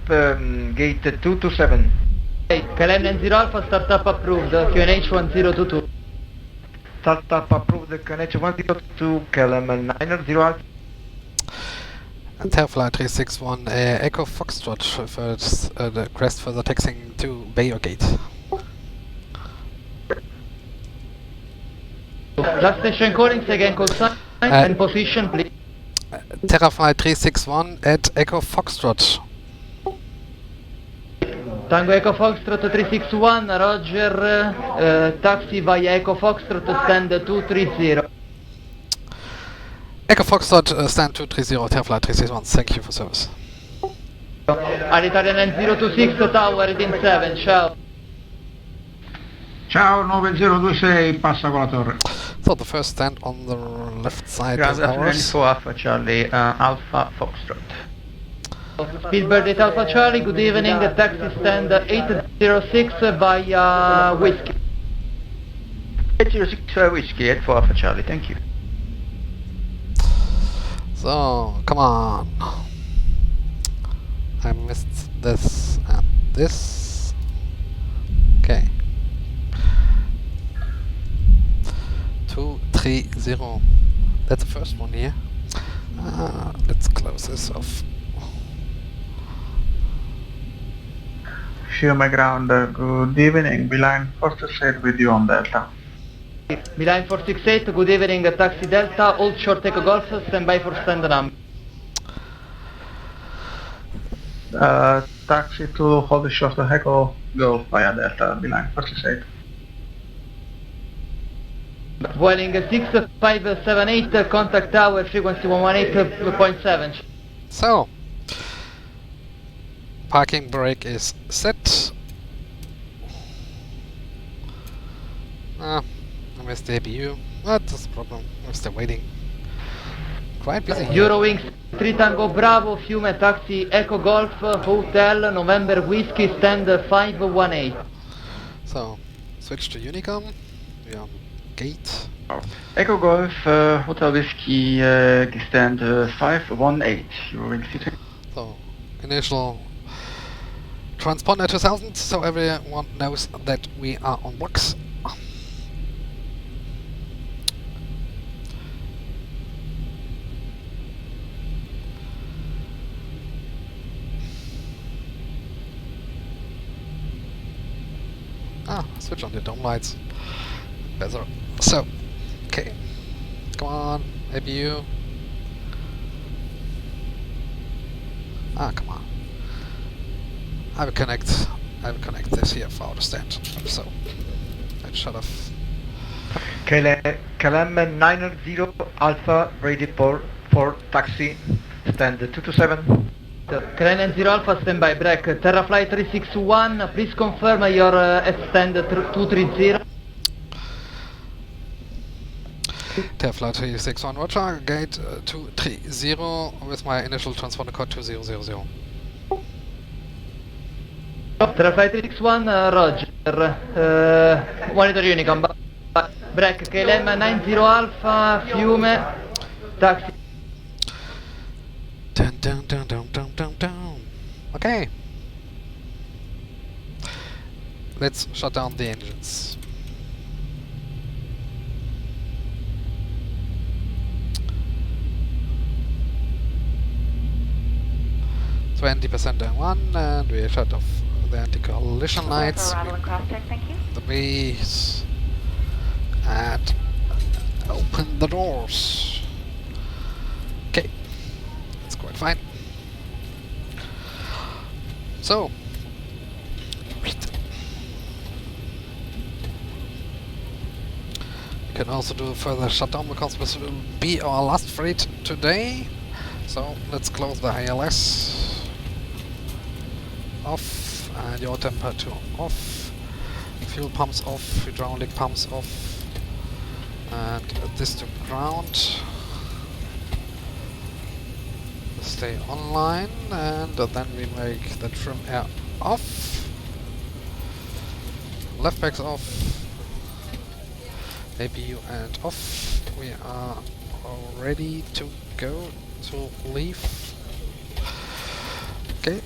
gate 227. Hey, KLM 90 Alpha startup approved, QNH 1022. Startup approved, QNH 102, KLM 90 Alpha. And Terra-Fly 361, Echo Foxtrot first, the request for the taxiing to Bayer Gate. Last station calling, again call sign and position please. Terra-Fly 361 at Echo Foxtrot. Tango Echo Foxtrot 361, Roger, taxi via Echo Foxtrot stand 230. Echo Foxtrot stand 230, Terra-Fly 361, thank you for service. All'Italia 9026, tower within 7, ciao. Ciao 9026, passa con la torre. So the first stand on the left side is Ground ours. Alpha Charlie, Alpha Foxtrot. Speedbird 8 Alpha Charlie, good evening, taxi stand 806 by Whiskey. 806 Whiskey, 8 for Alpha Charlie, thank you. So, come on. I missed this and this. Okay. 230. That's the first one here. Let's close this off. Fiume ground, good evening, Beeline 468 with you on Delta. Beeline 468, good evening, taxi Delta, hold short Echo Golf, stand by for stand number. Taxi to hold short Echo Golf via Delta, Beeline 468. Vueling 6578, contact tower, frequency 118.7. So, parking brake is set. I missed the ABU. That's the problem. I'm still waiting. Quite busy here. Eurowings 3 Tango Bravo, Fiume taxi Echo Golf, Hotel, November Whiskey, stand 518. So, switch to Unicom. We're on gate. Echo Golf, Hotel Whiskey, stand 518. Eurowings 3. So, initial transponder 2000, so everyone knows that we are on box. Switch on the dome lights. Better. So, okay. Come on, ABU. Come on. I will connect this here for the stand. So, let's shut off. KLM 90 Alpha, ready for taxi, stand 227. KLM 0 Alpha, stand by break. Terra-Fly 361, please confirm your stand 230. Terra-Fly 361, roger, gate 230 with my initial transponder code 2000. Terra-Fly 361, roger. Monitor Unicom, break. KLM 90 Alpha, Fiume, taxi. Dun. Okay. Let's shut down the engines. %, down 1, and we shut off the anti-collision lights, the base, and open the doors. Okay, it's quite fine. So, we can also do a further shutdown because this will be our last freight today. So let's close the ILS off and your temperature off, fuel pumps off, hydraulic pumps off, and this to ground. Stay online, and then we make the trim air off, left backs off, APU and off. We are ready to go to leave. Okay.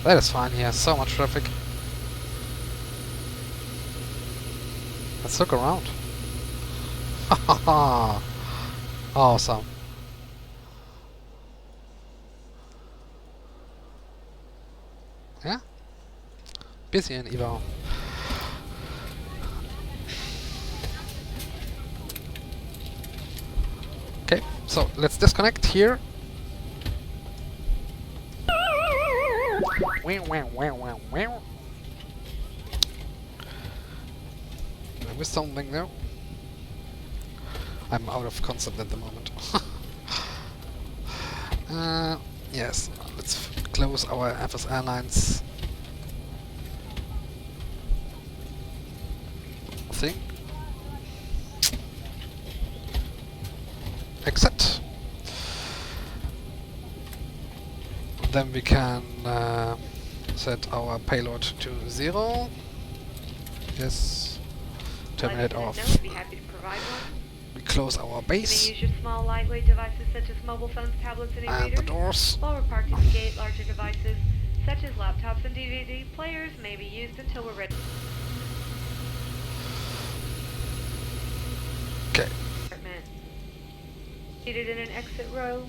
That is fine here, so much traffic. Let's look around. Awesome. Yeah? Busy in Ivao. Okay, so let's disconnect here. Did I miss something there? I'm out of concept at the moment. Yes, let's close our FS Airlines thing. exit. Then we can set our payload to 0. Yes. Terminate off. We close our base. You may use your small, lightweight devices such as mobile phones, tablets, and And e-readers. the doors. While we're parked at the gate, larger devices such as laptops and DVD players may be used until we're ready. Okay. Seated in an exit row,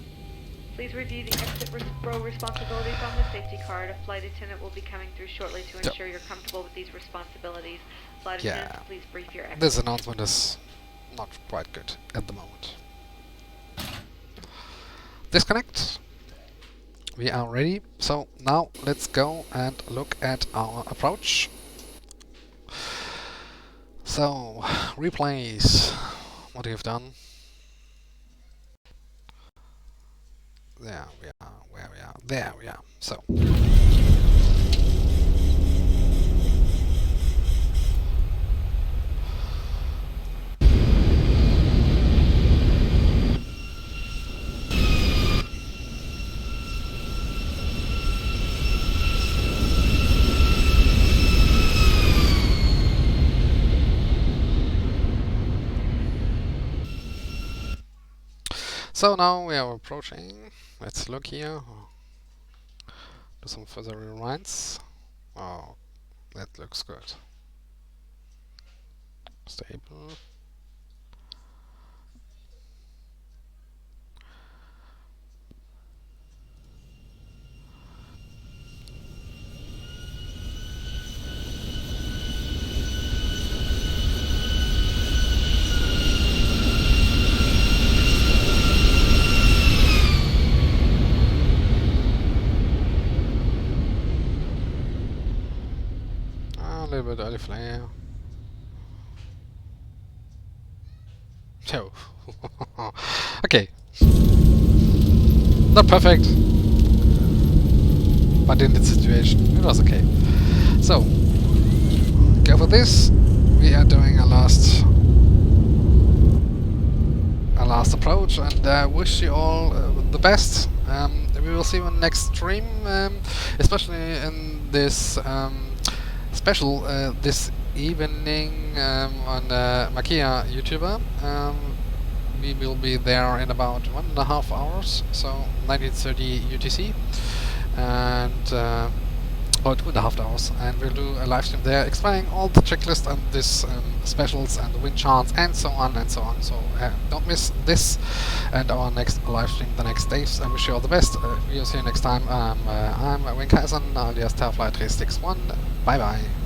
please review the exit row responsibilities on the safety card. A flight attendant will be coming through shortly to ensure you're comfortable with these responsibilities. Flight attendants, please brief your exit. This announcement is not quite good at the moment. Disconnect. We are ready. So now let's go and look at our approach. So, replays what you've done. There we are, where we are, there we are. So. So now we are approaching. Let's look here. Do some further rewinds. Oh, that looks good. Stable. A little bit early flare. Oh. Okay. Not perfect, but in this situation it was okay. So, go for this. We are doing a last approach, and wish you all the best. We will see you in the next stream, especially in this special this evening on Makia YouTuber. We will be there in about 1.5 hours, so 19:30 UTC, and or 2.5 hours, and we'll do a live stream there explaining all the checklist and this specials and the win chance and so on and so on. So don't miss this and our next live stream the next days. I wish you all the best. We'll see you next time. I'm Win Kaizen, alias Terra-Fly 361. Bye bye.